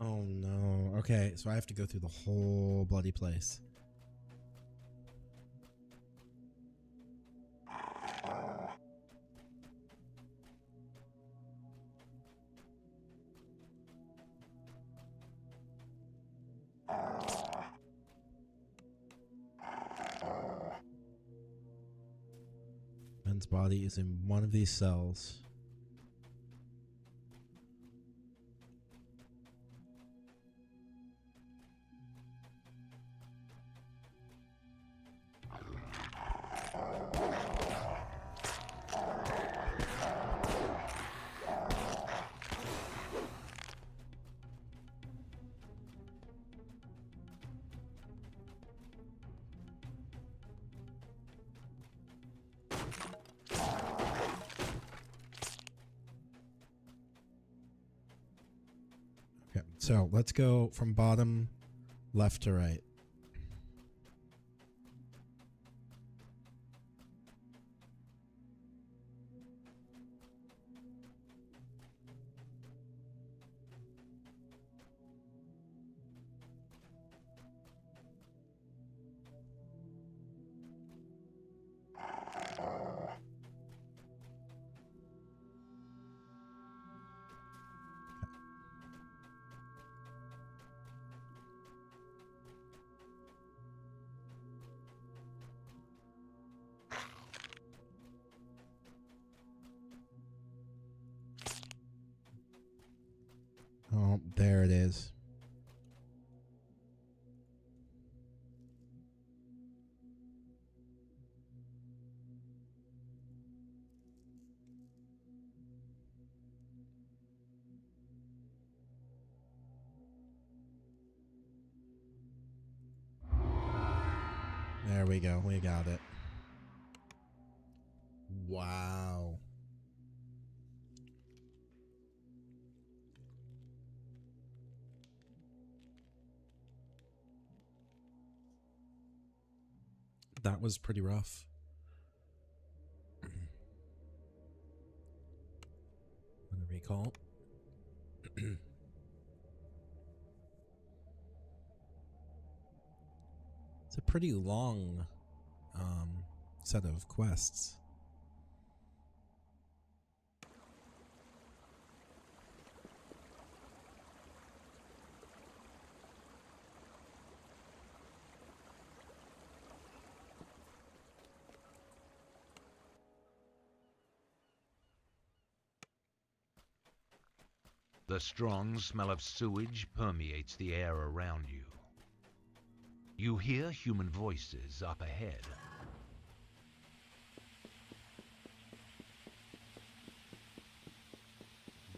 Oh no. Okay, so I have to go through the whole bloody place. Man's body is in one of these cells. Okay, so let's go from bottom left to right. Oh, there it is. There we go. We got it. Wow. That was pretty rough. I'm gonna recall. It's a pretty long set of quests. The strong smell of sewage permeates the air around you. You hear human voices up ahead.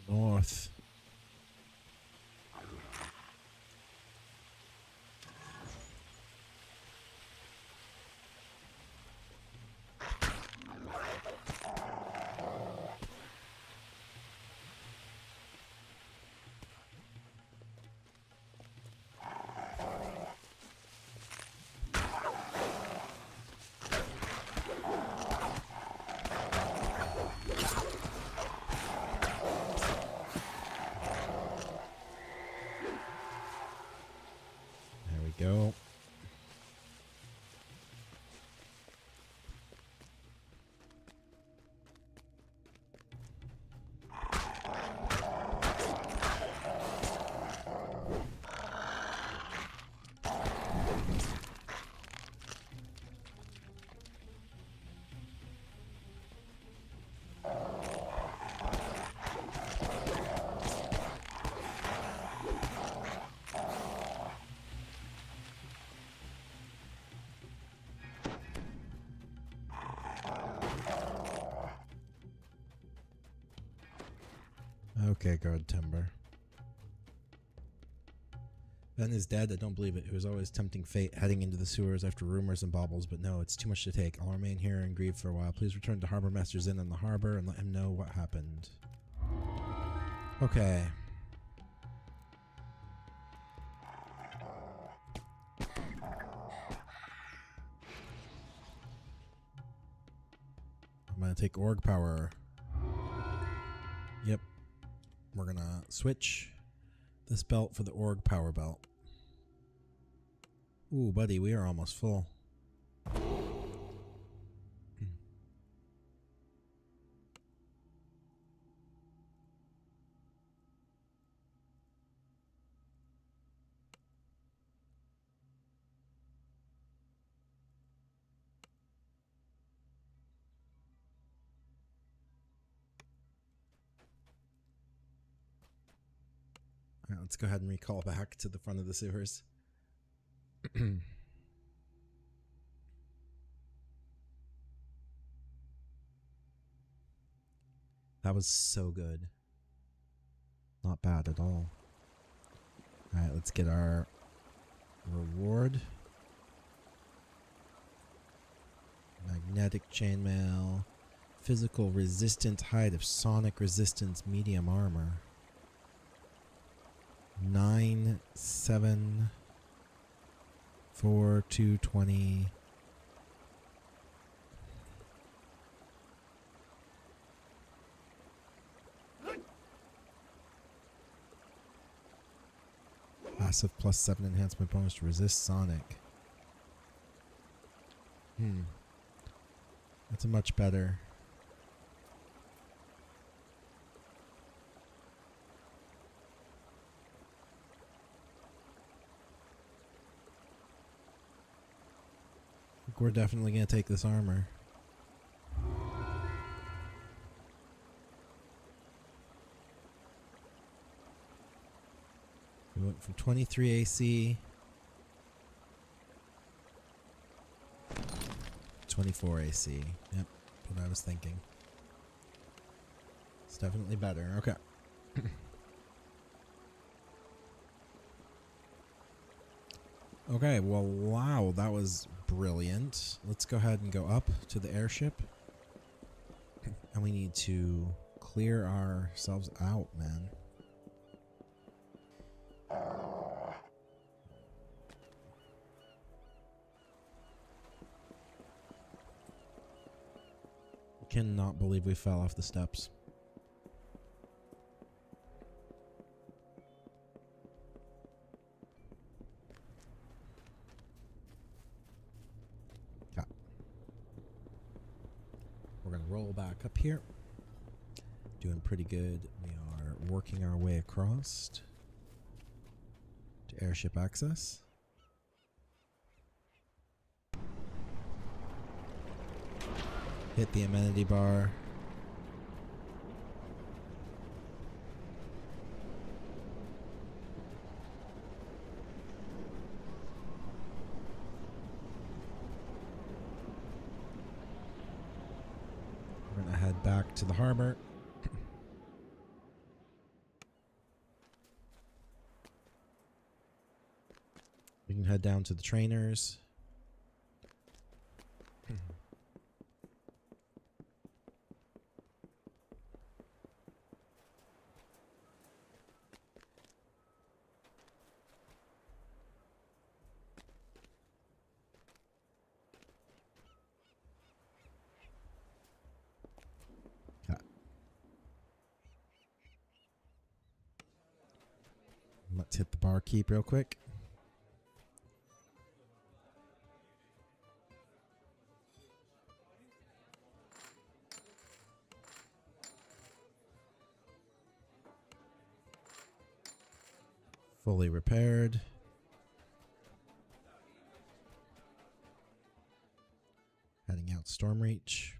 North. we go. Okay, guard timber. Ben is dead. I don't believe it. It was always tempting fate, heading into the sewers after rumors and baubles, but no, it's too much to take. I'll remain here and grieve for a while. Please return to Harbor Master's Inn in the harbor and let him know what happened. Okay. I'm gonna take org power. Yep. We're gonna switch this belt for the org power belt. Ooh, buddy, we are almost full. All right, let's go ahead and recall back to the front of the sewers. That was so good. Not bad at all. Alright, let's get our reward. Magnetic chainmail. Physical resistant height of sonic resistance medium armor. 9, 7, 4, 220. Massive +7 enhancement bonus to resist sonic. That's a much better. I think we're definitely going to take this armor. We went from 23 AC 24 AC. Yep, what I was thinking. It's definitely better. Okay. Okay, well, wow, that was brilliant. Let's go ahead and go up to the airship. And we need to clear ourselves out, man. Cannot believe we fell off the steps. Yeah. We're gonna roll back up here. Doing pretty good. We are working our way across to airship access. Hit the amenity bar. We're going to head back to the harbor. We can head down to the trainers. Let's hit the barkeep real quick. Fully repaired. Heading out Stormreach.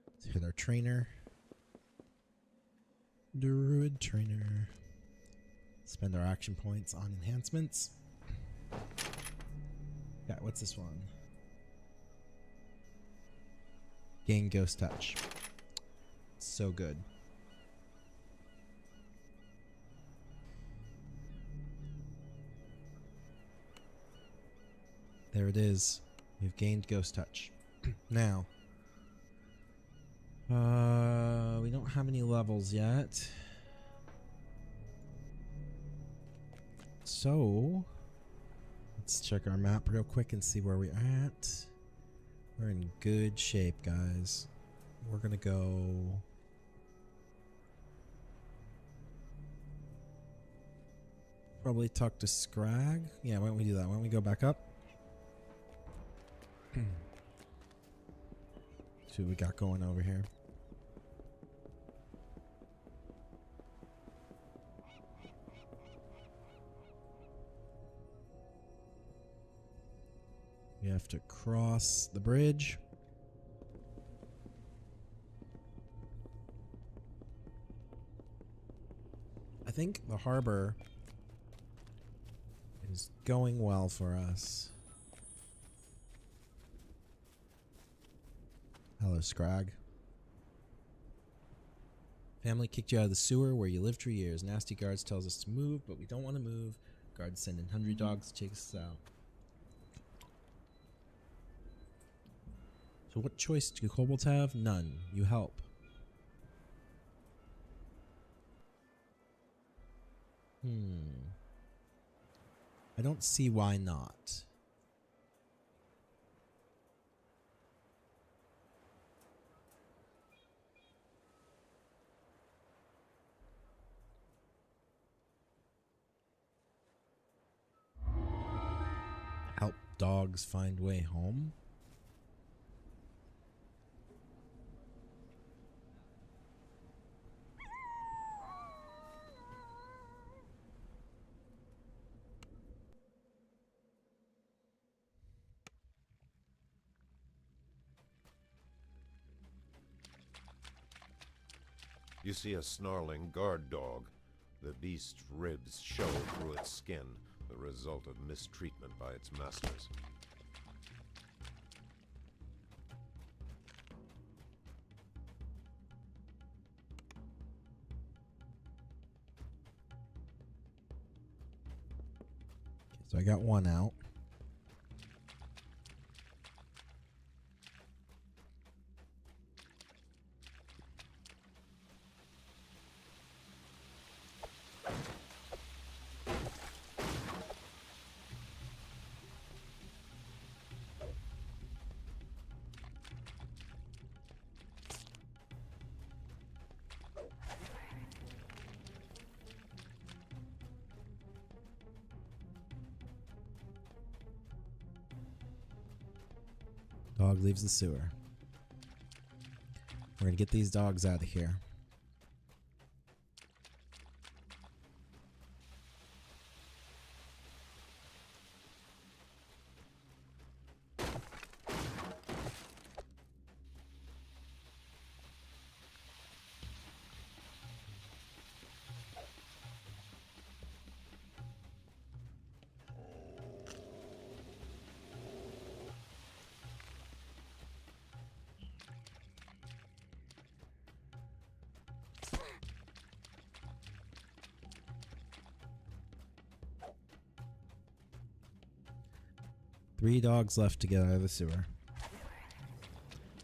Let's hit our trainer. Druid trainer. Spend our action points on enhancements. Yeah, what's this one? Gain Ghost Touch. So good. There it is. We've gained Ghost Touch. Now, we don't have any levels yet. So, let's check our map real quick and see where we're at. We're in good shape, guys. We're gonna go... probably talk to Scrag. Yeah, why don't we do that? Why don't we go back up? See what we got going over here. We have to cross the bridge. I think the harbor is going well for us. Hello, Scrag. Family kicked you out of the sewer where you lived for years. Nasty guards tells us to move, but we don't want to move. Guards send in hungry dogs to chase us out. So what choice do kobolds have? None. You help. I don't see why not. Help dogs find way home? You see a snarling guard dog. The beast's ribs show through its skin, the result of mistreatment by its masters. So I got one out. Dog leaves the sewer. We're gonna get these dogs out of here. Three dogs left to get out of the sewer.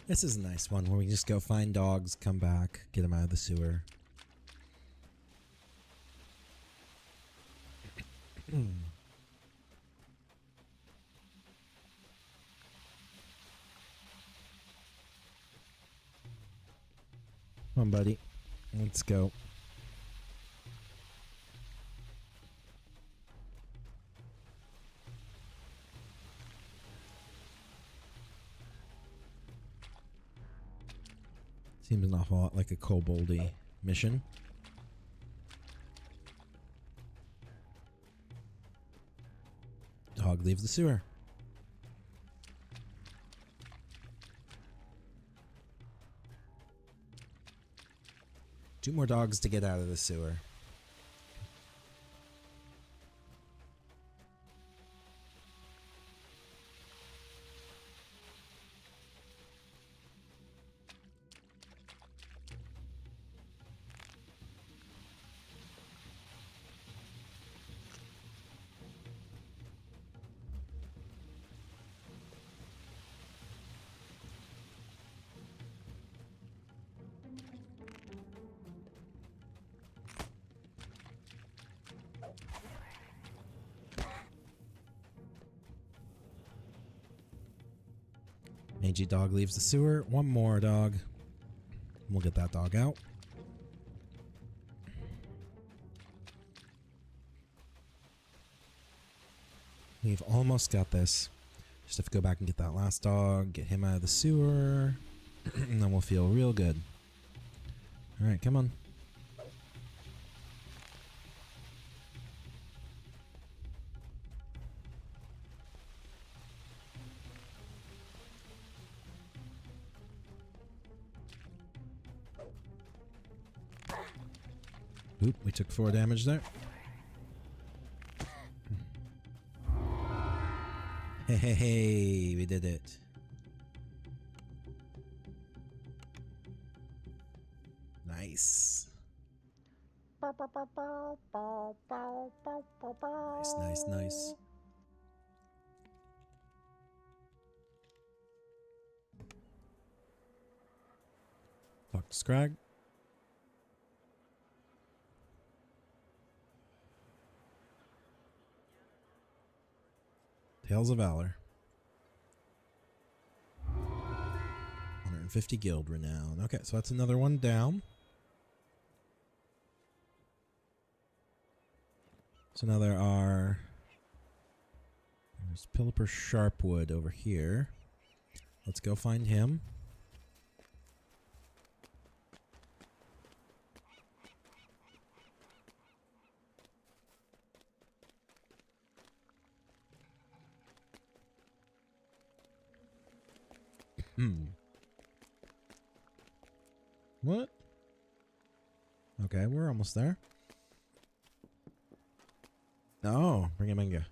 This is a nice one where we just go find dogs, come back, get them out of the sewer. Come on, buddy. Let's go. Seems an awful lot like a koboldy mission. Dog leaves the sewer. Two more dogs to get out of the sewer. Mangy dog leaves the sewer. One more dog. We'll get that dog out. We've almost got this. Just have to go back and get that last dog, get him out of the sewer, and then we'll feel real good. Alright, come on. Oop, we took 4 damage there. Hey, hey, hey, we did it. Nice. Nice, nice, nice. Talk to Scrag. Tales of Valor. 150 guild renown. Okay, so that's another one down. So now there's Pilliper Sharpwood over here. Let's go find him. What? Okay, we're almost there. Oh, bring him in.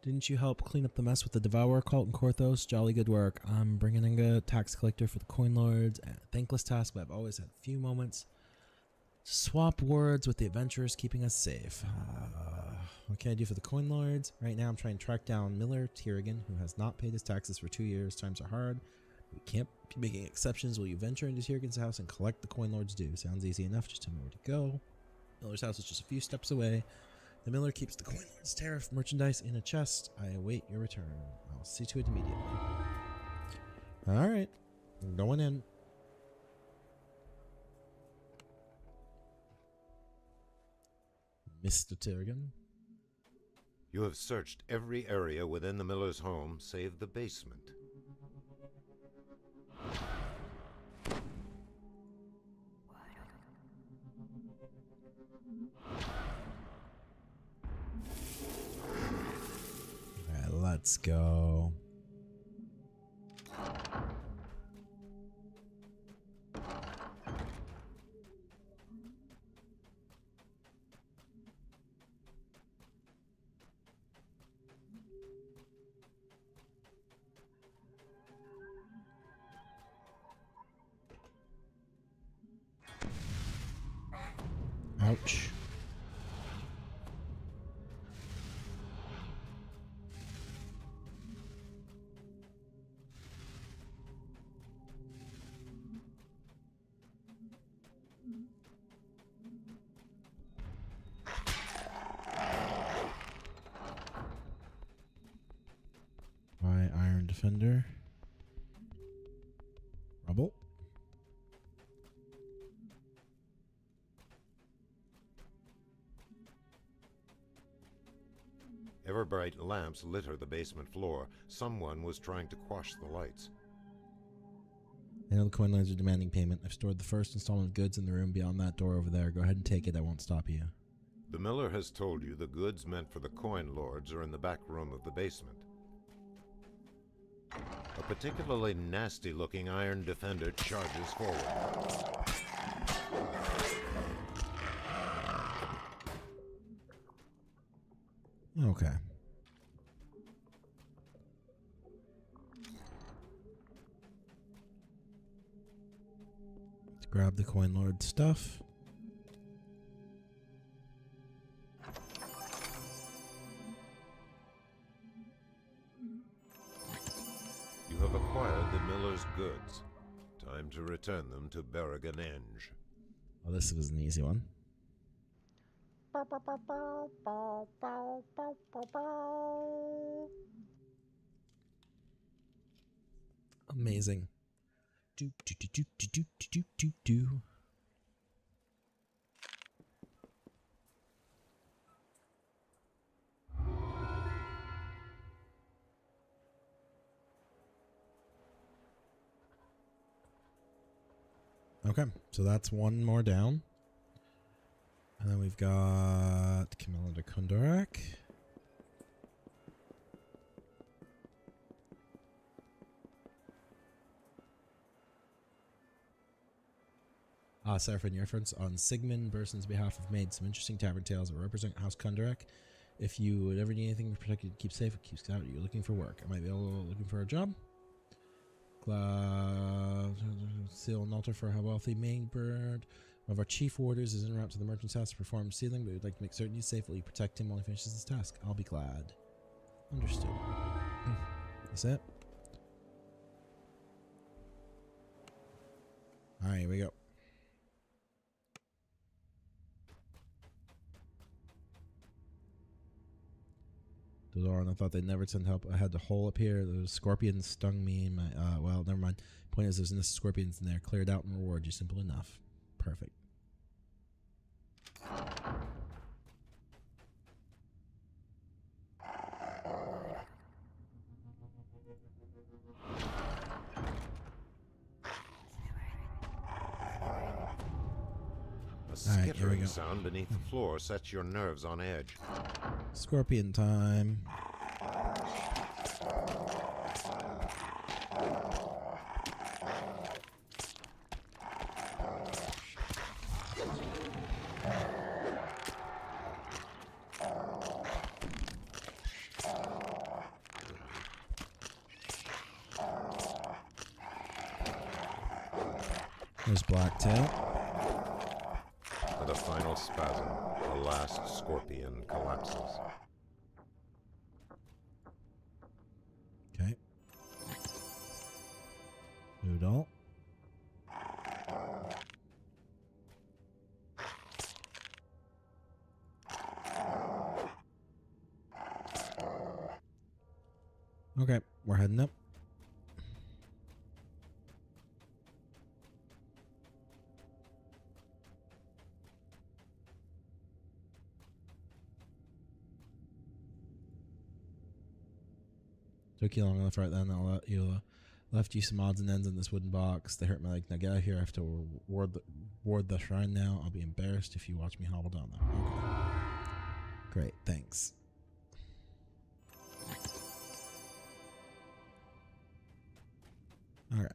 Didn't you help clean up the mess with the Devourer cult in Korthos? Jolly good work. I'm bringing in a tax collector for the coin lords. A thankless task, but I've always had few moments to swap words with the adventurers keeping us safe. What can I do for the coin lords? Right now I'm trying to track down Miller Tiergan, who has not paid his taxes for 2 years. Times are hard. We can't be making exceptions. Will you venture into Tiergan's house and collect the coin lord's due? Sounds easy enough. Just tell me where to go. Miller's house is just a few steps away. The miller keeps the coin lord's tariff merchandise in a chest. I await your return. I'll see to it immediately. Alright. I'm going in. Mr. Tiergan. You have searched every area within the miller's home, save the basement. Alright, let's go. Ouch. Why Iron Defender? Rubble. Ever-bright lamps litter the basement floor. Someone was trying to quash the lights. I know the coin lords are demanding payment. I've stored the first installment of goods in the room beyond that door over there. Go ahead and take it. I won't stop you. The miller has told you the goods meant for the coin lords are in the back room of the basement. A particularly nasty-looking iron defender charges forward. Okay. Let's grab the coin lord stuff. You have acquired the miller's goods. Time to return them to Berrigan-Enge. Oh, this was an easy one. Amazing. Do do do do do do do do do. Okay, so that's one more down. And then we've got Camilla de Kondorak. Sorry for the reference. On Sigmund Burson's behalf, have made some interesting tavern tales that represent House Kondorak. If you would ever need anything protected to keep safe, keep scout. You're looking for work. I might be looking for a job. Seal an altar for a wealthy main bird. One of our chief warders is en route to the merchant's house to perform sealing, but we'd like to make certain he's safe. Will you protect him while he finishes his task? I'll be glad. Understood. That's it. Alright, here we go. And I thought they'd never send help. I had the hole up here. Those scorpions stung me in my well, never mind. Point is, there's no scorpions in there. Cleared out and reward you. Simple enough. Perfect. A skittering sound beneath the floor sets your nerves on edge. Scorpion time. There's Blacktail. With a final spasm, the last scorpion collapses. Okay. Noodle. Okay, we're heading up. Took you long enough right then. I'll let you left you some odds and ends in this wooden box. They hurt my leg. Now get out of here. I have to ward the shrine now. I'll be embarrassed if you watch me hobble down them. Okay. Great, thanks. Alright.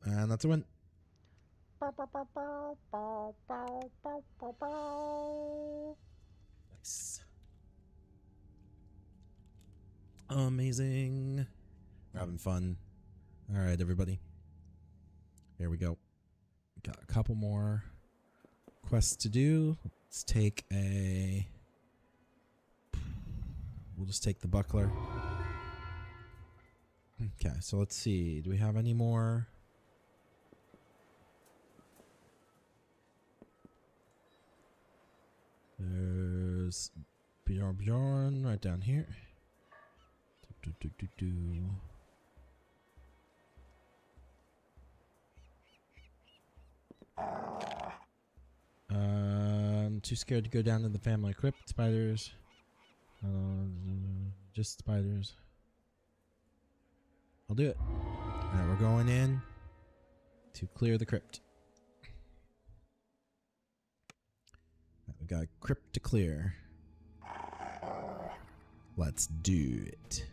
And that's a win. Nice. Amazing. We're having fun. Alright, everybody. Here we go. Got a couple more quests to do. Let's take a... We'll just take the buckler. Okay, so let's see. Do we have any more? There's Bjorn right down here. I'm too scared to go down to the family crypt. Spiders. Just spiders. I'll do it. Alright, we're going in to clear the crypt. Right, we got a crypt to clear. Let's do it.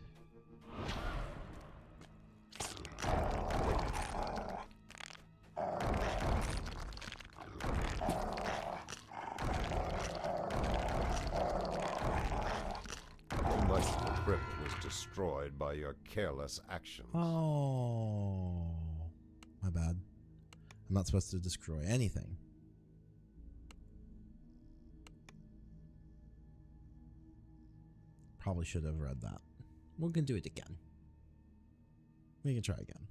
Much of the crypt was destroyed by your careless actions. Oh, my bad. I'm not supposed to destroy anything. Probably should have read that. We're gonna do it again. We can try again.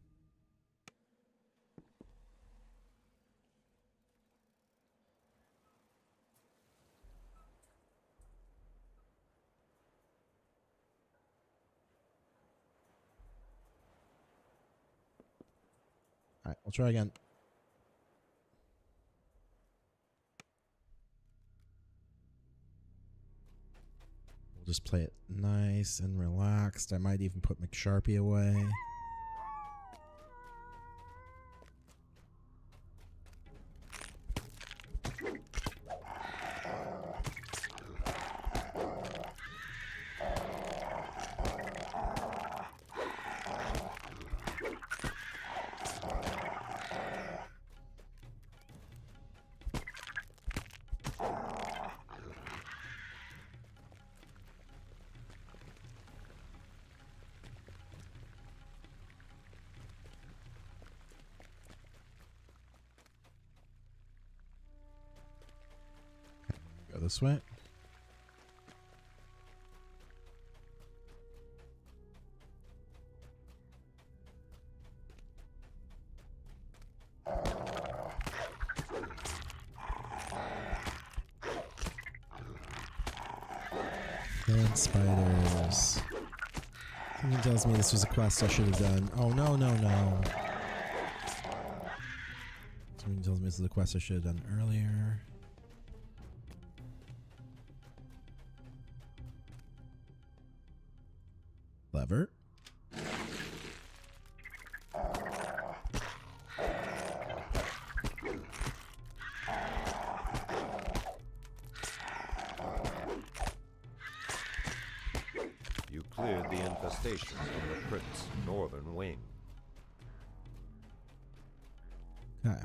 Alright, we'll try again. We'll just play it nice and relaxed. I might even put McSharpie away. Go this way. And spiders. Something tells me this was a quest I should have done. Oh, no, no, no. Something tells me this is a quest I should have done earlier. Lever. You cleared the infestation from the crypt's northern wing. Okay.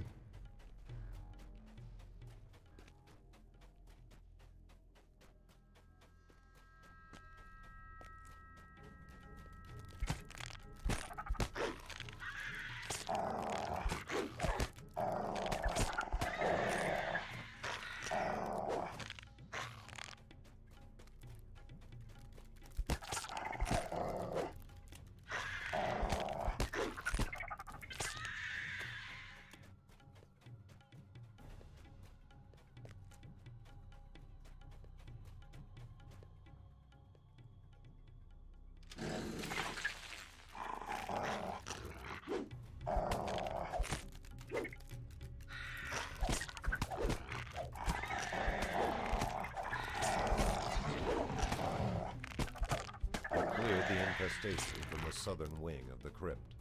Cleared the infestation from the southern wing of the crypt.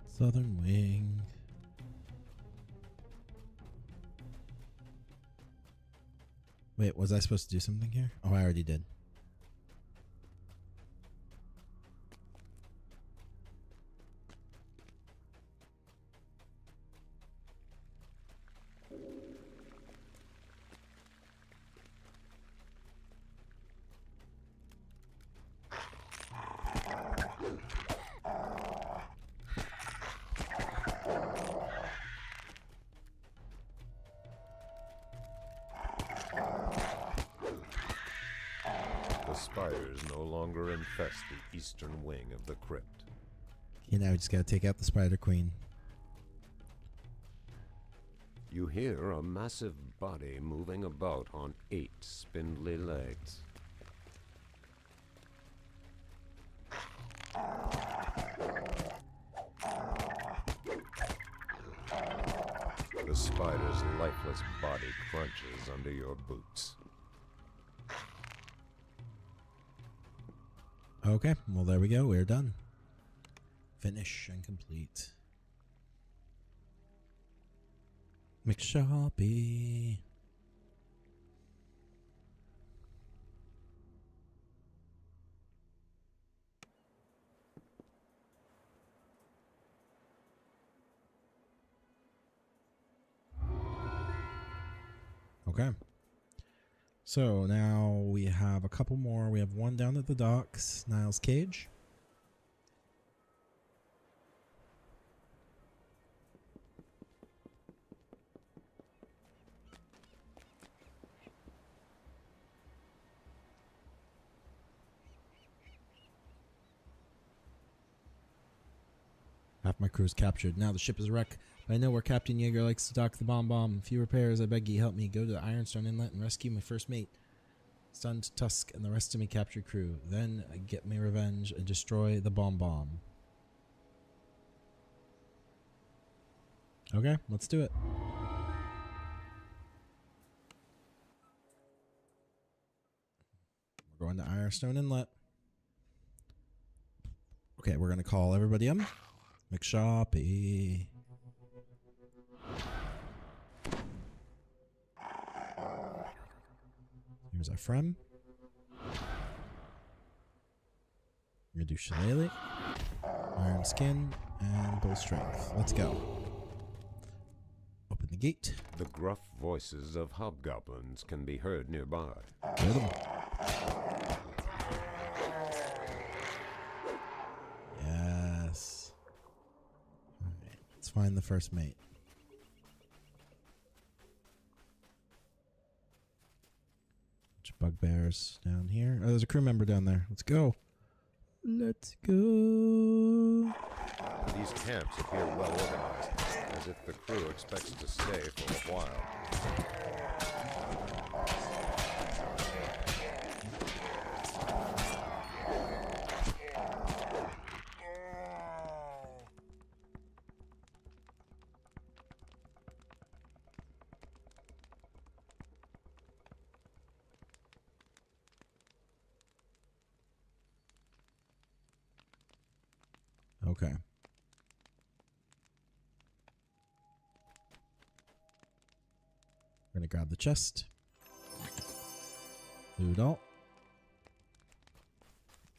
Southern wing. Wait, was I supposed to do something here? Oh, I already did. The spiders no longer infest the eastern wing of the crypt. Okay, now we just gotta take out the Spider Queen. You hear a massive body moving about on 8 spindly legs. The spider's lifeless body crunches under your boots. Okay, well there we go. We're done. Finish and complete. McSharpie. Okay. So now we have a couple more. We have one down at the docks, Niles Cage. Half my crew is captured. Now the ship is wrecked. But I know where Captain Yeager likes to dock the bomb. Few repairs, I beg ye help me. Go to the Ironstone Inlet and rescue my first mate, stunned Tusk, and the rest of me captured crew. Then I get my revenge and destroy the bomb. Okay, let's do it. We're going to Ironstone Inlet. Okay, we're going to call everybody up. McShoppy. Here's our friend. We're going to do Shillelagh, Iron Skin, and Bull Strength. Let's go. Open the gate. The gruff voices of hobgoblins can be heard nearby. Hear them. Yes. Alright, let's find the first mate. Bunch of bugbears down here. Oh, there's a crew member down there. Let's go. Let's go. These camps appear well organized, as if the crew expects to stay for a while. Okay. We're gonna grab the chest. Loot all.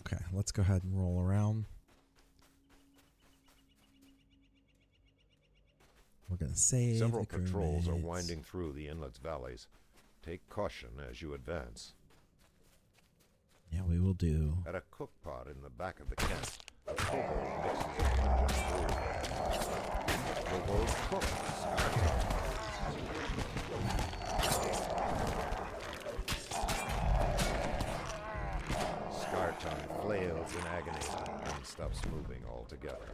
Okay, let's go ahead and roll around. We're gonna save. Several the patrols are crewmates. winding through the inlet's valleys. Take caution as you advance. Yeah, we will do. At a cook pot in the back of the camp, a kobold mixes a bunch of food. Kobold cooks. Scarton flails in agony and stops moving altogether.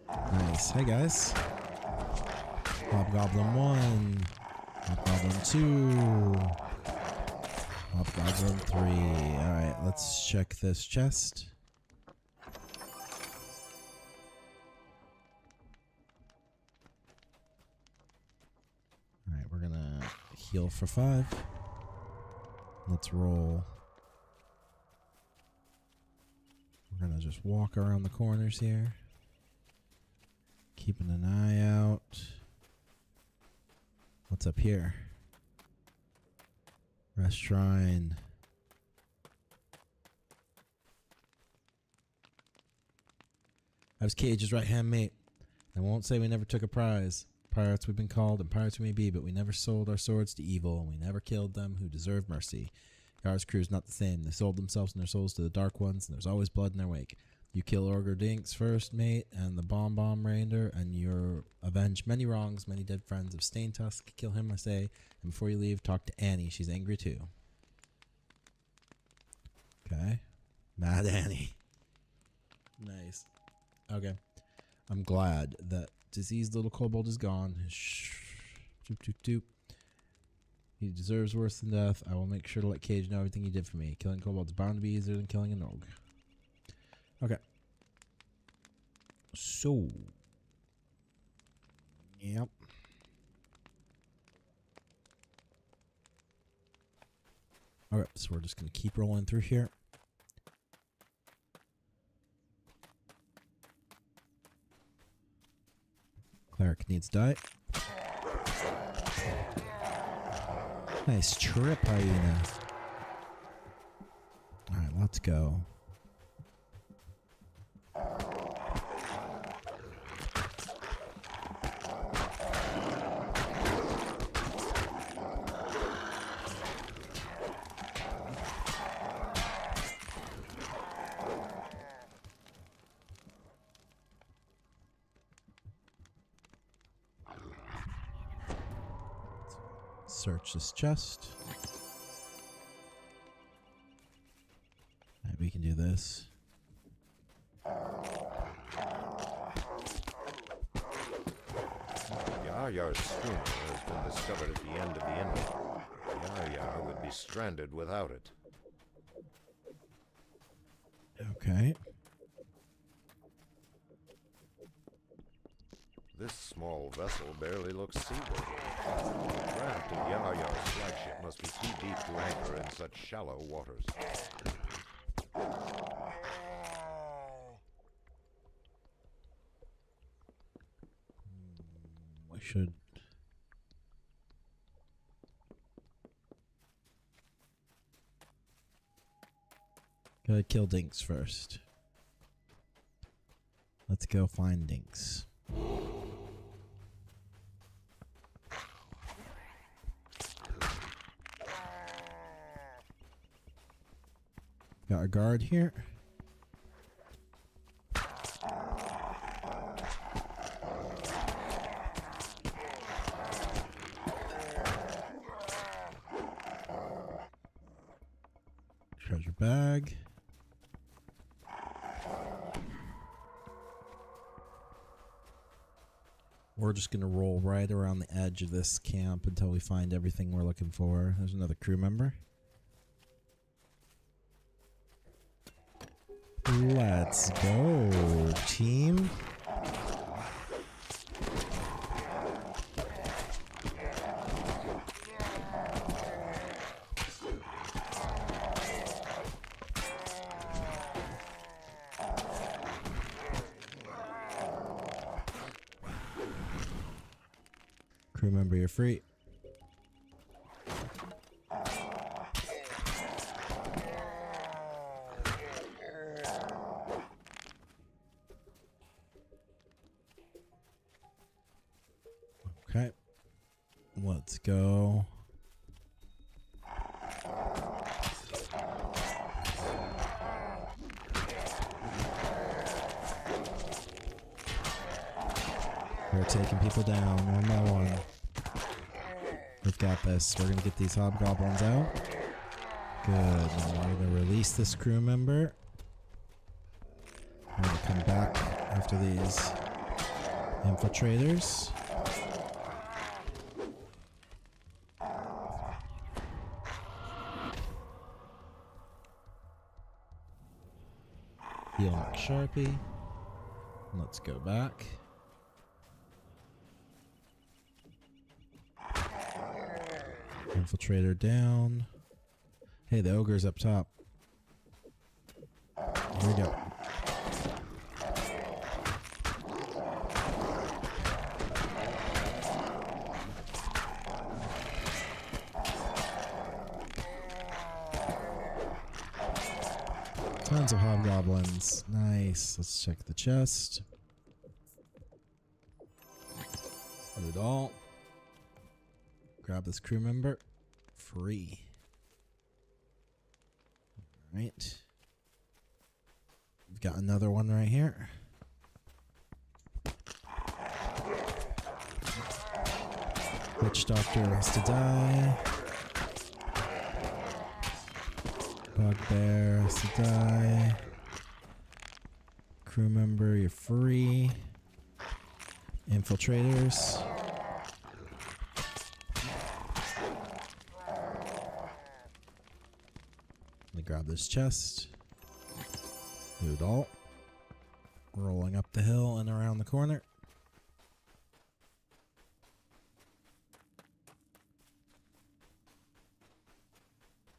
Nice. Hey guys. Hobgoblin 1. Hobgoblin 2. Hobgoblin 3. Alright, let's check this chest. Alright, we're gonna heal for 5. Let's roll. We're gonna just walk around the corners here. Keeping an eye out. What's up here? Rest Shrine. I was Cage's right-hand mate. I won't say we never took a prize. Pirates we've been called, and pirates we may be, but we never sold our swords to evil, and we never killed them who deserve mercy. Yar's crew's not the same. They sold themselves and their souls to the Dark Ones, and there's always blood in their wake. You kill Orger Dinks first, mate, and the Bomb Raider, and you'll avenge many wrongs, many dead friends of Stain Tusk. Kill him, I say, and before you leave, talk to Annie. She's angry too. Okay. Mad Annie. Nice. Okay. I'm glad that diseased little kobold is gone. Doop, doop, doop. He deserves worse than death. I will make sure to let Cage know everything he did for me. Killing kobolds is bound to be easier than killing an orc. Okay. So. Yep. Alright, so we're just going to keep rolling through here. Cleric needs die. Nice trip, hyena. Alright, let's go. search this chest. Alright, we can do this. Yar-Yar's schooner has been discovered at the end of the inlet. Yar-Yar would be stranded without it. Okay. This small vessel barely looks seaworthy. The draft of Yar-Yar's flagship must be too deep to anchor in such shallow waters. We should... Gotta kill Dinks first. Let's go find Dinks. Got a guard here. Treasure bag. We're just gonna roll right around the edge of this camp until we find everything we're looking for. There's another crew member. Let's go, team. Crew member, you're free. Okay, let's go. We're taking people down one by one. We've got this. We're gonna get these hobgoblins out. Good. Now we're gonna release this crew member. We're gonna come back after these infiltrators. Heal Sharpie. Let's go back. Infiltrator down. Hey, the ogre's up top. Here we go. Tons of hobgoblins. Nice. Let's check the chest. Loot all. Grab this crew member. Free. Alright. We've got another one right here. Witch Doctor has to die. Bugbear has to die. Crew member, you're free. Infiltrators. Let me grab this chest. Loot all. Rolling up the hill and around the corner.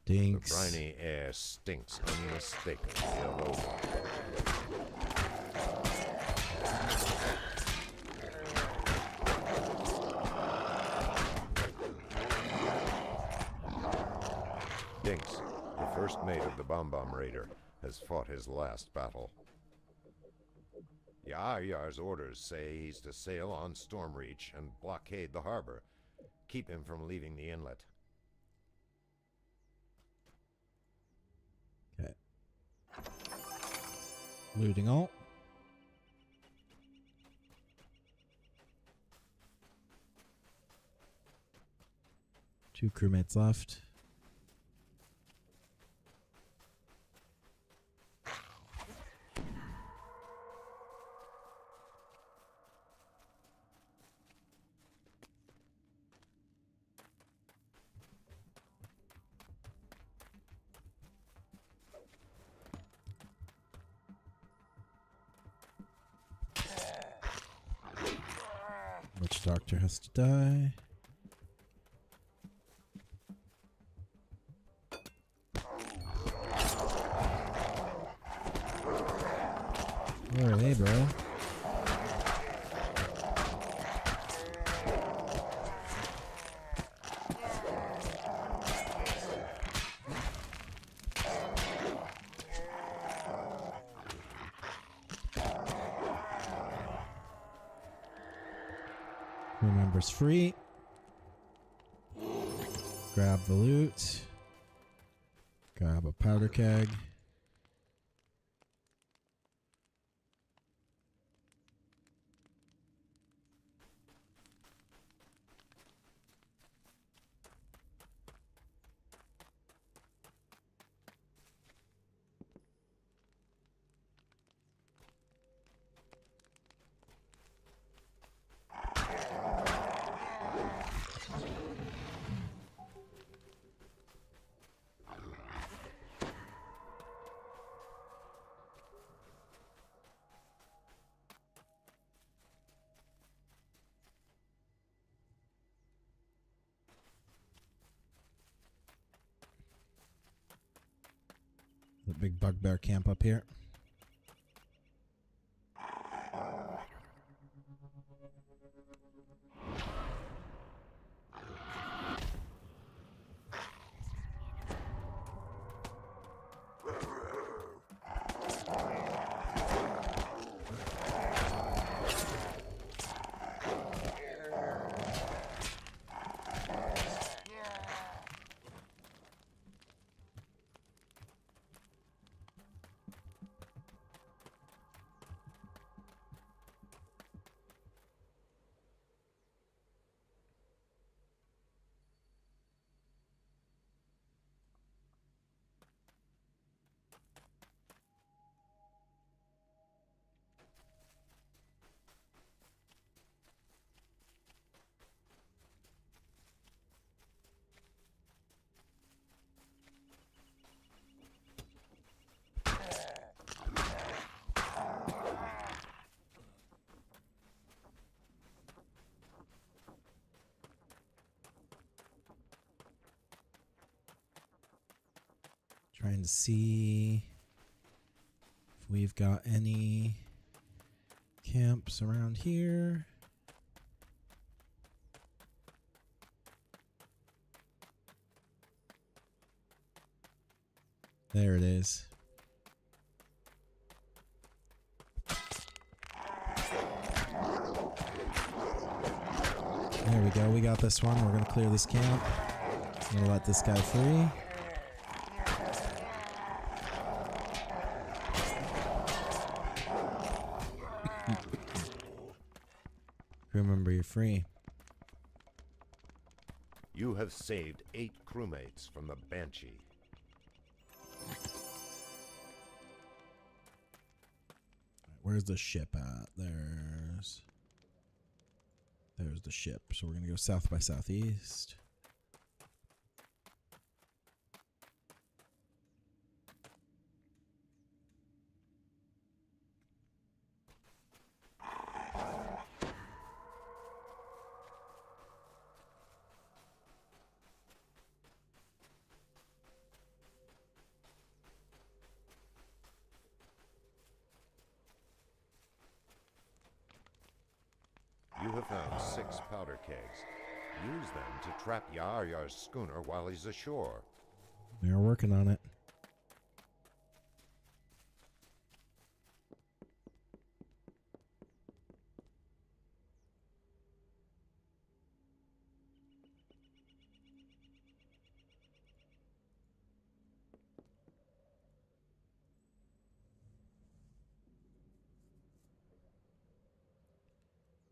Dinks. The briny air stinks unmistakably of odor. Dinks, the first mate of the Bomb Raider, has fought his last battle. Yar-Yar's orders say he's to sail on Stormreach and blockade the harbor. Keep him from leaving the inlet. Okay. Looting all. 2 crewmates left. Which doctor has to die? Where are they, bro? Crew members free. Grab the loot. Grab a powder keg. The big bugbear camp up here. Trying to see if we've got any camps around here. There it is. There we go. We got this one. We're going to clear this camp. I'm going to let this guy free. Remember, you're free. You have saved 8 crewmates from the Banshee. Where's the ship at? There's the ship. So we're going to go south by southeast. You have found 6 powder kegs. Use them to trap Yar's schooner while he's ashore. We are working on it.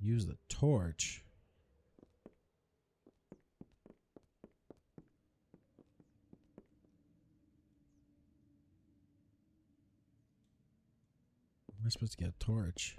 Use the torch. We're supposed to get a torch.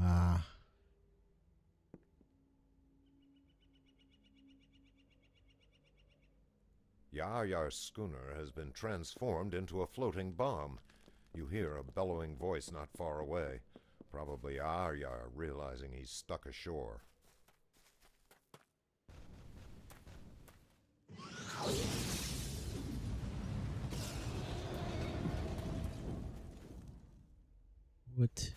Ah. Yar's schooner has been transformed into a floating bomb. You hear a bellowing voice not far away. Probably Yar realizing he's stuck ashore. What?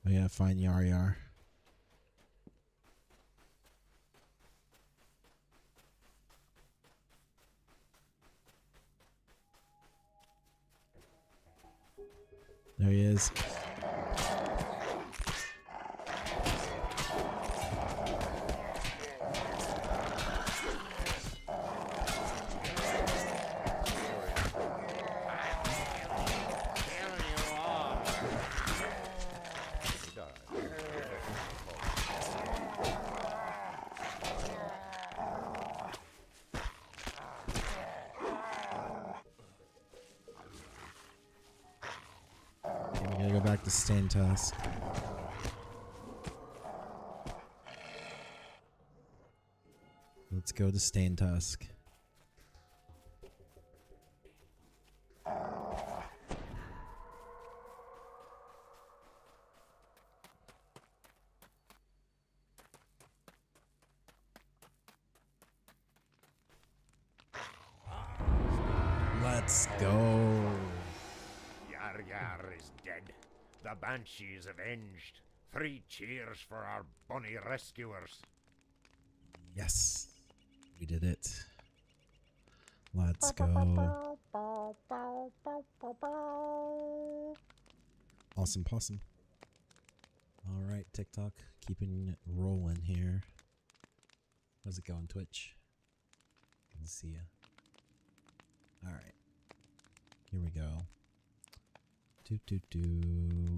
Oh yeah, find Yar. There he is. We gotta go back to Stain Tusk. Let's go to Stain Tusk. Let's go. Yar is dead. The Banshee is avenged. 3 cheers for our bonny rescuers. Yes, we did it. Let's go. Awesome possum. All right, TikTok, keeping it rolling here. How's it going, Twitch? Good to see ya. All right, here we go.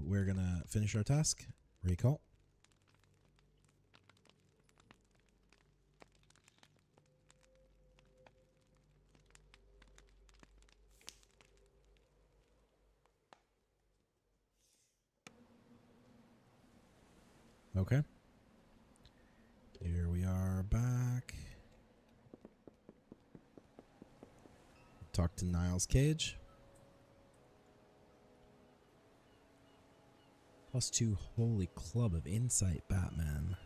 We're gonna finish our task. Recall. Okay. Here we are back. Talk to Niles Cage. +2 Holy Club of Insight, Batman.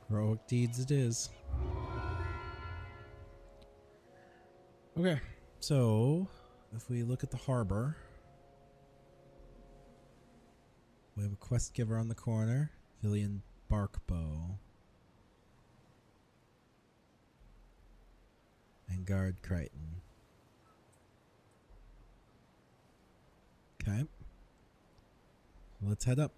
Heroic deeds it is. Okay, so if we look at the harbor, we have a quest giver on the corner, Villian Barkbow, and Guard Crichton. Okay, let's head up.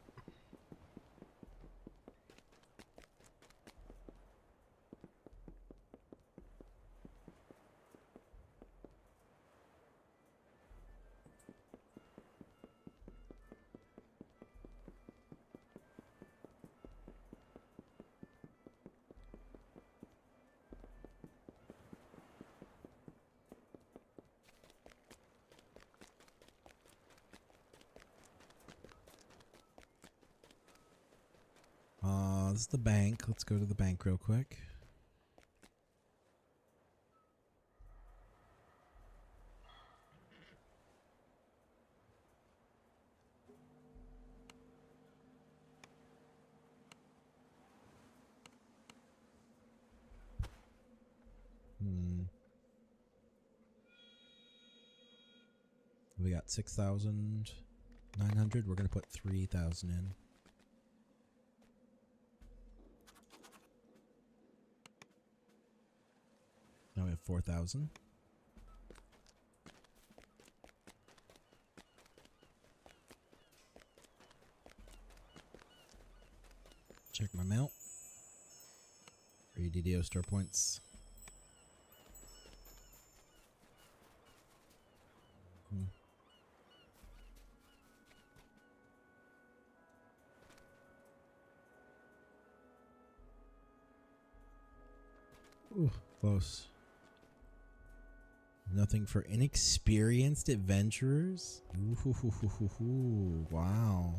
this is the bank. Let's go to the bank real quick. We got 6,900. We're going to put 3,000 in. Now we have 4,000. Check my mail. 3 DDO store points. Ooh, close. Nothing for inexperienced adventurers? Ooh, wow.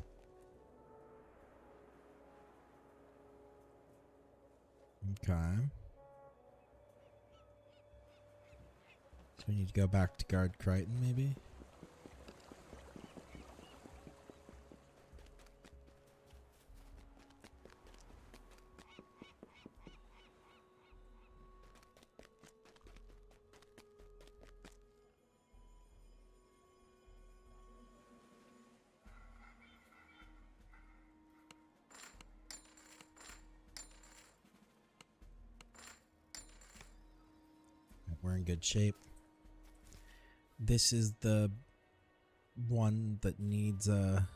Okay. So we need to go back to Guard Crichton, maybe? We're in good shape. This is the one that needs a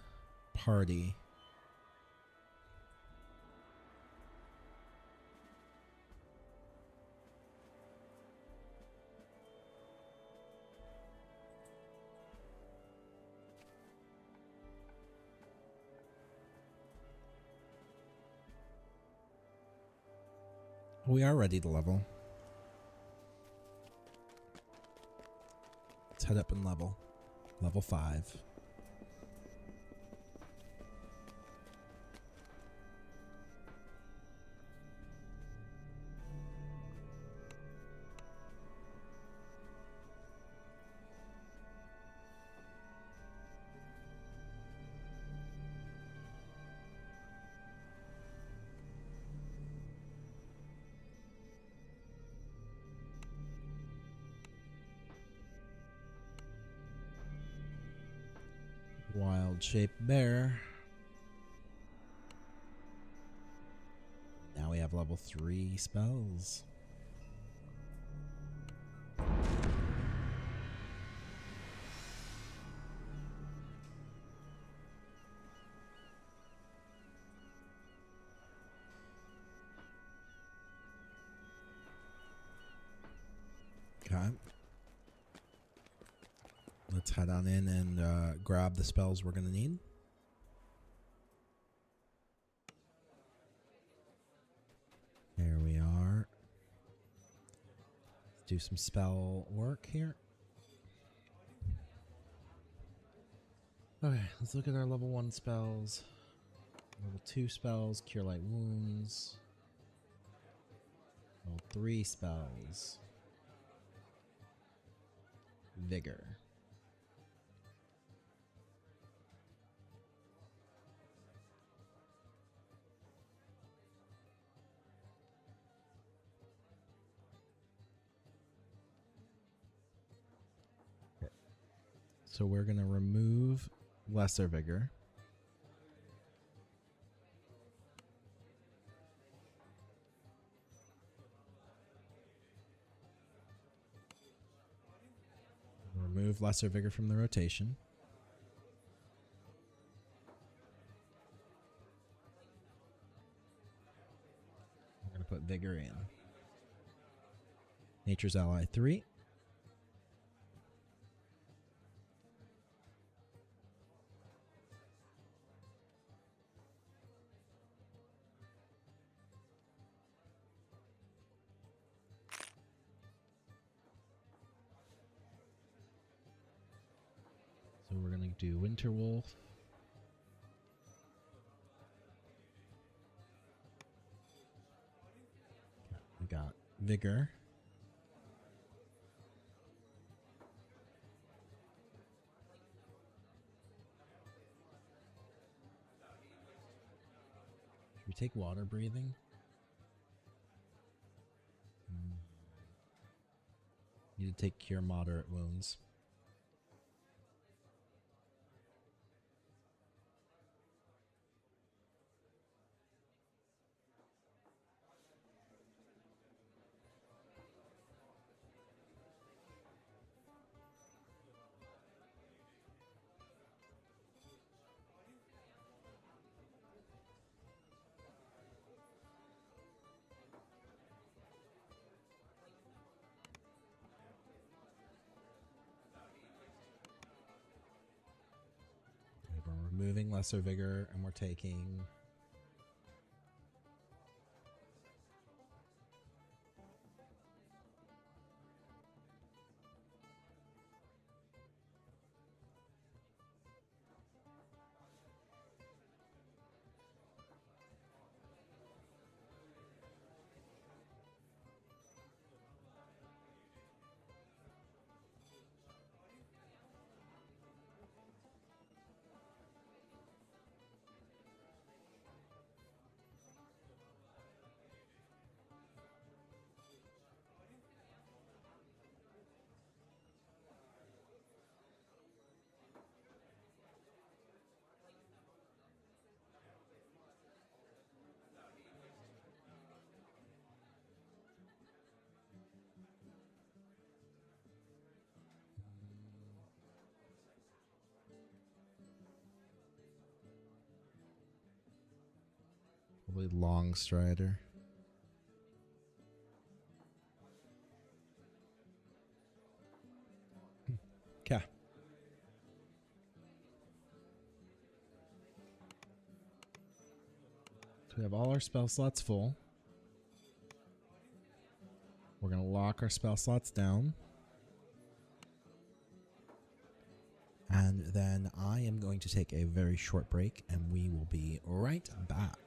party. We are ready to level. Let's head up and level. Level 5. Wild shaped bear. Now we have level 3 spells. Okay. Let's head on in and grab the spells we're going to need. There we are. Let's do some spell work here. Okay, let's look at our level 1 spells. Level 2 spells, Cure Light Wounds. Level 3 spells. Vigor. So we're going to remove Lesser Vigor. Remove Lesser Vigor from the rotation. We're going to put Vigor in. Nature's Ally 3. So we're going to do Winter Wolf. We got vigor. Should we take water breathing? Need to take cure moderate wounds. We're removing lesser vigor and we're taking probably long strider. Okay. So we have all our spell slots full. We're going to lock our spell slots down. And then I am going to take a very short break and we will be right back.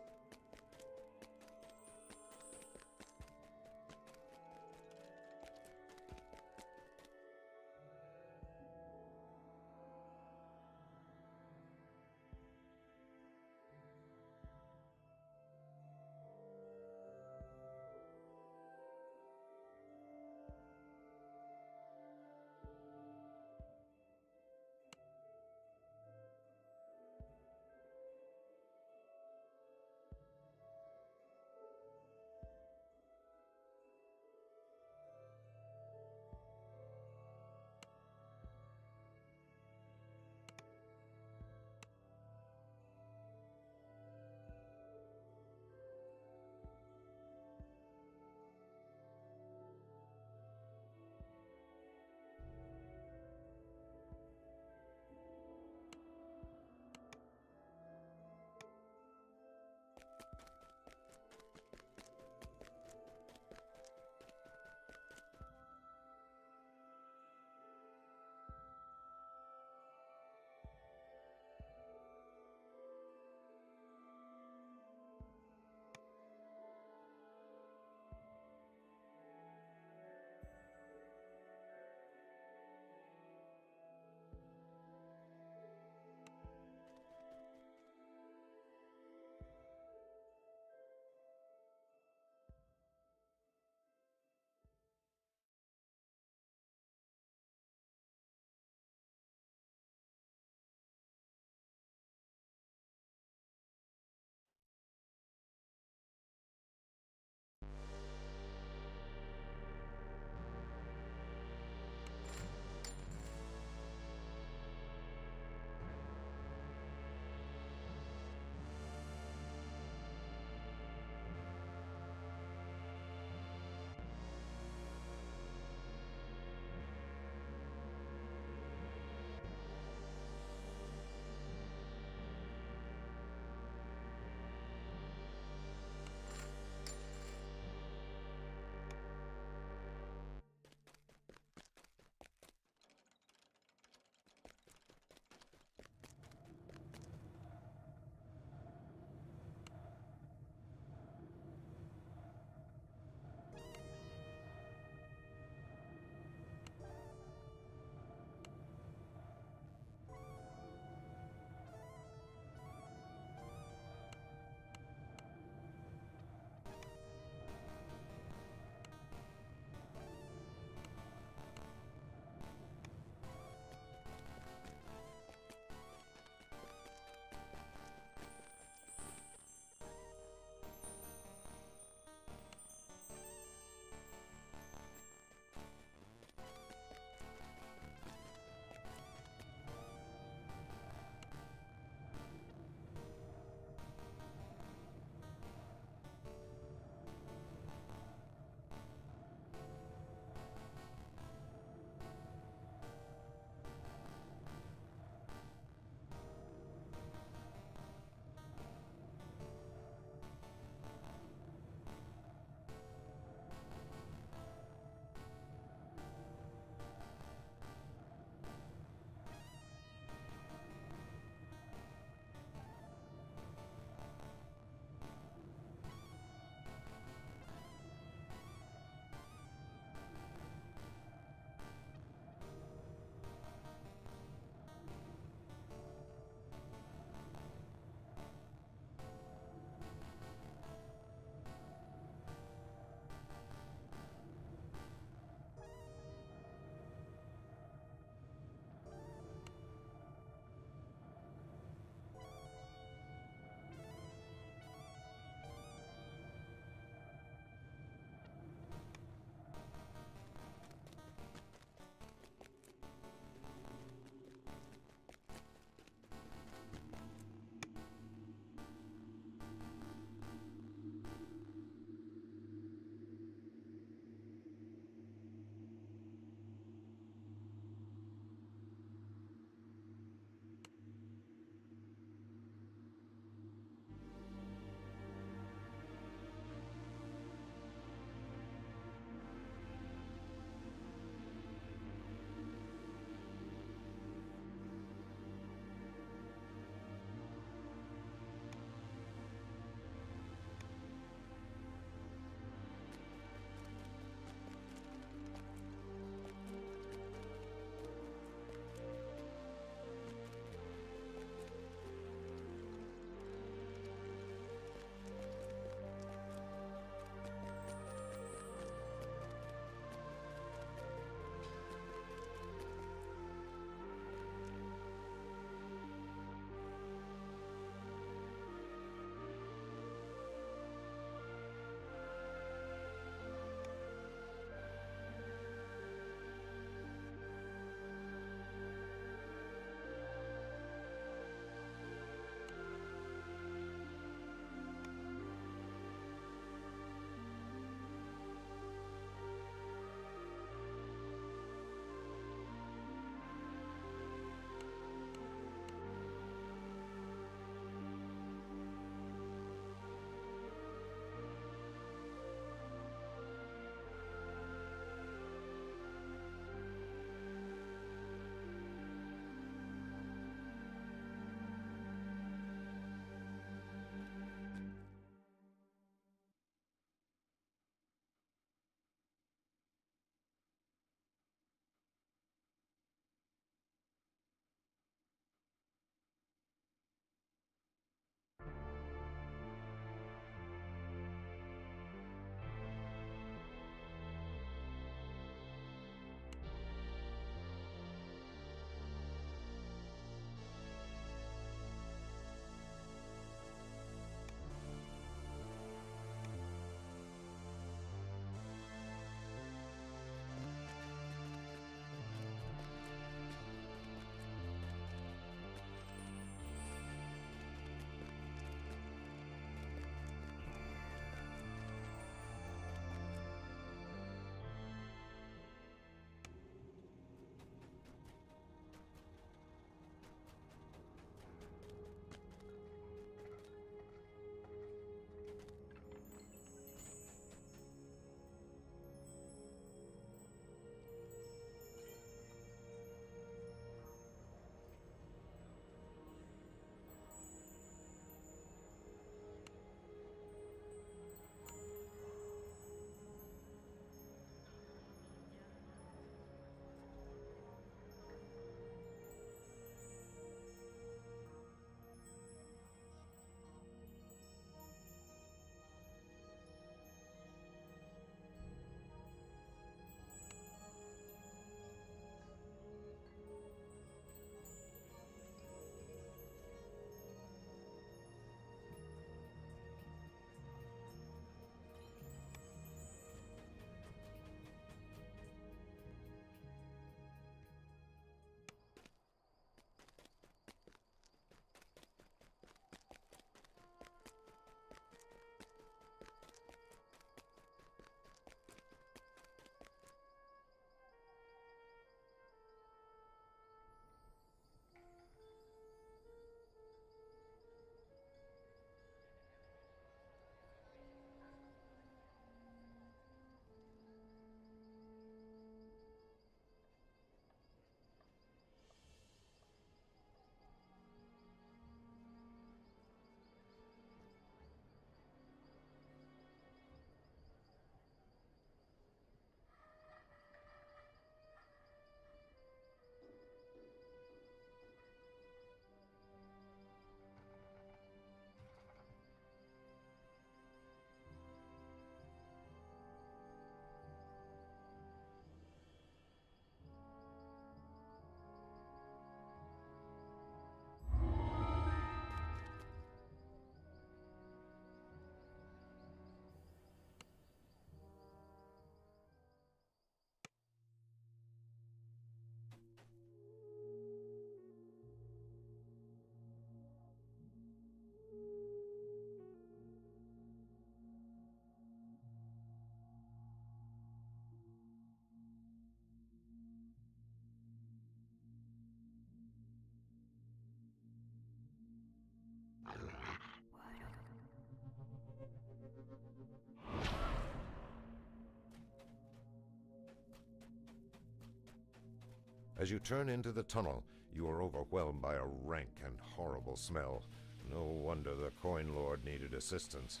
As you turn into the tunnel, you are overwhelmed by a rank and horrible smell. No wonder the Coin Lord needed assistance.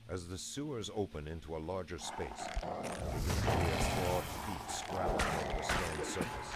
As the sewers open into a larger space, you can see its broad feet scrabbling over the stone surface.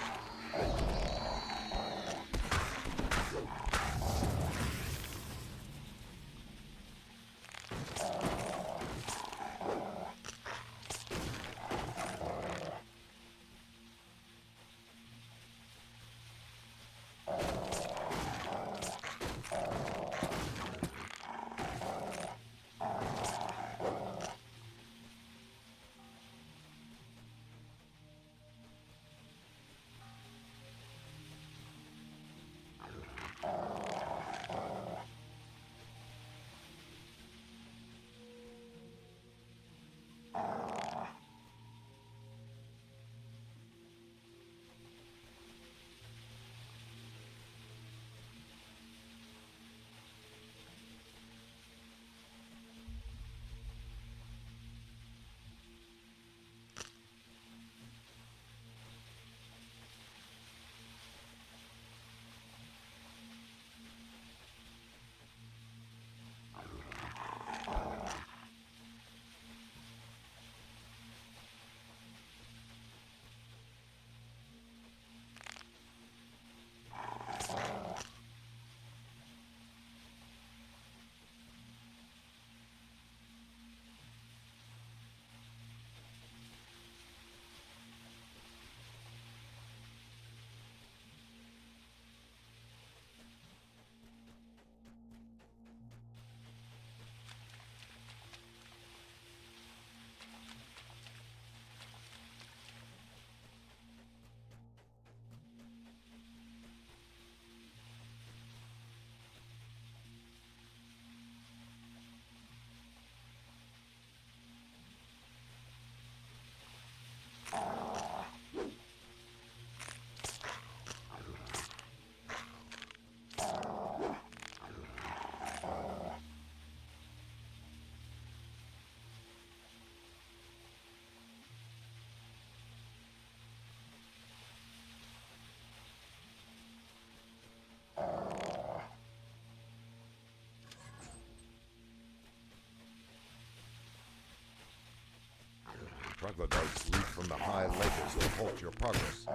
Troglodytes leap from the high ledges to halt your progress.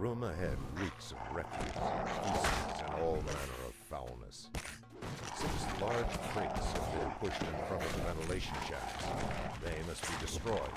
room ahead reeks of refuse, feces, and all manner of foulness. 6 large crates have been pushed in front of the ventilation shafts. They must be destroyed.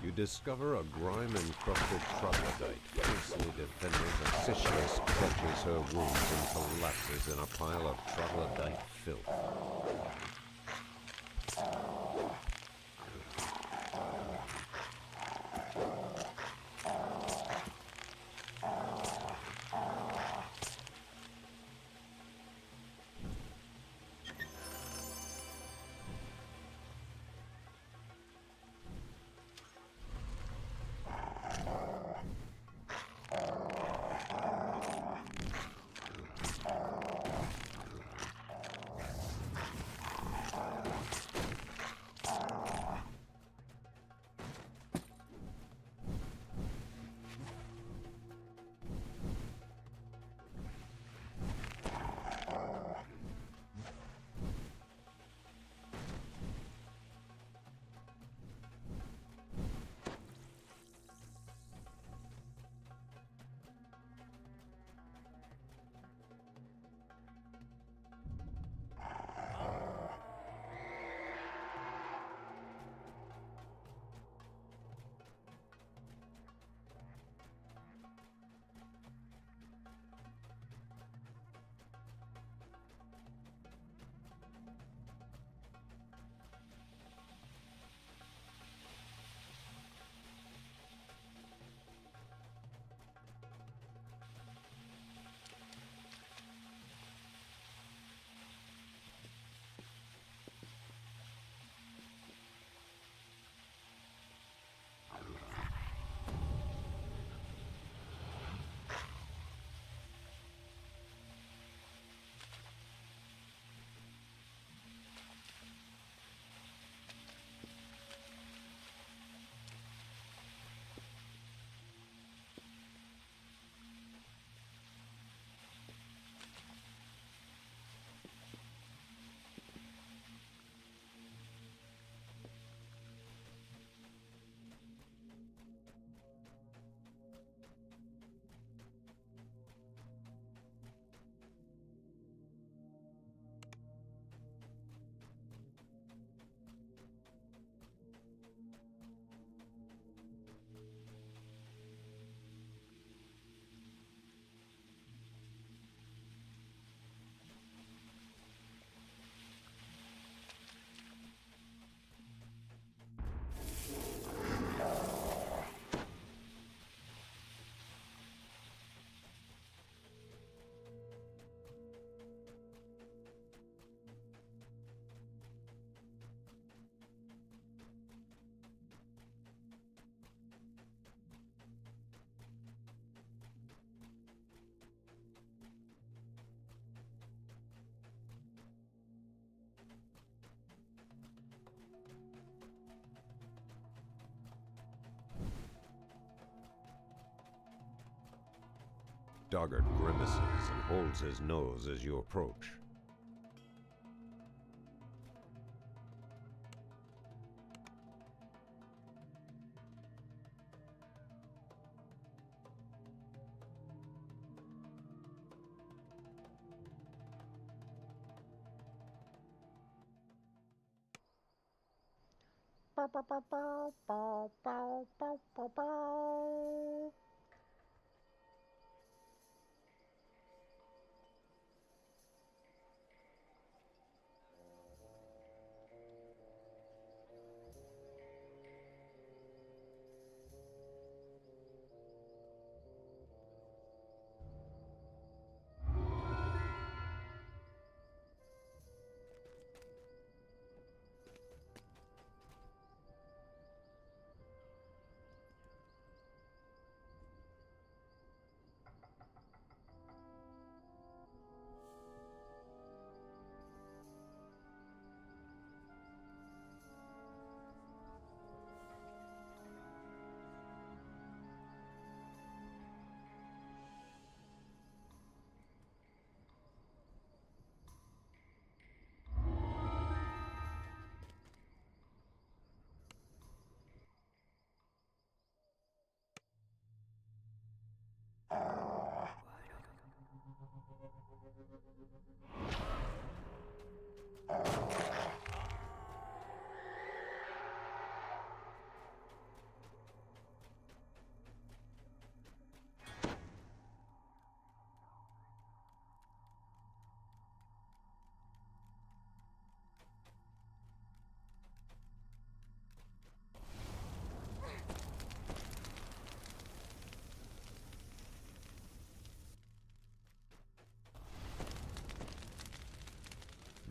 You discover a grime-encrusted troglodyte fiercely defending Vicious clutches her wounds and collapses in a pile of troglodyte filth. Doggart grimaces and holds his nose as you approach.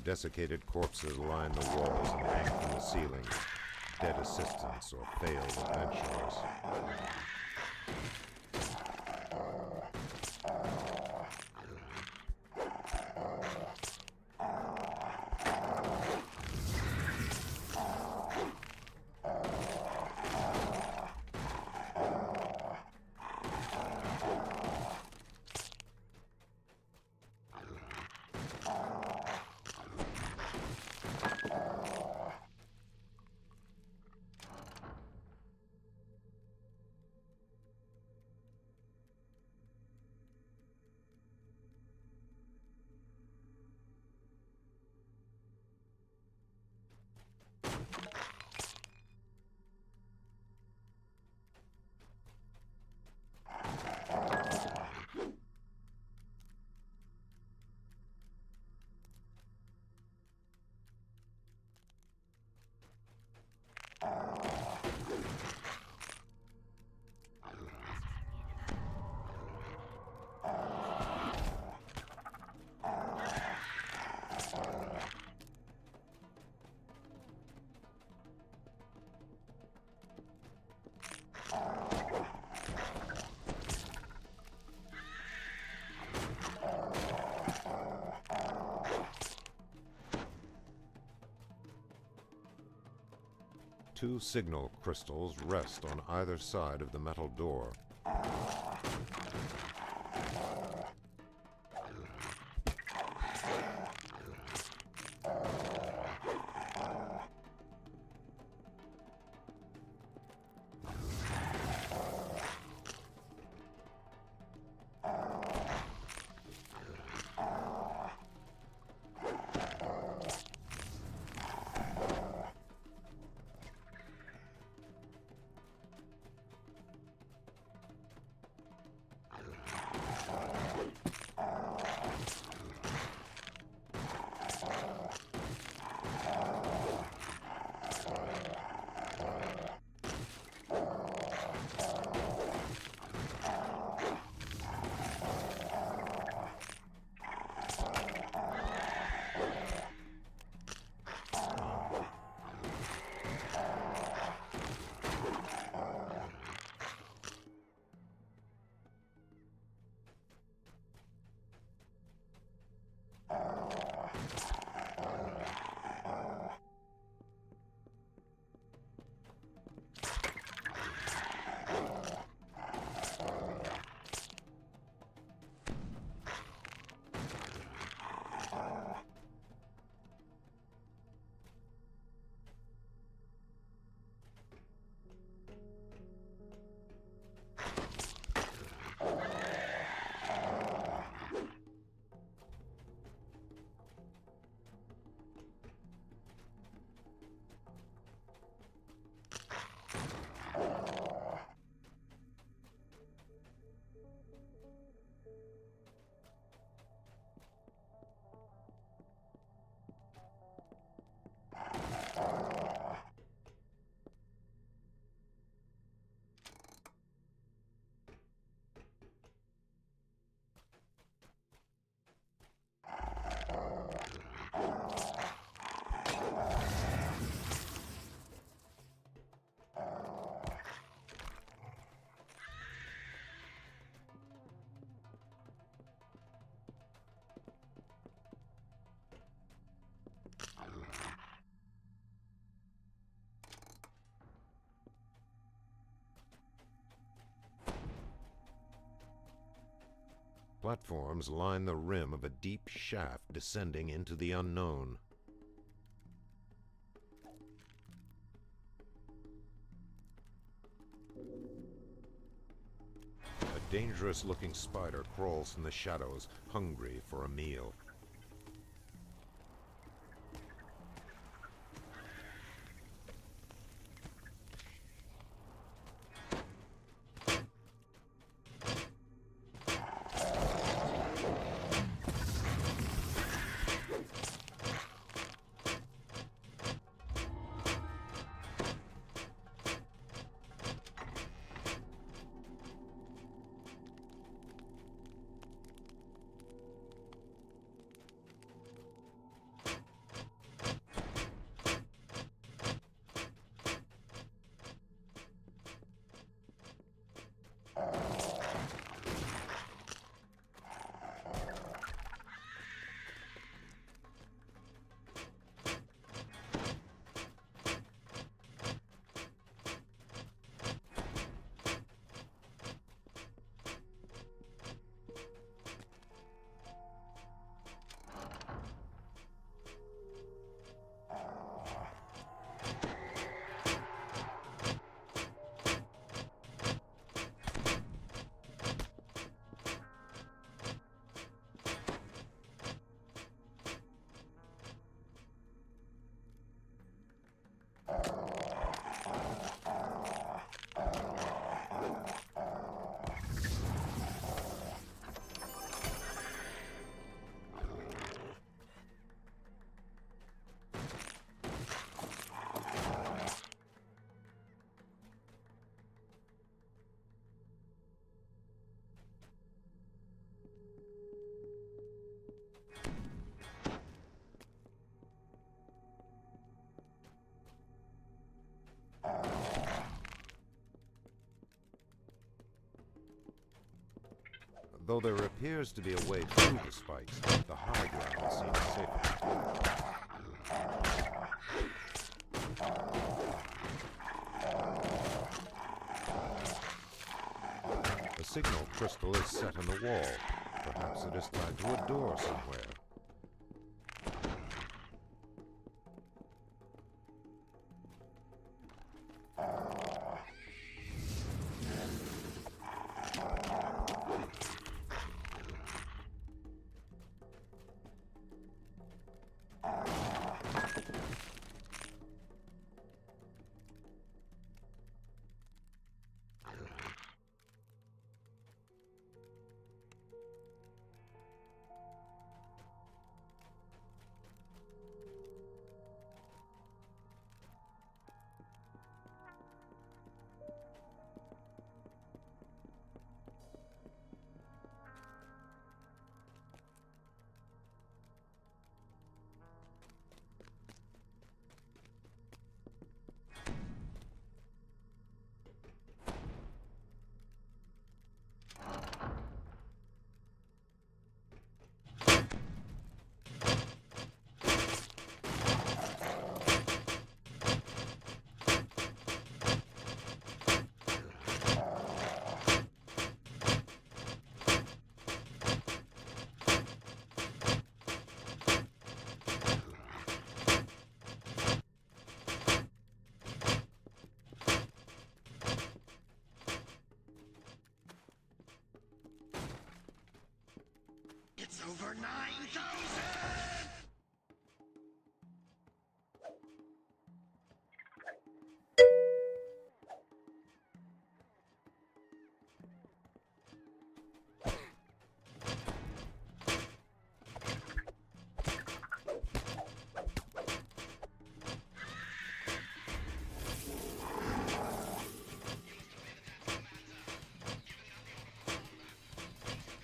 Desiccated corpses line the walls and hang from the ceiling. Dead assistants or failed adventurers. Two signal crystals rest on either side of the metal door. Platforms line the rim of a deep shaft descending into the unknown. A dangerous-looking spider crawls from the shadows, hungry for a meal. Though there appears to be a way through the spikes, the high ground seems safer. The signal crystal is set in the wall. Perhaps it is tied to a door somewhere. It's over 9,000!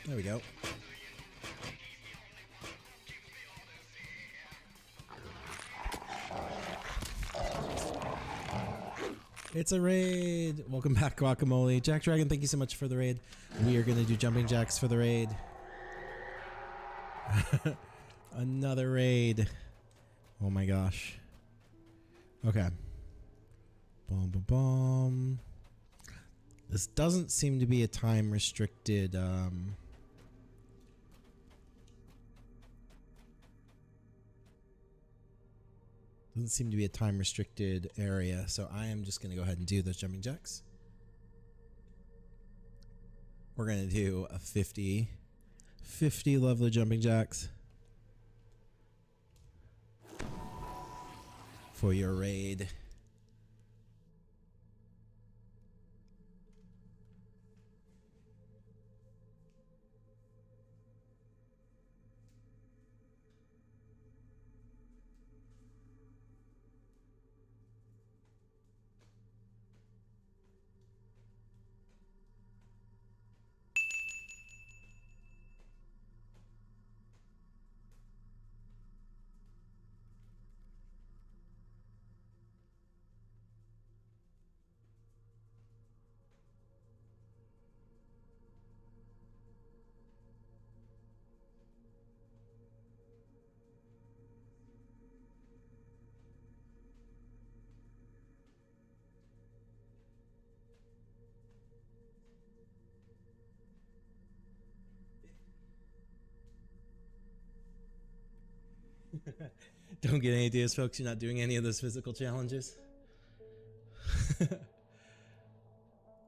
There we go. It's a raid. Welcome back, Guacamole. Jack Dragon, thank you so much for the raid. We are going to do jumping jacks for the raid. Another raid. Oh my gosh. Okay. Boom, boom, boom. This doesn't seem to be a time restricted. Doesn't seem to be a time restricted area, so I am just going to go ahead and do those jumping jacks. We're going to do a 50 lovely jumping jacks for your raid. Don't get any ideas, folks. You're not doing any of those physical challenges.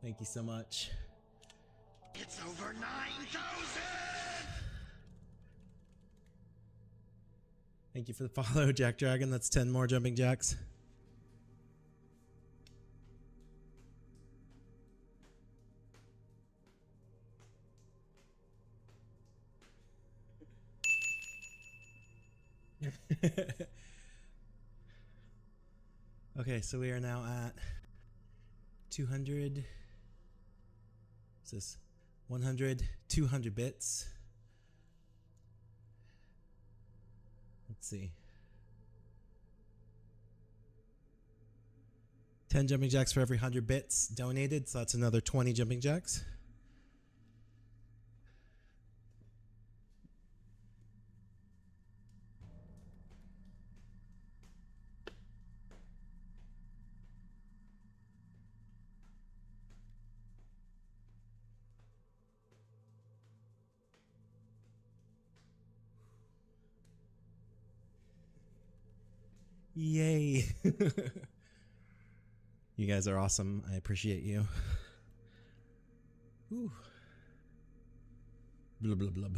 Thank you so much. It's over 9,000! Thank you for the follow, Jack Dragon. That's 10 more jumping jacks. Okay, so we are now at 200. What's this? 100, 200 bits. Let's see. 10 jumping jacks for every 100 bits donated, so that's another 20 jumping jacks. Yay. You guys are awesome. I appreciate you. Ooh. Blub, blub, blub.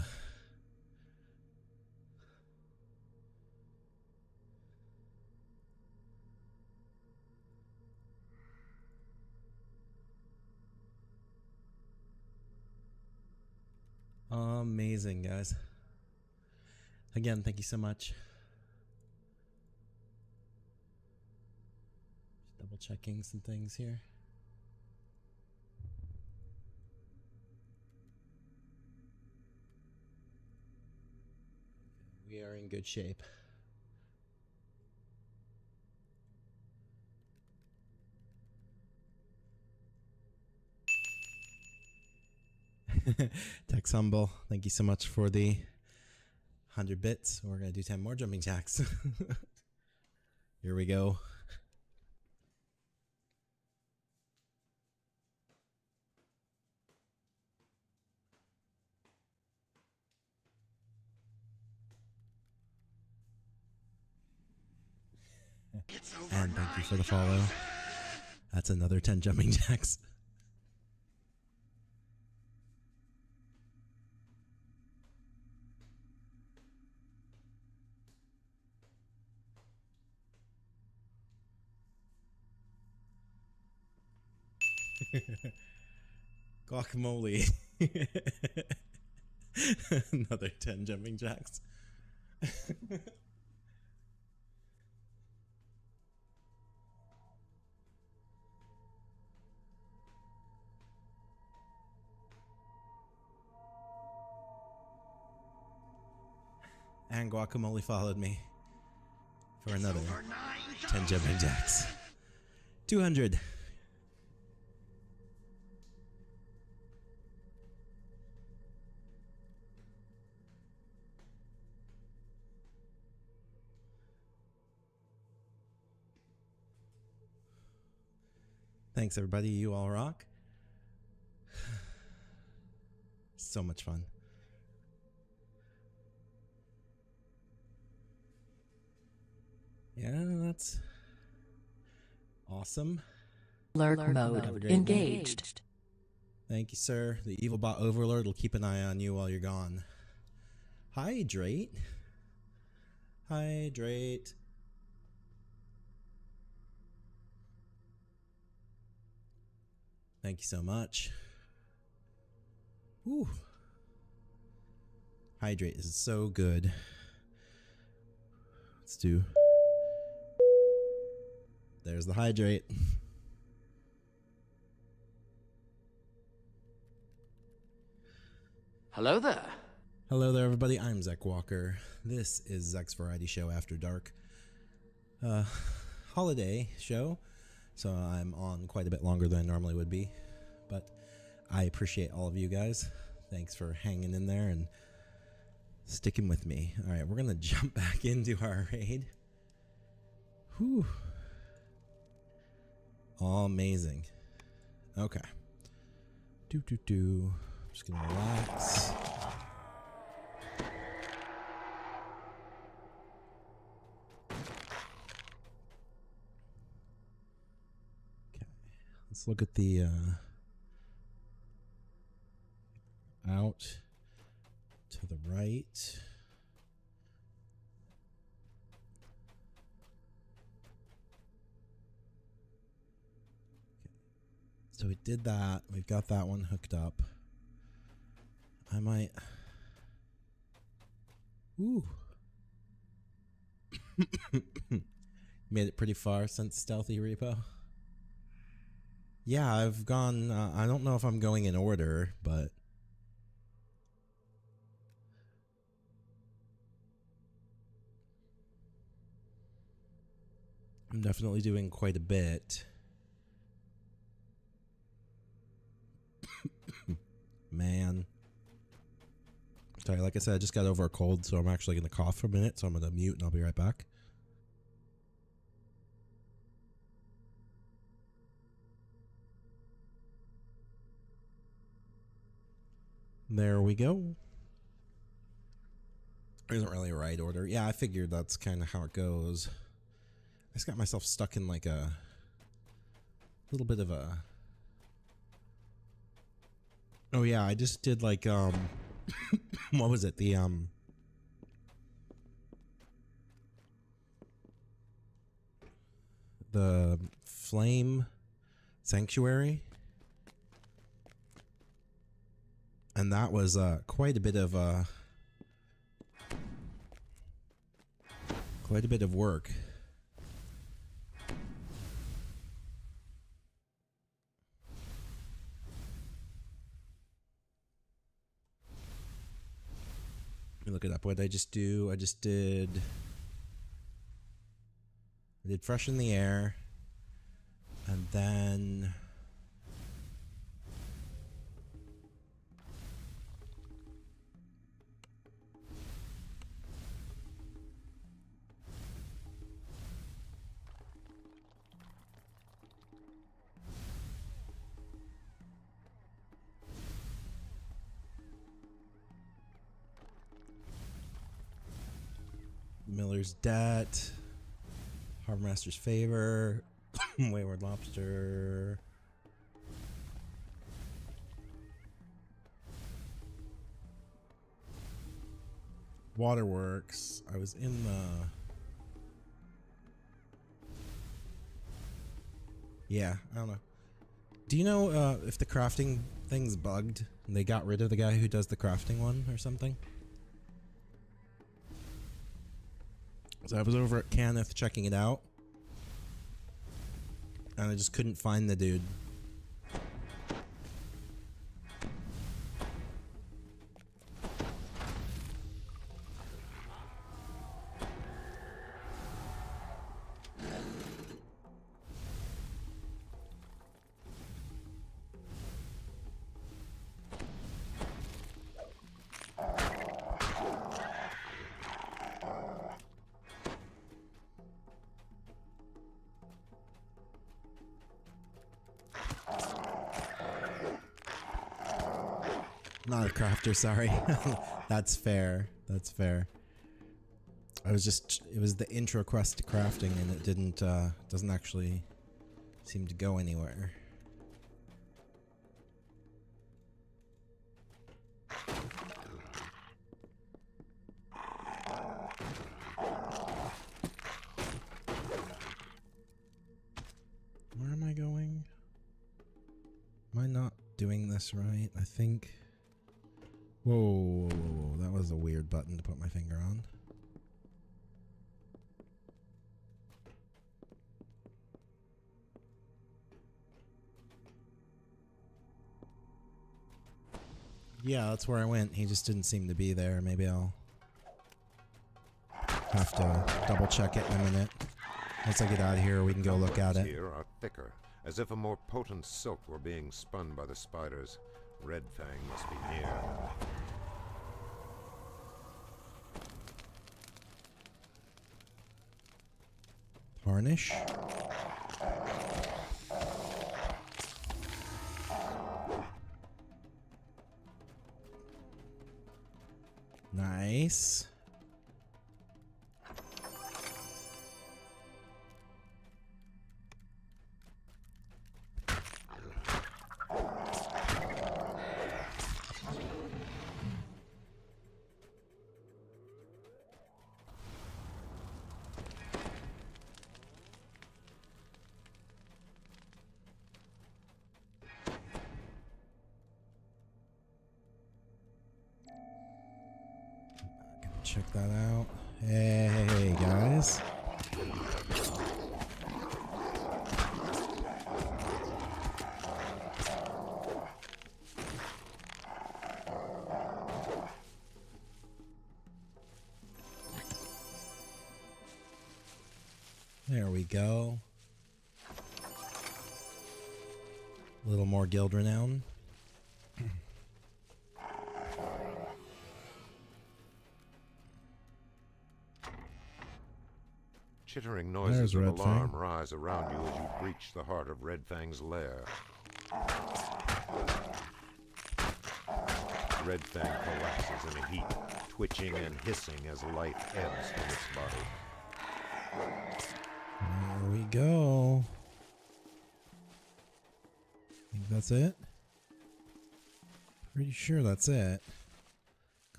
Amazing, guys. Again, thank you so much. Just double checking some things here. We are in good shape. Tex Humble, thank you so much for the 100 bits. We're going to do 10 more jumping jacks. Here we go. And thank you for the follow. That's another 10 jumping jacks. Guacamole. Another 10 jumping jacks. And Guacamole followed me for another 10 jumping jacks. 200. Thanks, everybody. You all rock. So much fun. Yeah, that's awesome. Alert Have a mode great engaged. Thank you, sir. The evil bot overlord will keep an eye on you while you're gone. Hydrate. Hydrate. Thank you so much. Whew. Hydrate is so good. Let's do. There's the hydrate. Hello there. Hello there, everybody. I'm Zekk Walker. This is Zekk's Variety Show After Dark. Holiday show, so I'm on quite a bit longer than I normally would be. But I appreciate all of you guys. Thanks for hanging in there and sticking with me. All right, we're going to jump back into our raid. Whew. Amazing. Okay. I'm just going to relax. Okay. Let's look at the out to the right. So we did that. We've got that one hooked up. I might. Ooh. Made it pretty far since Stealthy Repo. Yeah, I've gone. I don't know if I'm going in order, but. I'm definitely doing quite a bit. Man. Sorry, like I said, I just got over a cold, so I'm actually going to cough for a minute, so I'm going to mute and I'll be right back. There we go. There isn't really a right order. Yeah, I figured that's kind of how it goes. just got myself stuck in like a little bit of a... Oh yeah, I just did like what was it? The Flame Sanctuary. And that was quite a bit of work. Let me look it up. What did I just do? I did Freshen the Air, and then Miller's Debt, Harbor Master's Favor, Wayward Lobster. Waterworks. I was in the... Yeah, I don't know. Do you know if the crafting thing's bugged and they got rid of the guy who does the crafting one or something? So I was over at Kenneth checking it out, and I just couldn't find the dude. Not a crafter, sorry. That's fair. That's fair. I was just... It was the intro quest to crafting, and it didn't, doesn't actually seem to go anywhere. Where am I going? Am I not doing this right? I think... Whoa, whoa, whoa, whoa, that was a weird button to put my finger on. Yeah, that's where I went. He just didn't seem to be there. Maybe I'll have to double check it in a minute. Once I get out of here, we can go look at it. Here are thicker, as if a more potent silk were being spun by the spiders. Red Fang must be near. Tarnish. Nice. Check that out. Hey, guys. There we go. A little more guild renown. Chittering noises of alarm rise around you as you breach the heart of Red Fang's lair. Red Fang collapses in a heap, twitching and hissing as life ebbs from its body. There we go. I think that's it. Pretty sure that's it.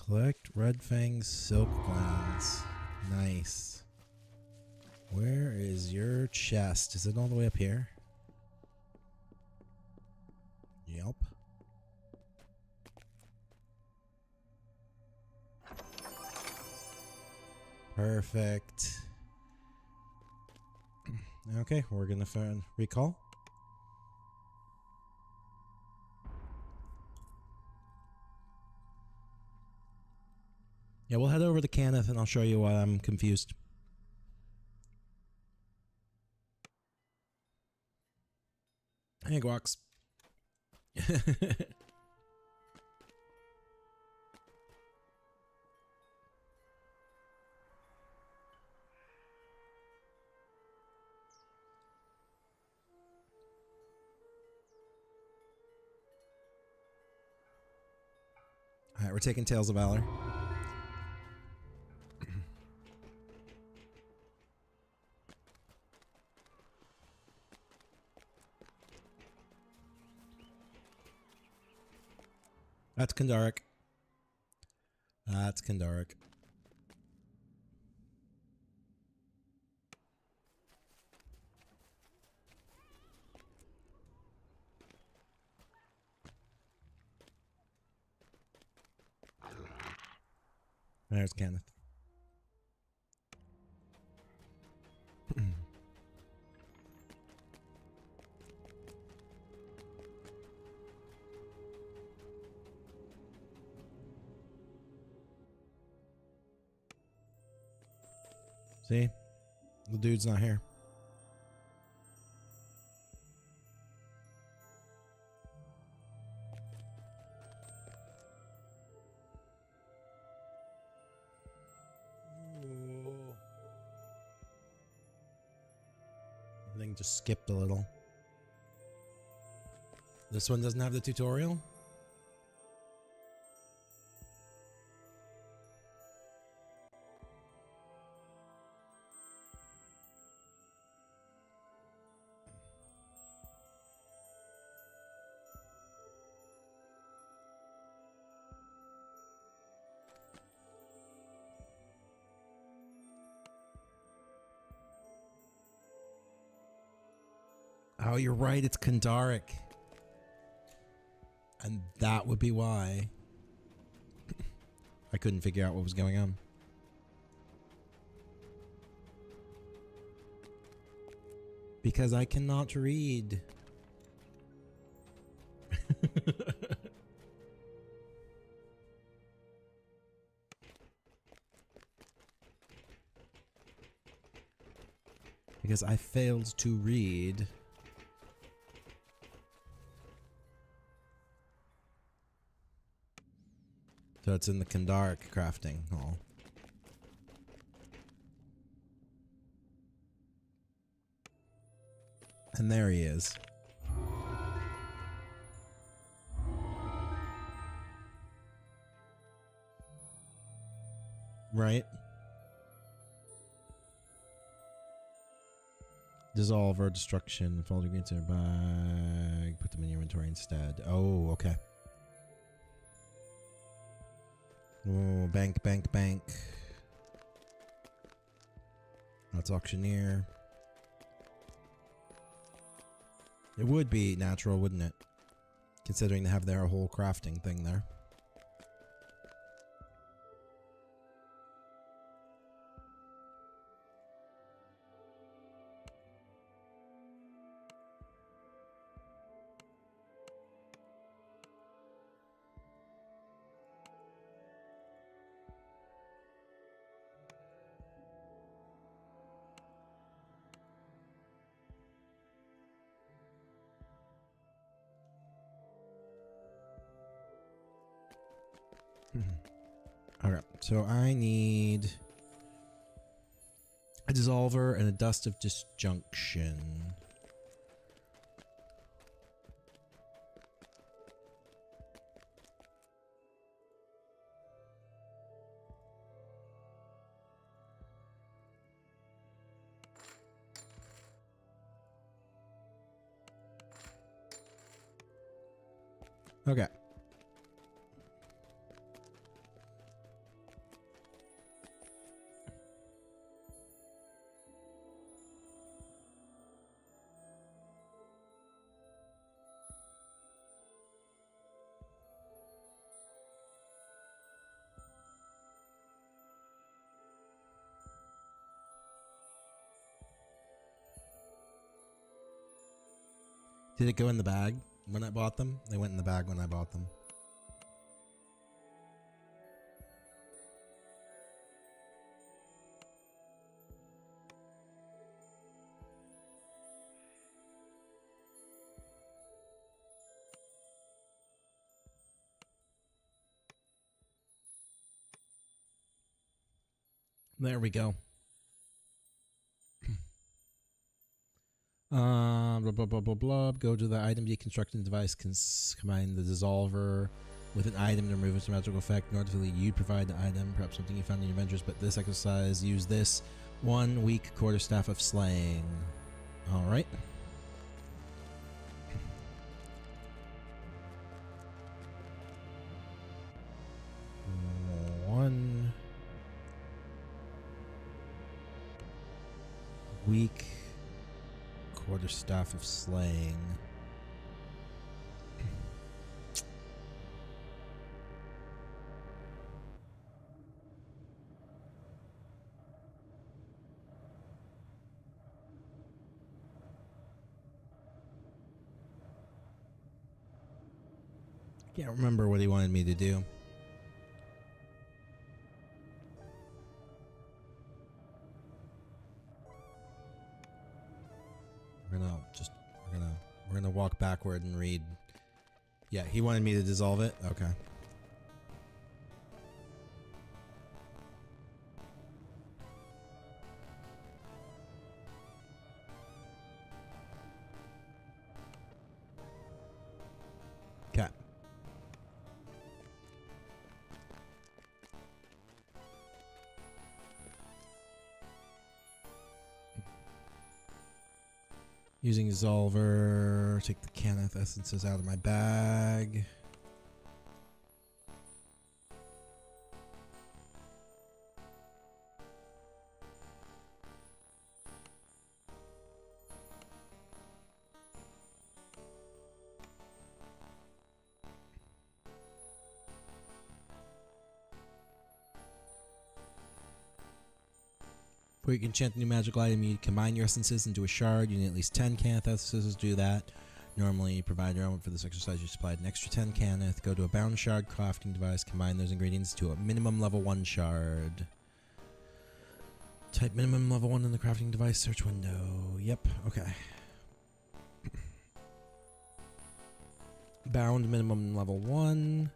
Collect Red Fang's silk glands. Nice. Where is your chest? Is it all the way up here? Yep. Perfect. Okay, we're gonna find recall. Yeah, we'll head over to Kenneth and I'll show you why I'm confused. Hey, Guax. Alright, we're taking Tales of Valor. That's Kandaric. That's Kandaric. There's Kenneth. See? The dude's not here. I think just skipped a little. This one doesn't have the tutorial? Oh, you're right. It's Kandaric. And that would be why I couldn't figure out what was going on. Because I cannot read. Because I failed to read. So it's in the Kandaric crafting hall. And there he is. Right? Dissolve or destruction. Fall to greens in your bag. Put them in your inventory instead. Oh, okay. Oh, bank, bank, bank. That's auctioneer. It would be natural, wouldn't it? Considering they have their whole crafting thing there. Alright, so I need a dissolver and a dust of disjunction. Okay. Did it go in the bag when I bought them? They went in the bag when I bought them. There we go. Blah, blah, blah, blah, blah. Go to the item deconstructing device. Combine the dissolver with an item to remove its magical effect. Notably, you provide the item, perhaps something you found in your adventures, but this exercise, use this 1 weak quarterstaff of slaying. Alright. One weak quarterstaff of slaying. Can't remember what he wanted me to do. We're gonna walk backward and read. Yeah, he wanted me to dissolve it. Okay. Okay. Using dissolver, take the Caneth essences out of my bag. Before you can enchant a new magical item, you combine your essences into a shard. You need at least 10 Caneth essences to do that. Normally, you provide your own. For this exercise, you supplied an extra 10 Caneth. Go to a bound shard crafting device. Combine those ingredients to a minimum level 1 shard. Type minimum level 1 in the crafting device search window. Yep, okay. Bound minimum level 1.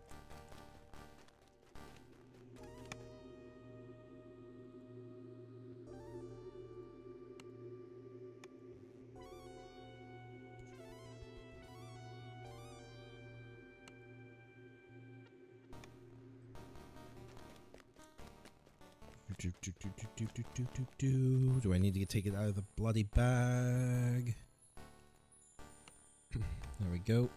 Do I need to take it out of the bloody bag? There we go.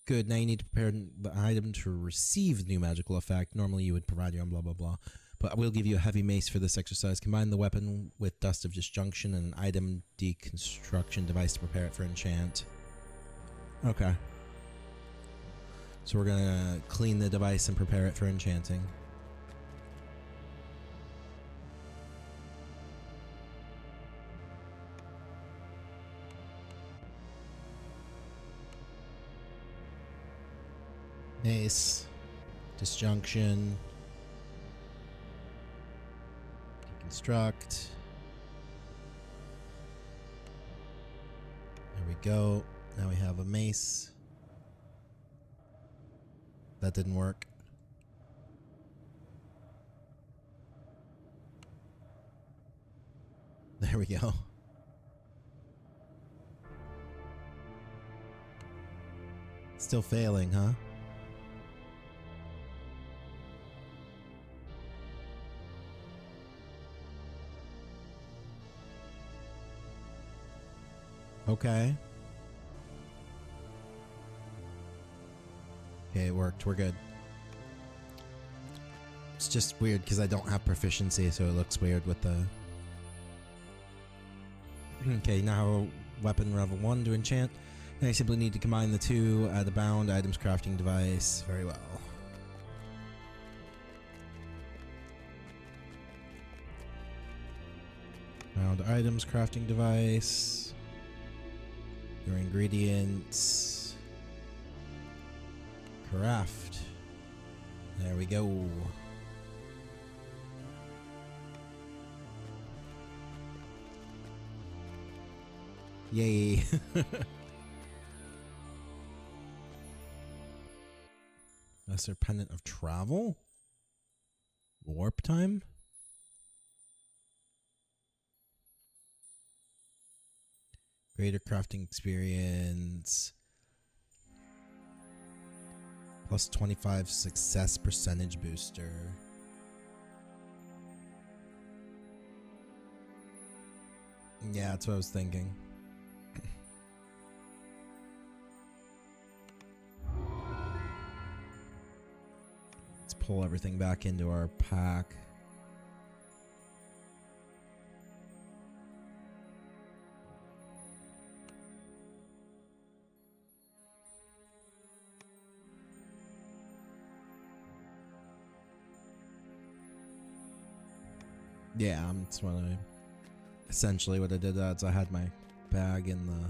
Good, now you need to prepare the item to receive the new magical effect. Normally you would provide your own blah blah blah. But I will give you a heavy mace for this exercise. Combine the weapon with Dust of Disjunction and an item deconstruction device to prepare it for enchant. Okay. So we're gonna clean the device and prepare it for enchanting. Mace, disjunction, deconstruct. There we go. Now we have a mace. That didn't work. There we go. Still failing, huh? Okay. Okay, it worked. We're good. It's just weird because I don't have proficiency, so it looks weird with the... Okay, now weapon level 1 to enchant. And I simply need to combine the two, add a bound items crafting device. Very well. Bound items crafting device. Your ingredients. Craft. There we go. Yay. Lesser Pendant of Travel? Warp Time? Greater crafting experience. Plus 25 success percentage booster. Yeah, that's what I was thinking. Let's pull everything back into our pack. Yeah, that's what I... Essentially what I did is I had my bag in the...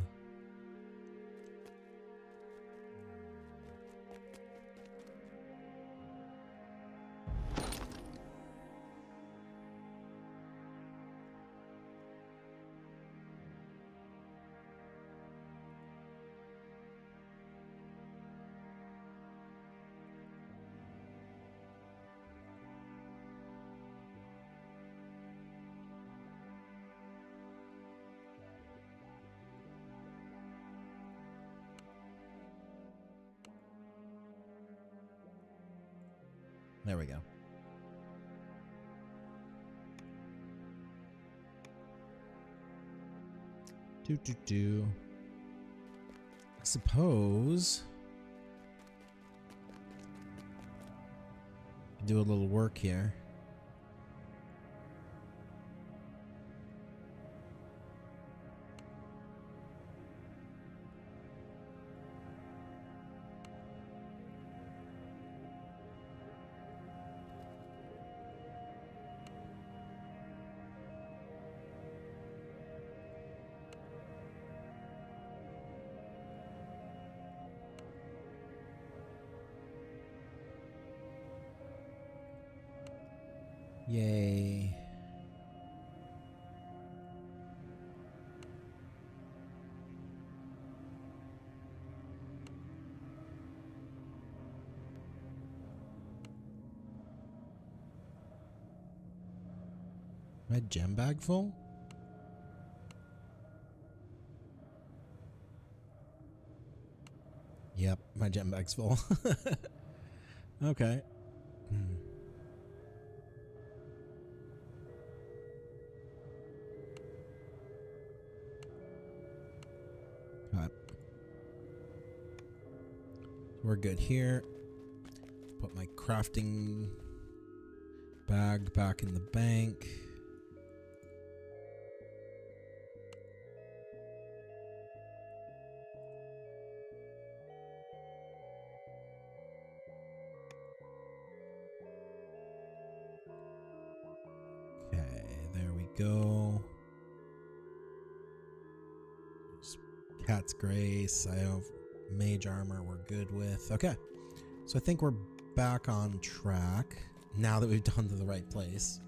There we go. I suppose do a little work here. Yay. My gem bag full? Yep, my gem bag's full. Okay. We're good here. Put my crafting bag back in the bank. Okay, there we go. Cat's Grace. I have mage armor we're good with. Okay, so I think we're back on track now that we've done to the right place.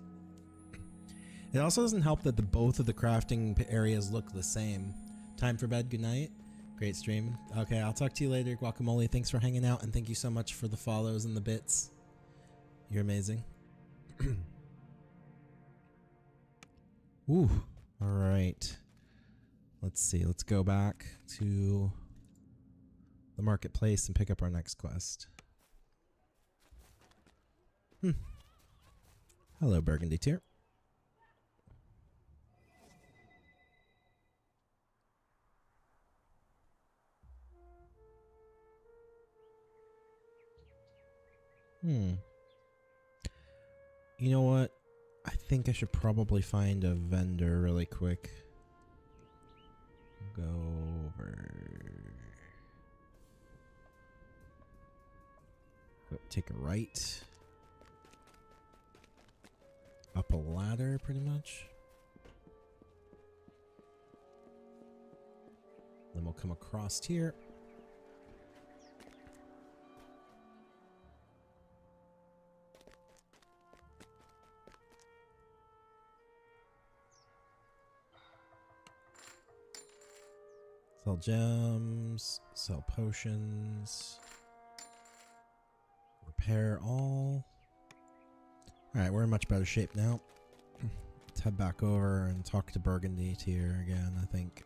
It also doesn't help that both of the crafting areas look the same. Time for bed. Good night. Great stream. Okay, I'll talk to you later, Guacamole. Thanks for hanging out, and thank you so much for the follows and the bits. You're amazing. Ooh, all right. Let's see. Let's go back to the marketplace and pick up our next quest. Hello, Burgundy Tier. You know what? I think I should probably find a vendor really quick. Go over. Go take a right. Up a ladder, pretty much. Then we'll come across here. Sell gems, sell potions, repair all. Alright, we're in much better shape now. Let's head back over and talk to Burgundy here again, I think.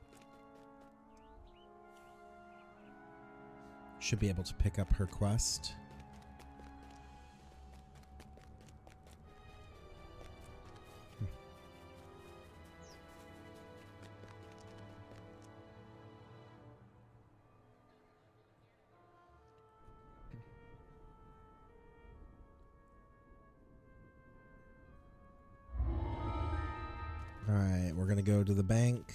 Should be able to pick up her quest. Alright, we're gonna go to the bank.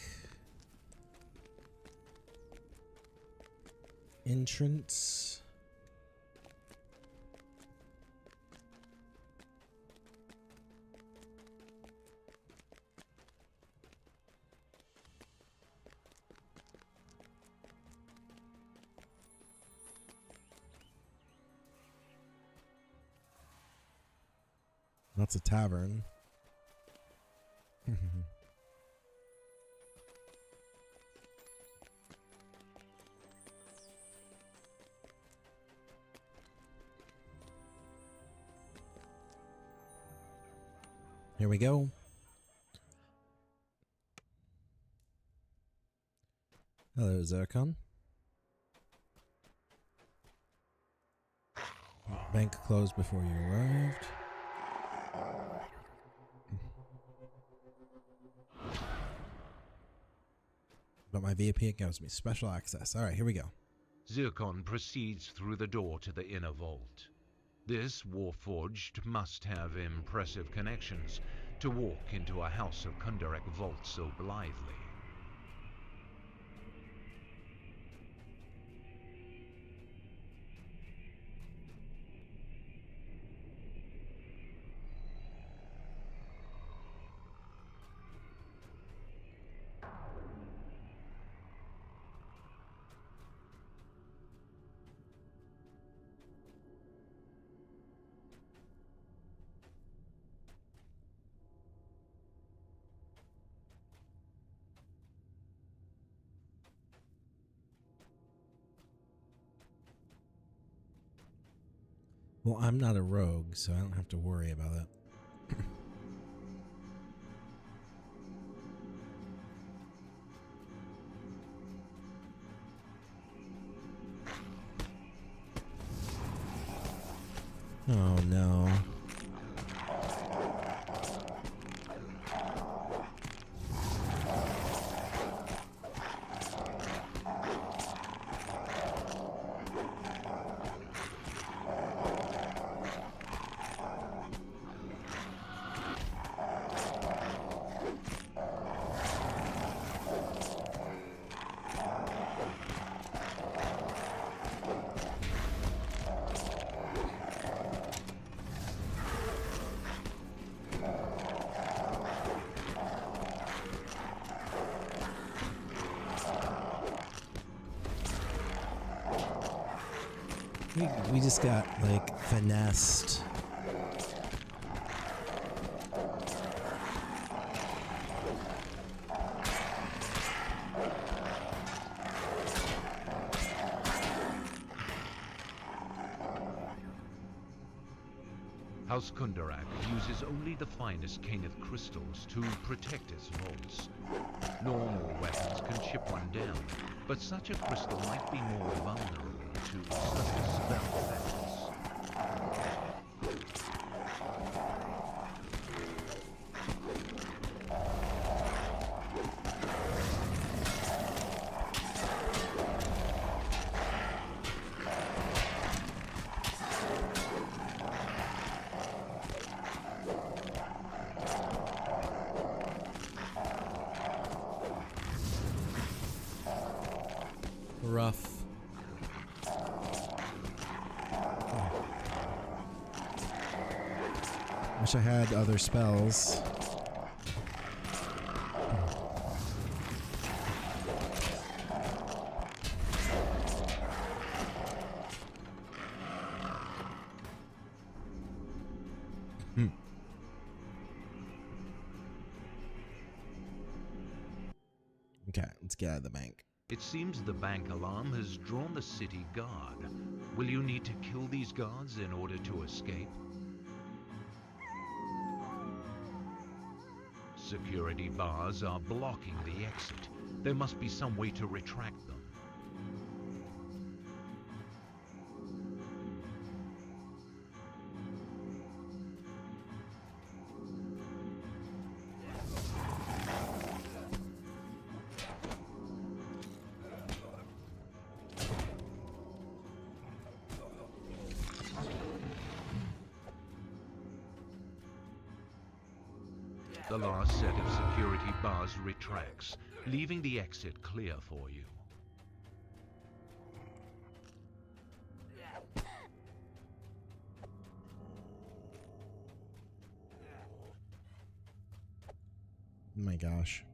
Entrance. That's a tavern. Here we go. Hello, Zekk. Bank closed before you arrived. But my VIP gives me special access. Alright, here we go. Zircon proceeds through the door to the inner vault. This Warforged must have impressive connections to walk into a House of Kundarek vault so blithely. Well, I'm not a rogue, so I don't have to worry about it. Oh no. We just got, like, finessed. House Kundarek uses only the finest Caneth crystals to protect its vaults. Normal weapons can chip one down, but such a crystal might be more vulnerable to subtle spell effects. Rough. Wish I had other spells. Okay, let's get out of the bank. It seems the bank alarm has drawn the city guard. Will you need to kill these guards in order to escape? Security bars are blocking the exit. There must be some way to retract them. The last set of security bars retracts, leaving the exit clear for you. Oh my gosh.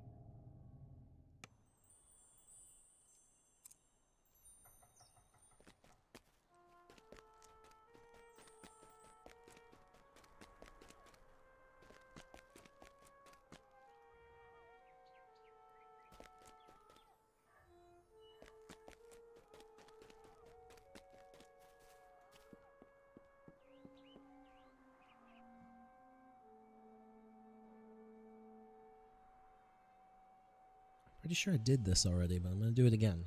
Pretty sure I did this already, but I'm going to do it again.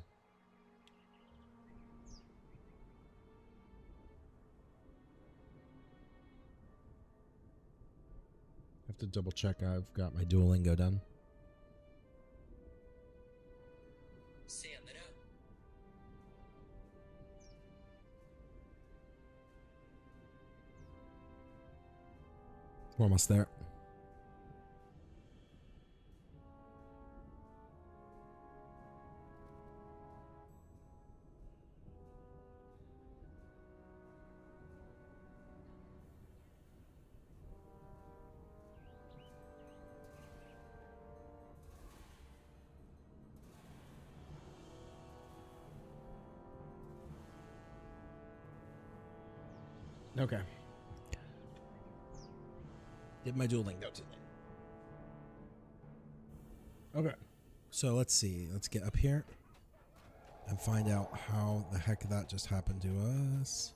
Have to double check I've got my Duolingo done. We're almost there. Okay. Did my Duolingo today. Okay. So let's see. Let's get up here and find out how the heck that just happened to us.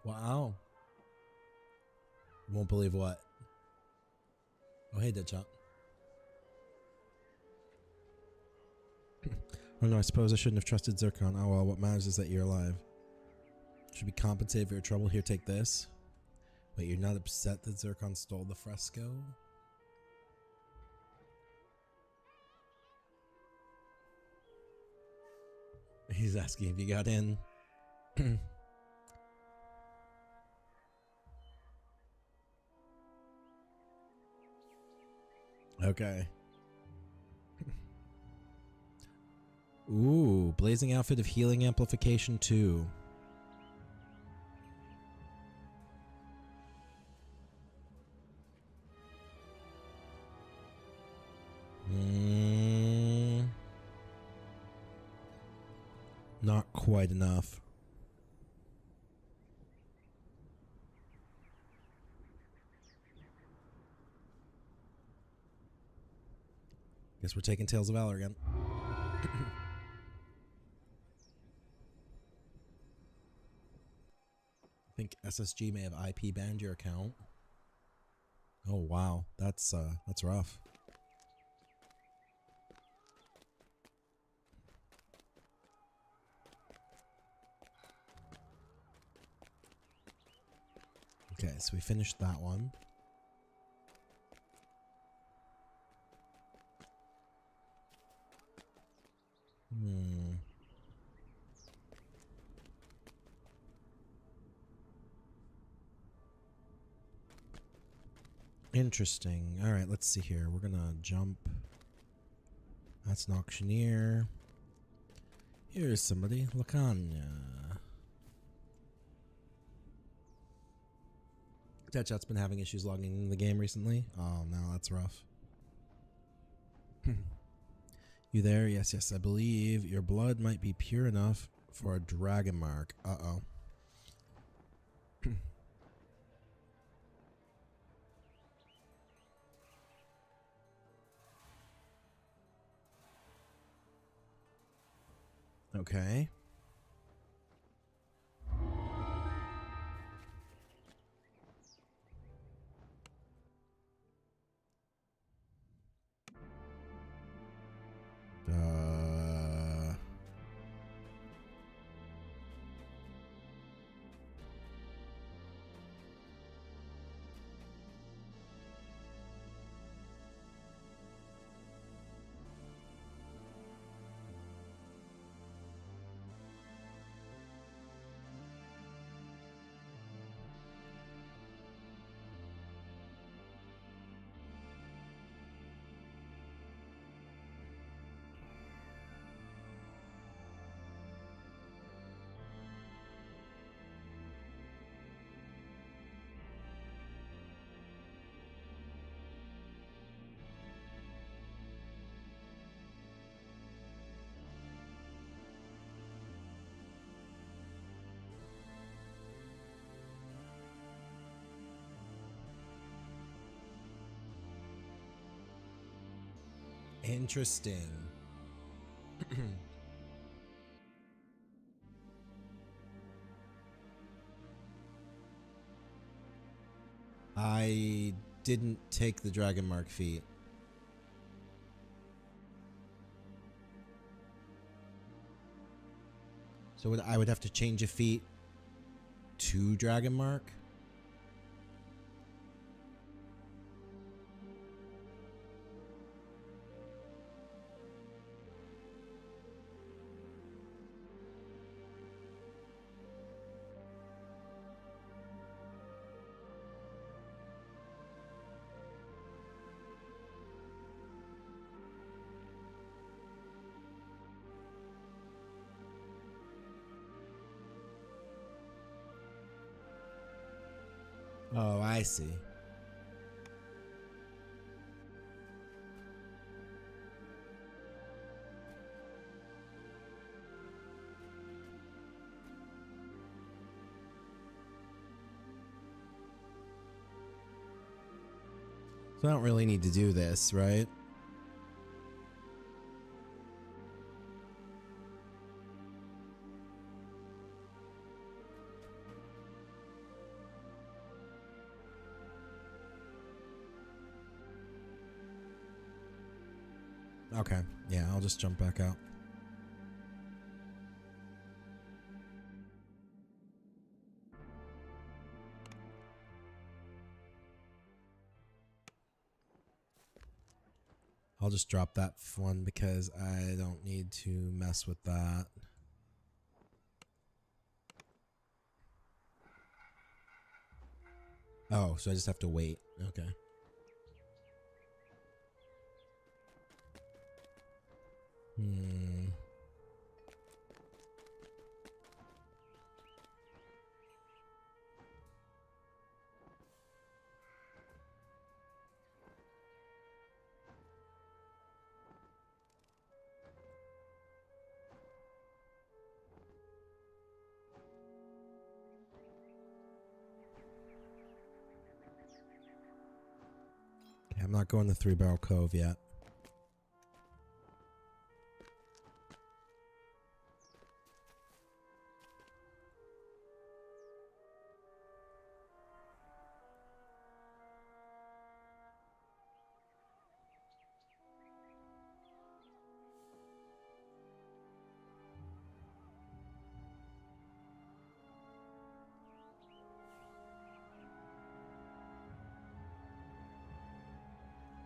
Wow. Won't believe what? Oh, hey, Deadshot. Oh no, I suppose I shouldn't have trusted Zircon. Oh well, what matters is that you're alive. Should be compensated for your trouble. Here, take this. Wait, you're not upset that Zircon stole the fresco? He's asking if you got in. Okay. Ooh, blazing outfit of healing amplification 2. Not quite enough. Guess we're taking Tales of Valor again. I think SSG may have IP banned your account. Oh wow, that's rough. Okay, so we finished that one. Interesting. All right, let's see here. We're gonna jump. That's an auctioneer. Here's somebody. Lacanya. Deadshot's been having issues logging in the game recently. Oh no, that's rough. You there? Yes, yes. I believe your blood might be pure enough for a dragon mark. Uh-oh. Okay. Interesting. I didn't take the dragon mark feat. So I would have to change a feat to dragon mark? Oh, I see. So I don't really need to do this, right? Okay, yeah, I'll just jump back out. I'll just drop that one because I don't need to mess with that. Oh, so I just have to wait. Okay. I'm not going to Three Barrel Cove yet.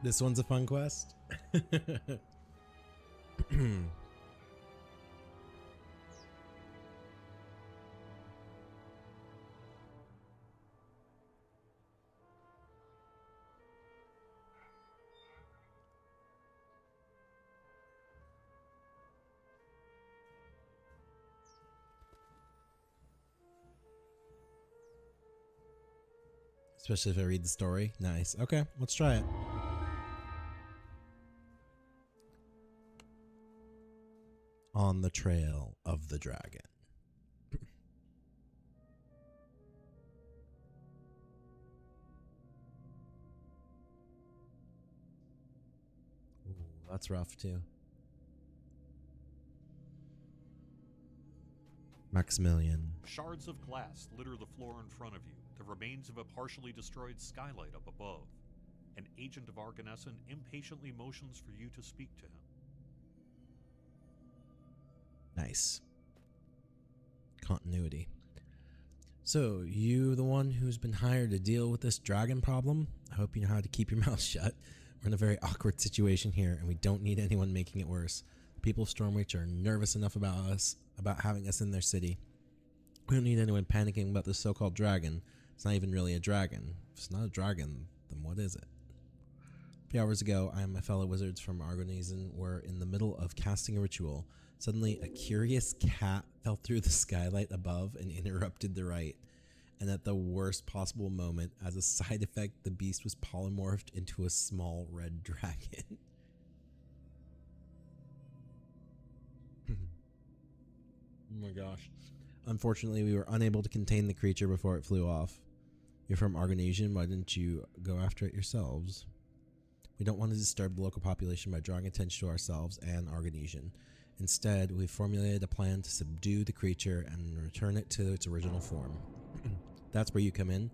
This one's a fun quest. Especially if I read the story. Nice. Okay, let's try it. On the trail of the dragon. Ooh, that's rough too. Maximilian. Shards of glass litter the floor in front of you, the remains of a partially destroyed skylight up above. An agent of Arganessen impatiently motions for you to speak to him. Nice. Continuity. So, you the one who's been hired to deal with this dragon problem? I hope you know how to keep your mouth shut. We're in a very awkward situation here, and we don't need anyone making it worse. The people of Stormreach are nervous enough about having us in their city. We don't need anyone panicking about this so-called dragon. It's not even really a dragon. If it's not a dragon, then what is it? A few hours ago, I and my fellow wizards from Argonazen were in the middle of casting a ritual. Suddenly, a curious cat fell through the skylight above and interrupted the rite. And at the worst possible moment, as a side effect, the beast was polymorphed into a small red dragon. Oh my gosh. Unfortunately, we were unable to contain the creature before it flew off. You're from Argonazen, why didn't you go after it yourselves? We don't want to disturb the local population by drawing attention to ourselves and Argonazen. Instead, we've formulated a plan to subdue the creature and return it to its original form. That's where you come in.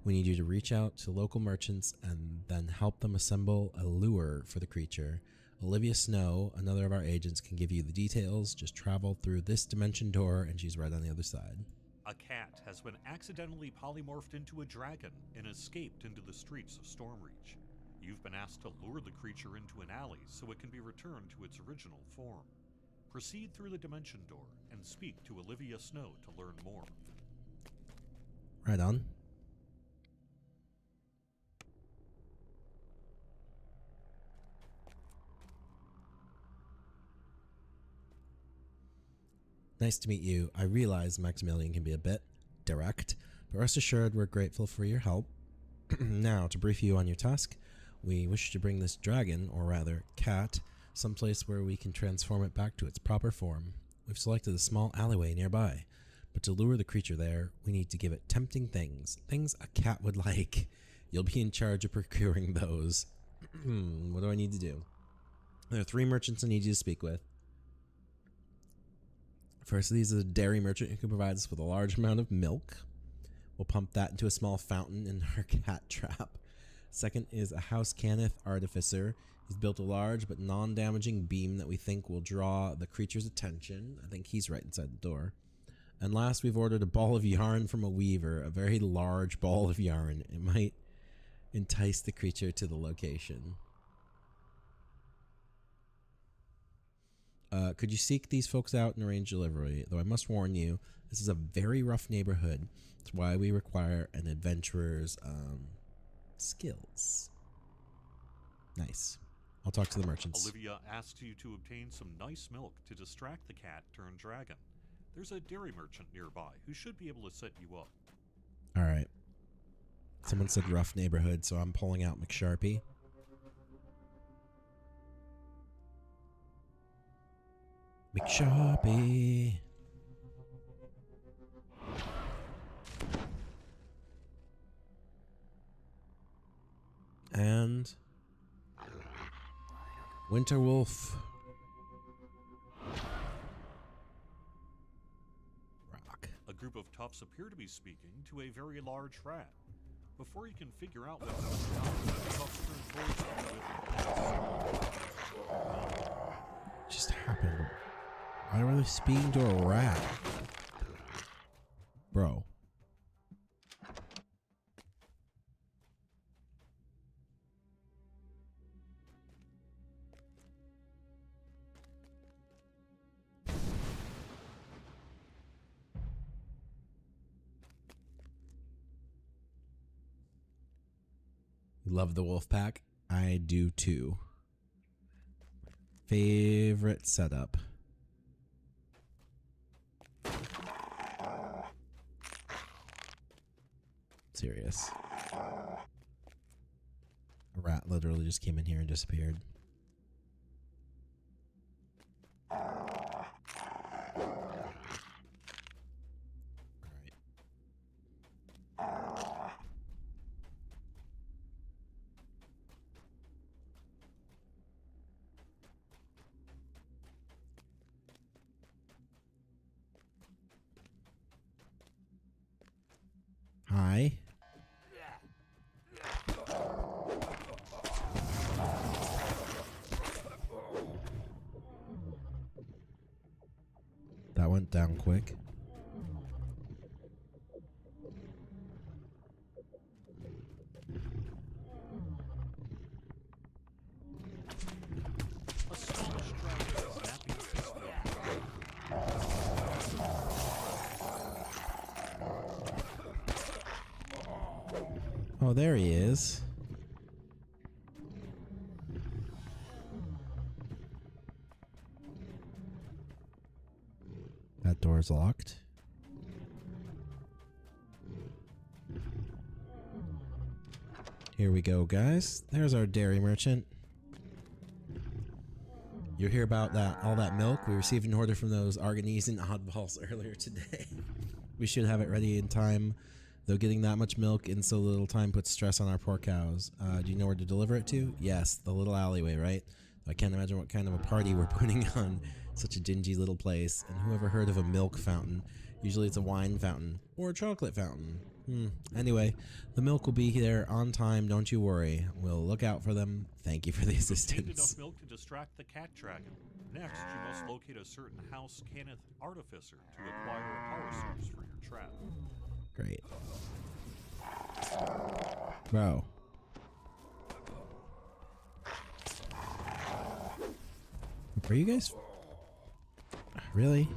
We need you to reach out to local merchants and then help them assemble a lure for the creature. Olivia Snow, another of our agents, can give you the details. Just travel through this dimension door and she's right on the other side. A cat has been accidentally polymorphed into a dragon and escaped into the streets of Stormreach. You've been asked to lure the creature into an alley so it can be returned to its original form. Proceed through the dimension door and speak to Olivia Snow to learn more. Right on. Nice to meet you. I realize Maximilian can be a bit direct, but rest assured we're grateful for your help. Now, to brief you on your task, we wish to bring this dragon, or rather cat, someplace where we can transform it back to its proper form. We've selected a small alleyway nearby, but to lure the creature there, we need to give it tempting things a cat would like. You'll be in charge of procuring those. What do I need to do? There are 3 merchants I need you to speak with. First of these is a dairy merchant who can provide us with a large amount of milk. We'll pump that into a small fountain in our cat trap. Second is a house canith artificer. He's built a large but non-damaging beam that we think will draw the creature's attention. I think he's right inside the door. And last, we've ordered a ball of yarn from a weaver, a very large ball of yarn. It might entice the creature to the location. Could you seek these folks out and arrange delivery? Though I must warn you, this is a very rough neighborhood. That's why we require an adventurer's skills. Nice. I'll talk to the merchants. Olivia asks you to obtain some nice milk to distract the cat turned dragon. There's a dairy merchant nearby who should be able to set you up. Alright. Someone said rough neighborhood, so I'm pulling out McSharpie. McSharpie. And Winterwolf. Rock. A group of toughs appear to be speaking to a very large rat. Before you can figure out what's going on, the toughs turn towards you with Just happened. Why were they speaking to a rat? Bro. Love the wolf pack. I do too. Favorite setup. Serious. A rat literally just came in here and disappeared. Hi. That went down quick. Oh, there he is. That door's locked. Here we go, guys. There's our dairy merchant. You hear about that? All that milk? We received an order from those Argonesian oddballs earlier today. We should have it ready in time. Though getting that much milk in so little time puts stress on our poor cows. Do you know where to deliver it to? Yes, the little alleyway, right? I can't imagine what kind of a party we're putting on such a dingy little place. And who ever heard of a milk fountain? Usually it's a wine fountain or a chocolate fountain. Anyway, the milk will be there on time, don't you worry. We'll look out for them. Thank you for the assistance. Enough milk to distract the cat dragon. Next, you must locate a certain house Cannith artificer to acquire a power source for your trap. Great. Bro. Are you guys? Really?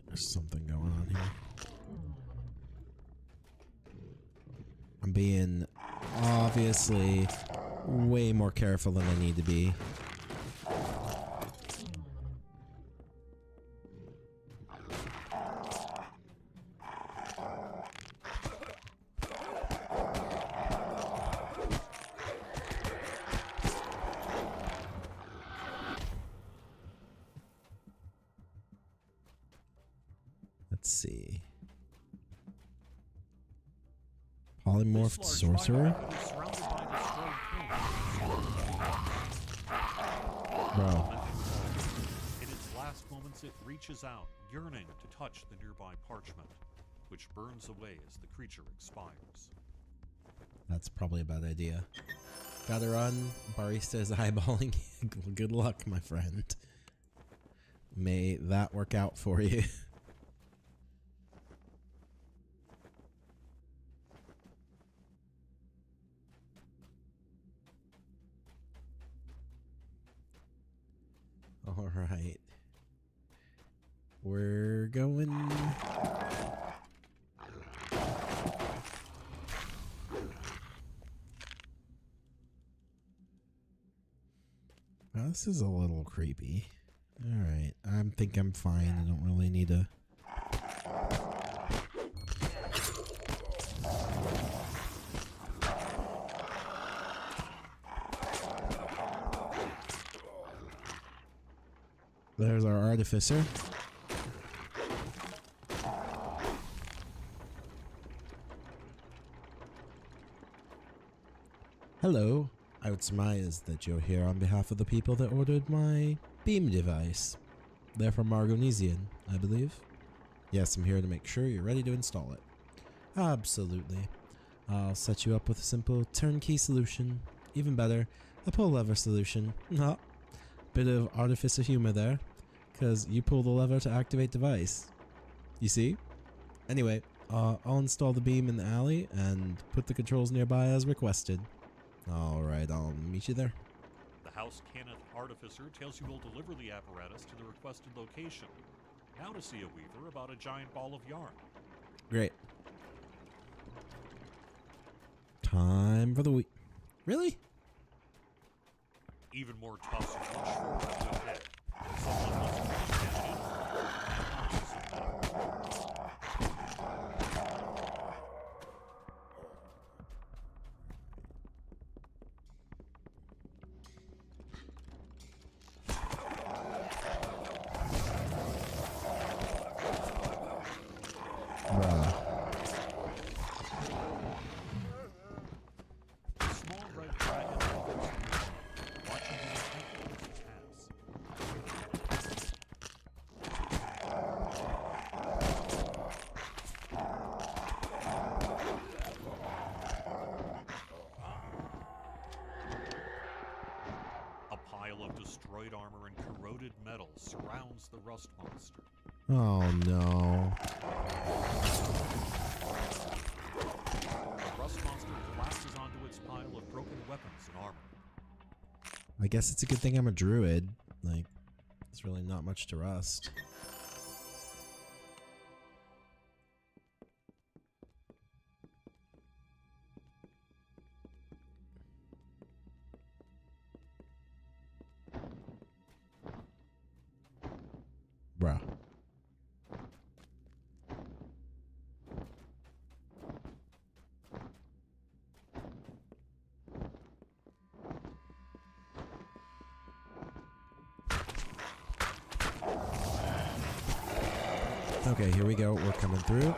There's something going on here. I'm being obviously way more careful than I need to be. Let's see. Polymorphed sorcerer? Bro. In its last moments, it reaches out, yearning to touch the nearby parchment, which burns away as the creature expires. That's probably a bad idea. Gotta run. Barista is eyeballing. Good luck, my friend. May that work out for you. All right. We're going. Now, this is a little creepy. All right. I think I'm fine. I don't really need to. There's our artificer. Hello. I would surmise that you're here on behalf of the people that ordered my beam device. They're from Argonesian, I believe. Yes, I'm here to make sure you're ready to install it. Absolutely. I'll set you up with a simple turnkey solution. Even better, a pull lever solution. Bit of artificer humor there, because you pull the lever to activate device. You see? Anyway, I'll install the beam in the alley and put the controls nearby as requested. Alright, I'll meet you there. The House Cannith Artificer tells you will deliver the apparatus to the requested location. Now to see a weaver about a giant ball of yarn. Great. Time for the week. Really? Even more tufts rush forward to a hit. Someone must reach down destroyed armor and corroded metal surrounds the rust monster. Oh no. The rust monster collapses onto its pile of broken weapons and armor. I guess it's a good thing I'm a druid. Like, there's really not much to rust. Bruh. Okay, here we go. We're coming through.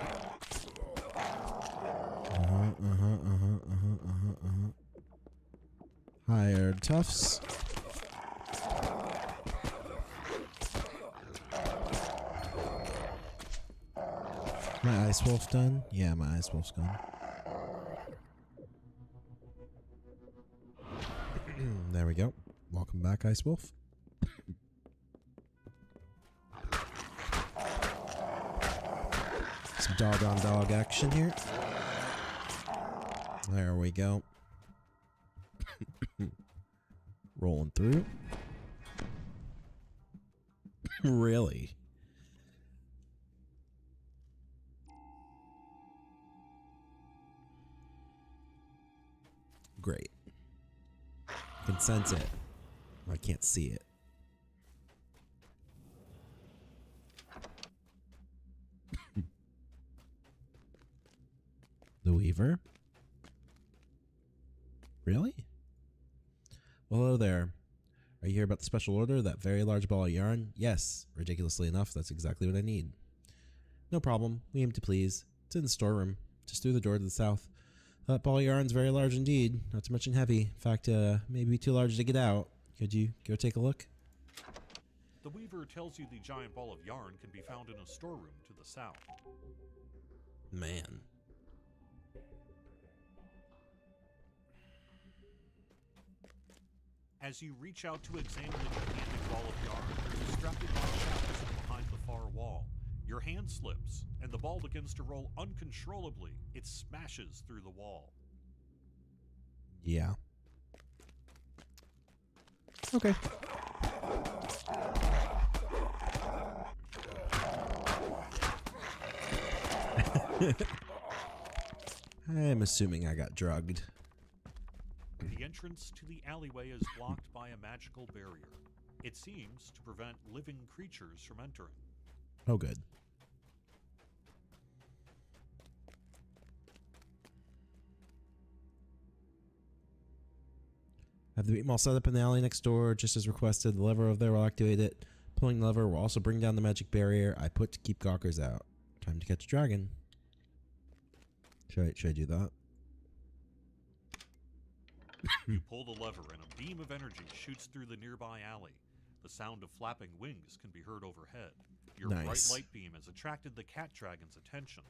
Hired toughs. My ice wolf done? Yeah, my ice wolf's gone. There we go. Welcome back, ice wolf. Some dog on dog action here. There we go. Rolling through. Really? Great. I can sense it. I can't see it. The Weaver? Really? Well, hello there. Are you here about the special order? That very large ball of yarn? Yes. Ridiculously enough, that's exactly what I need. No problem. We aim to please. It's in the storeroom. Just through the door to the south. That ball of yarn's very large indeed. Not to mention heavy. In fact, maybe too large to get out. Could you go take a look? The Weaver tells you the giant ball of yarn can be found in a storeroom to the south. Man. As you reach out to examine the gigantic ball of yarn, you're distracted by shadows behind the far wall. Your hand slips, and the ball begins to roll uncontrollably. It smashes through the wall. Yeah. Okay. I'm assuming I got drugged. The entrance to the alleyway is blocked by a magical barrier. It seems to prevent living creatures from entering. Oh, good. Have the beam all set up in the alley next door, just as requested. The lever over there will activate it. Pulling the lever will also bring down the magic barrier I put to keep gawkers out. Time to catch a dragon. Should I do that? You pull the lever and a beam of energy shoots through the nearby alley. The sound of flapping wings can be heard overhead. Your Nice. bright light beam has attracted the cat dragon's attention.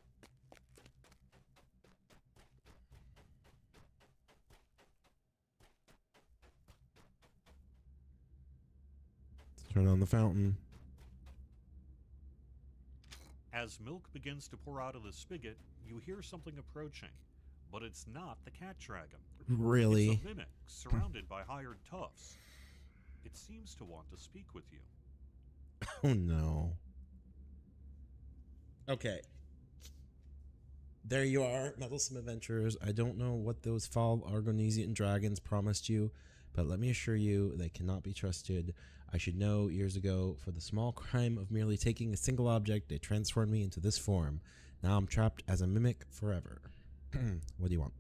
Let's turn on the fountain. As milk begins to pour out of the spigot, you hear something approaching. But it's not the cat dragon. Really? It's a mimic surrounded by hired toughs. It seems to want to speak with you. Oh no. Okay. There you are, meddlesome adventurers. I don't know what those foul Argonesian dragons promised you, but let me assure you they cannot be trusted. I should know years ago, for the small crime of merely taking a single object, they transformed me into this form. Now I'm trapped as a mimic forever. What do you want?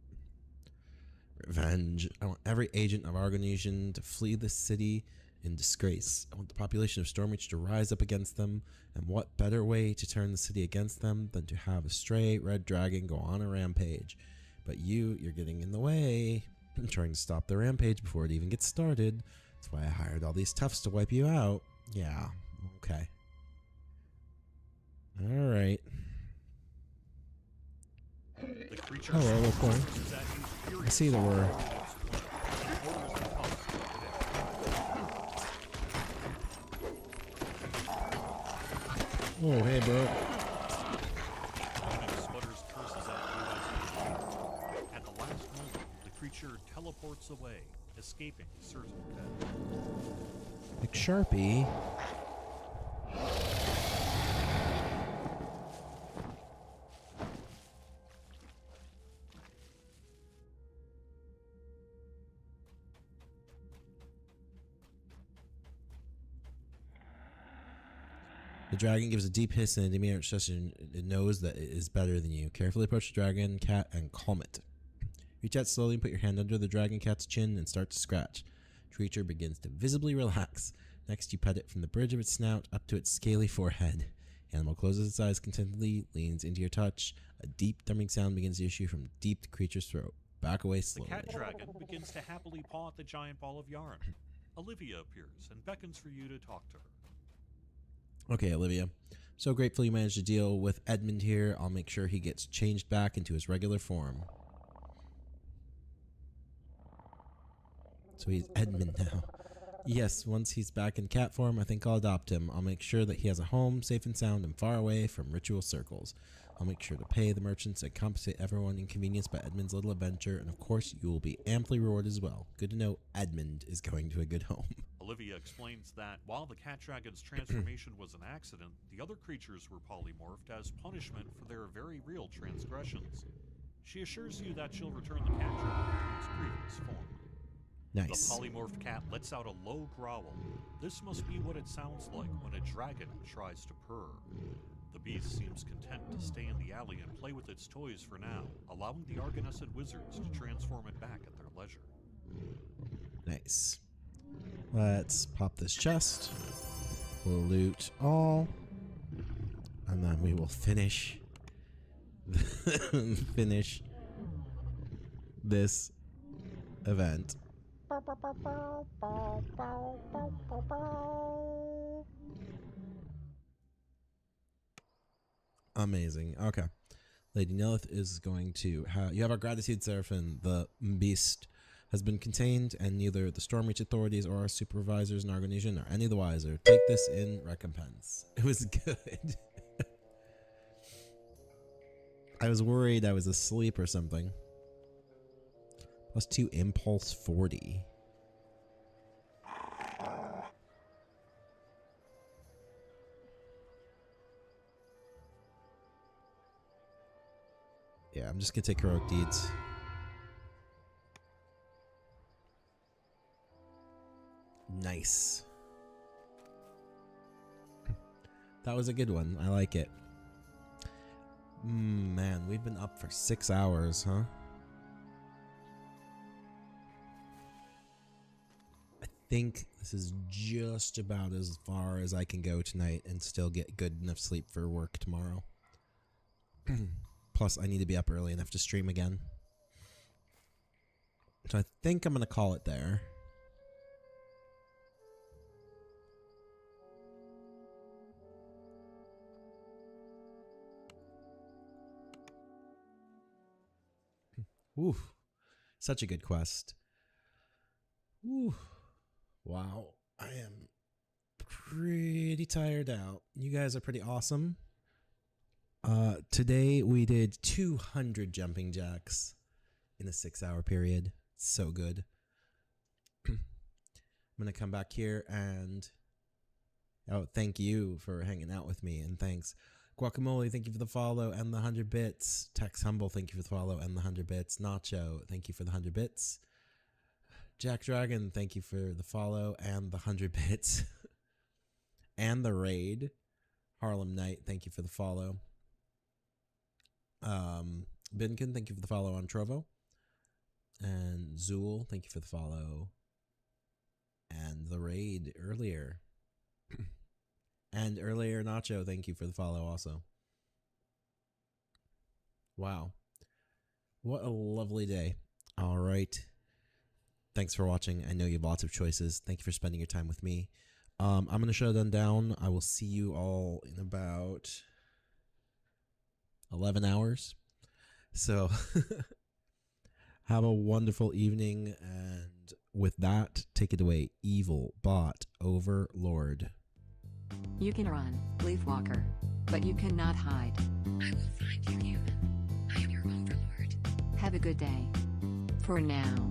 Revenge. I want every agent of Argonesian to flee the city in disgrace. I want the population of Stormreach to rise up against them, and what better way to turn the city against them than to have a stray red dragon go on a rampage? But you're getting in the way. I'm trying to stop the rampage before it even gets started. That's why I hired all these toughs to wipe you out. Yeah, okay. Alright. The creature Hello, charges point. at you I see the word. Oh, hey, bro. Venom sputters curses at you as you shoot. At the last moment, the creature teleports away, escaping certain death. Like Sharpie. The dragon gives a deep hiss and a demeanor suggestion it knows that it is better than you. Carefully approach the dragon cat and calm it. Reach out slowly and put your hand under the dragon cat's chin and start to scratch. The creature begins to visibly relax. Next, you pet it from the bridge of its snout up to its scaly forehead. The animal closes its eyes contentedly, leans into your touch. A deep thumping sound begins to issue from deep the creature's throat. Back away The slowly. cat dragon begins to happily paw at the giant ball of yarn. Olivia appears and beckons for you to talk to her. Okay, Olivia. So grateful you managed to deal with Edmund here. I'll make sure he gets changed back into his regular form. So he's Edmund now. Yes, once he's back in cat form, I think I'll adopt him. I'll make sure that he has a home, safe and sound, and far away from ritual circles. I'll make sure to pay the merchants and compensate everyone inconvenienced by Edmund's little adventure, and of course, you will be amply rewarded as well. Good to know Edmund is going to a good home. Olivia explains that while the cat dragon's transformation was an accident, the other creatures were polymorphed as punishment for their very real transgressions. She assures you that she'll return the cat dragon to its previous form. Nice. The polymorphed cat lets out a low growl. This must be what it sounds like when a dragon tries to purr. The beast seems content to stay in the alley and play with its toys for now, allowing the Argonescent wizards to transform it back at their leisure. Nice. Let's pop this chest. We'll loot all. And then we will finish finish this event. Amazing. Okay. Lady Nilith is going to have... You have our gratitude, Seraphim. The beast has been contained, and neither the Stormreach authorities or our supervisors in Argonesian are any the wiser. Take this in recompense. It was good. I was worried I was asleep or something. +2 impulse 40. Yeah, I'm just gonna take heroic deeds. Nice. That was a good one. I like it. Man, we've been up for 6 hours, huh? I think this is just about as far as I can go tonight and still get good enough sleep for work tomorrow. Plus, I need to be up early enough to stream again. So I think I'm going to call it there. Ooh, such a good quest. Ooh, wow. I am pretty tired out. You guys are pretty awesome. Today we did 200 jumping jacks in a 6-hour period. So good. I'm going to come back here and... Oh, thank you for hanging out with me, and thanks. Guacamole, thank you for the follow and the 100 bits. Tex Humble, thank you for the follow and the 100 bits. Nacho, thank you for the 100 bits. Jack Dragon, thank you for the follow and the 100 bits. And the raid. Harlem Knight, thank you for the follow. Binkin, thank you for the follow on Trovo. And Zool, thank you for the follow. And the raid earlier. And earlier, Nacho, thank you for the follow also. Wow. What a lovely day. All right. Thanks for watching. I know you have lots of choices. Thank you for spending your time with me. I'm going to shut them down. I will see you all in about 11 hours. So have a wonderful evening. And with that, take it away. Evil Bot Overlord. You can run, Leafwalker, but you cannot hide. I will find you, human. I am your overlord. Have a good day. For now.